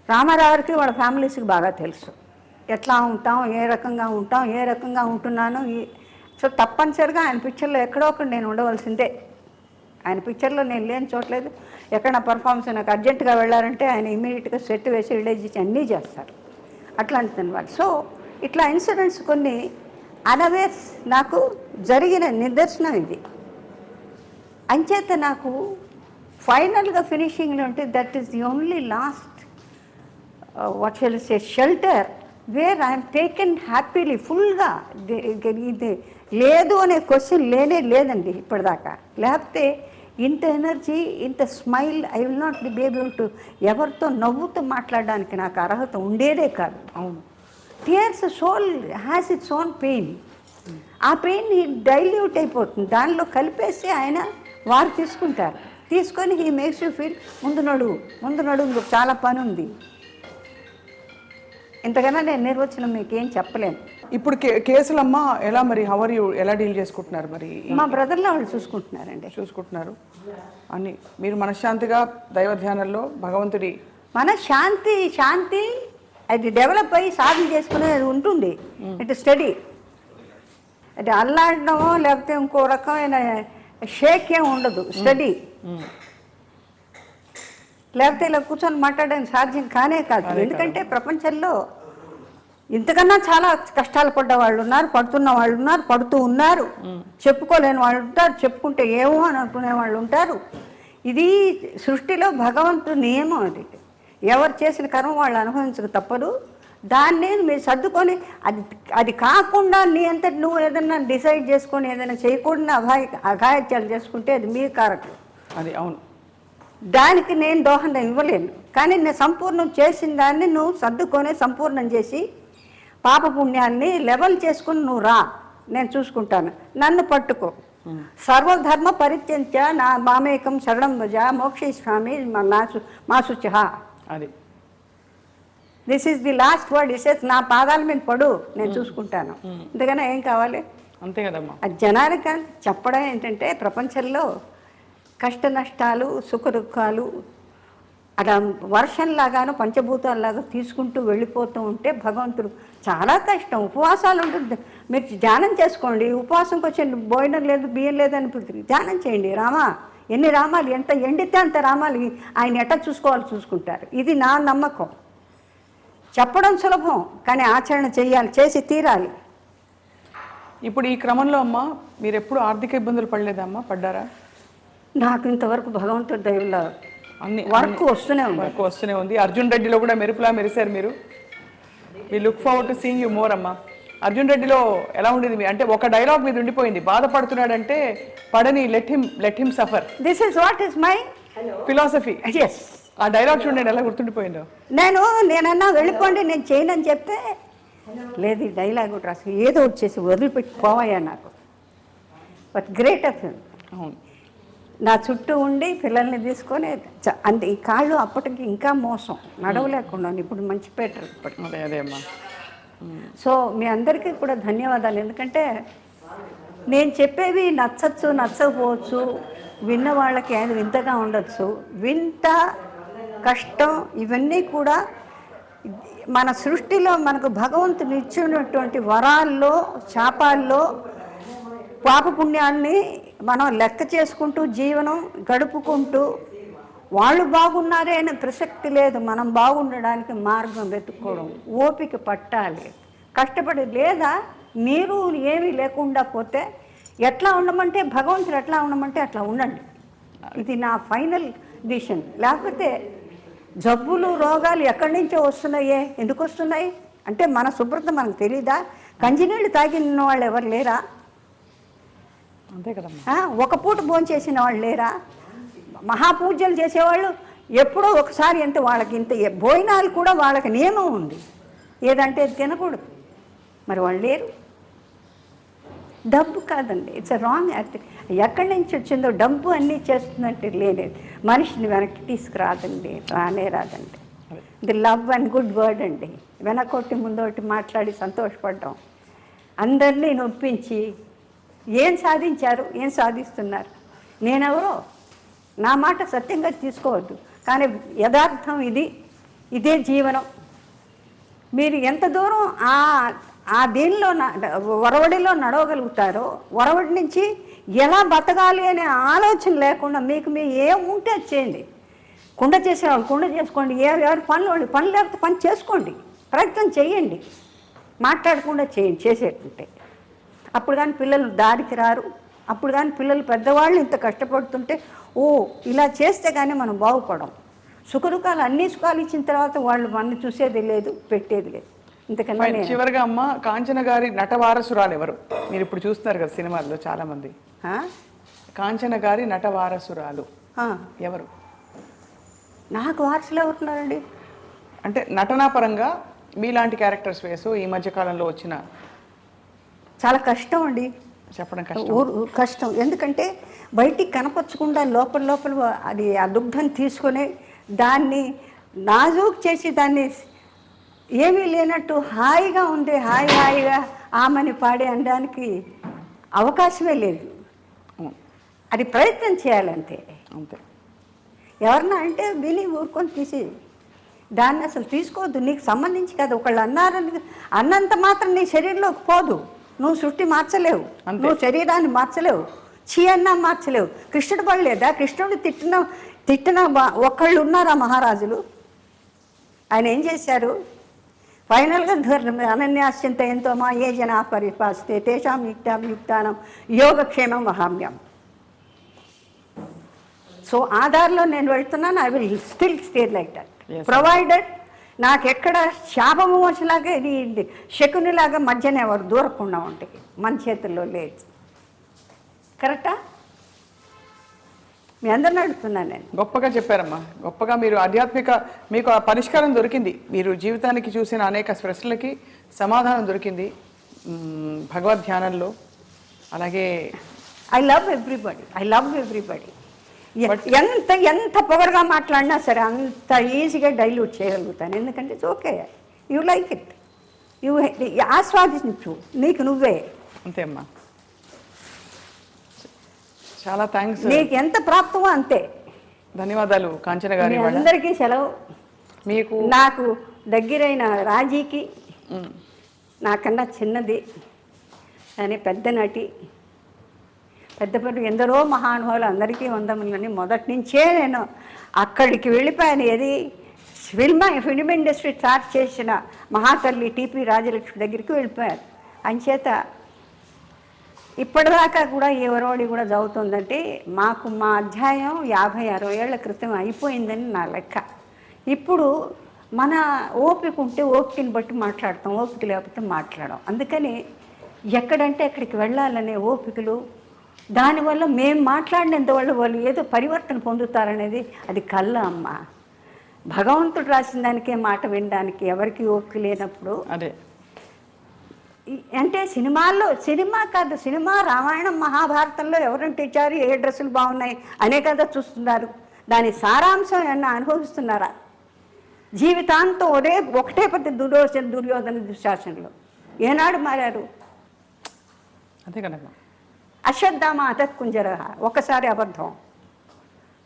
రామారావుకి వాళ్ళ ఫ్యామిలీస్కి బాగా తెలుసు. ఎట్లా ఉంటాం, ఏ రకంగా ఉంటున్నాను. సో తప్పనిసరిగా ఆయన పిక్చర్లో ఎక్కడో ఒకటి నేను ఉండవలసిందే. ఆయన పిక్చర్లో నేను లేని చోట్లేదు. ఎక్కడ పర్ఫార్మెన్స్ నాకు అర్జెంటుగా వెళ్ళారంటే ఆయన ఇమీడియట్గా సెట్ వేసి రిలీజ్ చేసి అన్నీ చేస్తారు. అట్లాంటిది వాళ్ళు. సో ఇట్లా ఇన్సిడెంట్స్ కొన్ని అన్అవేర్స్ నాకు జరిగిన నిదర్శనం ఇది. అంచేత నాకు ఫైనల్గా ఫినిషింగ్లో ఉంటే that is the only last what shall say shelter where I'm taken happily ఫుల్గా. ఇది లేదు అనే క్వశ్చన్ లేదండి ఇప్పటిదాకా. లేకపోతే ఇంత ఎనర్జీ, ఇంత smile I will not be able to ఎవరితో నవ్వుతూ మాట్లాడడానికి నాకు అర్హత ఉండేదే కాదు. అవును, tears soul has its own pain. ఆ పెయిన్ డైల్యూట్ అయిపోతుంది, దానిలో కలిపేసి ఆయన వారు తీసుకుంటారు. తీసుకొని హీ మేక్స్ యూ ఫీల్ ముందు నడువు చాలా పని ఉంది. ఇంతకన్నా నేను నిర్వచనం మీకేం చెప్పలేను. ఇప్పుడు కేసులమ్మ ఎలా మరి హవర్ యూ ఎలా డీల్ చేసుకుంటున్నారు? మరి మా బ్రదర్లో వాళ్ళు చూసుకుంటున్నారు అన్ని. మీరు మనశ్శాంతిగా దైవ ధ్యానంలో భగవంతుడి మన శాంతి అది డెవలప్ అయ్యి సాధన చేసుకునేది ఉంటుంది. ఇట్ స్టడీ అది అల్లాడడమో లేకపోతే ఇంకో రకమైన షేక్ ఏం ఉండదు. స్టడీ లేకపోతే ఇలా కూర్చొని మాట్లాడడానికి సాధ్యం కానే కాదు. ఎందుకంటే ప్రపంచంలో ఇంతకన్నా చాలా కష్టాలు పడ్డ వాళ్ళు ఉన్నారు, పడుతున్న వాళ్ళు ఉన్నారు, పడుతూ ఉన్నారు, చెప్పుకోలేని వాళ్ళు ఉంటారు, చెప్పుకుంటే ఏమో అని అనుకునే వాళ్ళు ఉంటారు. ఇది సృష్టిలో భగవంతుడి నియమం. అది ఎవరు చేసిన కర్మ వాళ్ళు అనుభవించక తప్పదు. దాన్ని మీరు సర్దుకొని అది కాకుండా నీ అంతటి నువ్వు ఏదైనా డిసైడ్ చేసుకొని ఏదైనా చేయకుండా అఘాయిత్యాలు చేసుకుంటే అది మీ కారకం. అది అవును, దానికి నేను దోహదం ఇవ్వలేను. కానీ నేను సంపూర్ణం చేసిన దాన్ని నువ్వు సర్దుకొని సంపూర్ణం చేసి పాపపుణ్యాన్ని లెవెల్ చేసుకుని నువ్వు రా, నేను చూసుకుంటాను. నన్ను పట్టుకో. సర్వధర్మ పరిత్యంత్య నా మామేకం శరణం భజ మోక్షేస్వామి మాశుచ. అది this is the last word. ఇసేస్ నా పాదాల మీద పడు, నేను చూసుకుంటాను. ఇంతకన్నా ఏం కావాలి? అంతే కదమ్మా. అది జనానికి చెప్పడం ఏంటంటే ప్రపంచంలో కష్ట నష్టాలు, సుఖ దుఃఖాలు అలా వర్షంలాగాను పంచభూతాల్లాగా తీసుకుంటూ వెళ్ళిపోతూ ఉంటే భగవంతుడు చాలా కష్టం. ఉపవాసాలు ఉంటుంది. మీరు ధ్యానం చేసుకోండి. ఉపవాసంకి వచ్చే భోజనం లేదు, బియ్యం లేదని ధ్యానం చేయండి. ఎన్ని రామాలు, ఎంత ఎండితే అంత రామాలు ఆయన ఎట్లా చూసుకుంటారు. ఇది నా నమ్మకం. చెప్పడం సులభం, కానీ ఆచరణ చేసి తీరాలి. ఇప్పుడు ఈ క్రమంలో అమ్మ మీరు ఎప్పుడు ఆర్థిక ఇబ్బందులు పడలేదమ్మా? పడ్డారా? నాకు ఇంతవరకు భగవంతుడి దయవల్ల అన్ని వర్క్ వస్తూనే ఉంది. అర్జున్ రెడ్డిలో కూడా మెరుపులా మెరిశారు మీరు. We look forward to seeing you more అమ్మా. అర్జున్ రెడ్డిలో ఎలా ఉండేది? అంటే ఒక డైలాగ్ మీద ఉండిపోయింది, బాధపడుతున్నాడంటే పడని, let him suffer. This is what is my philosophy. Yes, ఆ డైలాగ్ చూడండి ఎలా గుర్తుండిపోయిందో. నేనన్నా వెళ్ళిపోండి, నేను చేయనని చెప్తే లేదు ఈ డైలాగ్ రాసి ఏదో వచ్చేసి వదిలిపెట్టి పోవయ్యా నాకు. But great of him. అవును, నా చుట్టూ ఉండి పిల్లల్ని తీసుకొని అంటే ఈ కాళ్ళు అప్పటికి ఇంకా మోసం, నడవలేకున్నాను. ఇప్పుడు మంచి పెట్టరు ఇప్పటికి. అదే అమ్మా. సో మీ అందరికీ కూడా ధన్యవాదాలు. ఎందుకంటే నేను చెప్పేవి నచ్చకపోవచ్చు, విన్న వాళ్ళకి ఆయన వింతగా ఉండొచ్చు. వింత, కష్టం ఇవన్నీ కూడా మన సృష్టిలో మనకు భగవంతుని ఇచ్చినటువంటి వరాల్లో, శాపాల్లో పాపపుణ్యాన్ని మనం లెక్క చేసుకుంటూ జీవనం గడుపుకుంటూ వాళ్ళు బాగున్నారే అనే ప్రసక్తి లేదు. మనం బాగుండడానికి మార్గం వెతుక్కోవడం, ఓపిక పట్టాలి, కష్టపడి. లేదా మీరు ఏమీ లేకుండా పోతే ఎట్లా ఉండమంటే భగవంతుడు ఎట్లా ఉండమంటే అట్లా ఉండండి. ఇది నా ఫైనల్ డిసిషన్. లేకపోతే జబ్బులు రోగాలు ఎక్కడి నుంచో వస్తున్నాయే, ఎందుకు వస్తున్నాయి అంటే మన శుభ్రత మనకు తెలీదా? కంజినీళ్ళు తాగిన వాళ్ళు ఎవరు లేరా? అంతే కదమ్మా. ఒక పూట భోంచేసిన వాళ్ళు లేరా? మహాపూజలు చేసేవాళ్ళు ఎప్పుడో ఒకసారి అంటే వాళ్ళకి ఇంత భోజనాలు కూడా వాళ్ళకి నియమం ఉంది, ఏదంటే తినకూడదు. మరి వాళ్ళు లేరు. డబ్బు కాదండి, ఇట్స్ అ రాంగ్ యాక్ట్. ఎక్కడి నుంచి వచ్చిందో డబ్బు అన్నీ చేస్తుందంటే లేలేదు. మనిషిని వెనక్కి తీసుకురాదండి, రాదండి. The love and good word అండి. వెనకొట్టి ముందొకటి మాట్లాడి సంతోషపడ్డాం, అందరినీ నొప్పించి ఏం సాధించారు, ఏం సాధిస్తున్నారు? నేనెవరో నా మాట సత్యంగా తీసుకోవద్దు, కానీ యథార్థం ఇదే జీవనం. మీరు ఎంత దూరం ఆ దీనిలో ఒరవడిలో నడవగలుగుతారో, ఒరవడి నుంచి ఎలా బతకాలి అనే ఆలోచన లేకుండా మీకు ఏం ఉంటే చేయండి. కుండ చేసేవాళ్ళు కుండ చేసుకోండి, ఎవరి పనులు పని లేకపోతే పని చేసుకోండి, ప్రయత్నం చేయండి, మాట్లాడకుండా చేయండి చేసేటుంటే. అప్పుడు కానీ పిల్లలు దారికి రారు. అప్పుడు కానీ పిల్లలు పెద్దవాళ్ళు ఇంత కష్టపడుతుంటే ఇలా చేస్తే కానీ మనం బాగుపడం. సుఖదుఖాలు అన్ని సుఖాలు ఇచ్చిన తర్వాత వాళ్ళు మనల్ని చూసేది లేదు, పెట్టేది లేదు. ఇంతకన్నా చివరిగా అమ్మ, కాంచన గారి నట వారసురాలు ఎవరు? మీరు ఇప్పుడు చూస్తున్నారు కదా సినిమాల్లో చాలా మంది. కాంచన గారి నట వారసురాలు ఎవరు? నాకు వారసులు ఎవరున్నారండి? అంటే నటనా పరంగా మీలాంటి క్యారెక్టర్స్ వేసు ఈ మధ్య కాలంలో వచ్చిన. చాలా కష్టం అండి చెప్పడం, కష్టం. ఎందుకంటే బయటికి కనపరచకుండా లోపల అది ఆ దుగ్ధం తీసుకొని దాన్ని నాజూక్ చేసి దాన్ని ఏమీ లేనట్టు హాయిగా ఉంది, హాయిగా ఆమెని పాడే అనడానికి అవకాశమే లేదు. అది ప్రయత్నం చేయాలంతే. అంతే. ఎవరన్నా అంటే విని ఊరుకొని తీసి దాన్ని అసలు తీసుకోవద్దు. నీకు సంబంధించి కదా, ఒకళ్ళు అన్నారని అన్నంత మాత్రం నీ శరీరంలోకి పోదు. నువ్వు సృష్టి మార్చలేవు, నువ్వు శరీరాన్ని మార్చలేవు, అన్నా మార్చలేవు. కృష్ణుడు పడలేదా? కృష్ణుడు తిట్టిన ఒకళ్ళు ఉన్నారా మహారాజులు? ఆయన ఏం చేశారు? ఫైనల్గా అనన్యాశ్చింత ఎంతో మా ఏ జనా పరిపాస్తే తేషాం యుక్తానం యోగక్షేమం వహామ్యం. సో ఆధార్లో నేను వెళ్తున్నాను. I will still stay like that provided నాకెక్కడ శాపము వచ్చేలాగా ఇది శకునిలాగా మధ్యన ఎవరు దూరకుండా ఉంటాయి, మన చేతుల్లో లేదు. కరెక్టా? మీ అందరిని అడుగుతున్నాను నేను. గొప్పగా చెప్పారమ్మా, గొప్పగా. మీరు ఆధ్యాత్మిక, మీకు ఆ పరిష్కారం దొరికింది. మీరు జీవితానికి చూసిన అనేక ప్రశ్నలకి సమాధానం దొరికింది భగవద్ ధ్యానంలో. అలాగే ఐ లవ్ ఎవ్రీబడి. ఎంత పొగరుగా మాట్లాడినా సరే అంత ఈజీగా డైల్యూట్ చేయగలుగుతాను. ఎందుకంటే it's okay, you like it, you ఆస్వాదించు నీకు నువ్వే. అంతే అమ్మా. చాలా థ్యాంక్స్. నీకు ఎంత ప్రాప్తమో అంతే. ధన్యవాదాలు కాంచన గారి. అందరికీ సెలవు. మీకు నాకు దగ్గరైన రాజీకి నాకన్నా చిన్నది కానీ పెద్ద నటి, పెద్ద ఎందరో మహానుభావులు, అందరికీ వందములని. మొదటి నుంచే నేను అక్కడికి వెళ్ళిపోయాను. ఏది ఫిల్మ్ ఇండస్ట్రీ స్టార్ట్ చేసిన మహాతల్లి టీపీ రాజలక్ష్మి దగ్గరికి వెళ్ళిపోయాను. అంచేత ఇప్పటిదాకా కూడా ఈ ఒరవడి కూడా చదువుతుందంటే మాకు మా అధ్యాయం 50-60 ఏళ్ల క్రితం అయిపోయిందని నా లెక్క. ఇప్పుడు మన ఓపిక ఉంటే ఓపికని బట్టి మాట్లాడతాం, ఓపిక లేకపోతే మాట్లాడడం. అందుకని ఎక్కడంటే అక్కడికి వెళ్ళాలనే ఓపికలు, దానివల్ల మేము మాట్లాడినంత వాళ్ళు ఏదో పరివర్తన పొందుతారనేది అది కళ్ళ అమ్మ. భగవంతుడు రాసిన దానికే మాట వినడానికి ఎవరికి ఓపిక లేనప్పుడు అదే అంటే సినిమా కాదు, సినిమా రామాయణం మహాభారతంలో ఎవరంటే ఇచ్చారు, ఏ డ్రెస్సులు బాగున్నాయి అనే కదా చూస్తున్నారు. దాని సారాంశం ఏమన్నా అనుభవిస్తున్నారా? జీవితాంతం ఒకటే పద్ధతి దుర్యోధన దుశ్శాసనలు ఏనాడు మారారు? అంతే కదమ్మా. అశ్వత్థామ అతత్కుంజర, ఒకసారి అబద్ధం,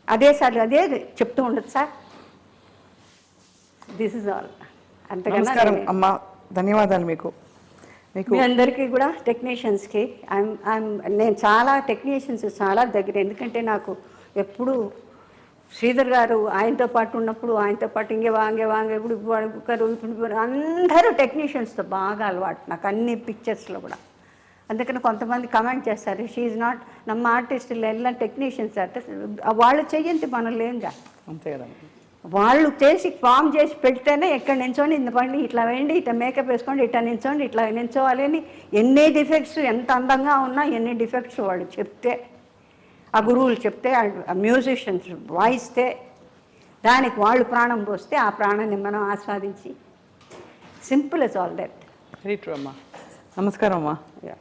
అదేసారి అదే చెప్తూ ఉండదు సార్. This is all. అంతకన్నా అమ్మా, ధన్యవాదాలు మీకు. మీకు మీ అందరికీ కూడా టెక్నీషియన్స్కి నేను చాలా టెక్నీషియన్స్ చాలా దగ్గర, ఎందుకంటే నాకు ఎప్పుడు శ్రీధర్ గారు ఆయనతో పాటు ఉన్నప్పుడు ఆయనతో పాటు ఇంకే వాంగే ఇప్పుడు అందరూ టెక్నీషియన్స్తో బాగా అలవాటు నాకు అన్ని పిక్చర్స్లో కూడా. అందుకని కొంతమంది కమెంట్ చేస్తారు, షీఈ్ నాట్ నమ్మ ఆర్టిస్టులు ఎలా టెక్నీషియన్స్ వాళ్ళు చెయ్యండి మనం లేంగా, అంతే కదా. వాళ్ళు చేసి ఫామ్ చేసి పెడితేనే ఎక్కడ నించోండి ఇంత పండి ఇట్లా వేయండి, ఇట్లా మేకప్ వేసుకోండి, ఇట్లా నించోండి, ఇట్లా నించోవాలి అని ఎన్ని డిఫెక్ట్స్ ఎంత అందంగా ఉన్నా ఎన్ని డిఫెక్ట్స్ వాళ్ళు చెప్తే, ఆ గురువులు చెప్తే, ఆ మ్యూజిషియన్స్ వాయిస్తే దానికి వాళ్ళు ప్రాణం పోస్తే ఆ ప్రాణాన్ని మనం ఆస్వాదించి simple is all that. Very true అమ్మా. నమస్కారం అమ్మా. Yeah.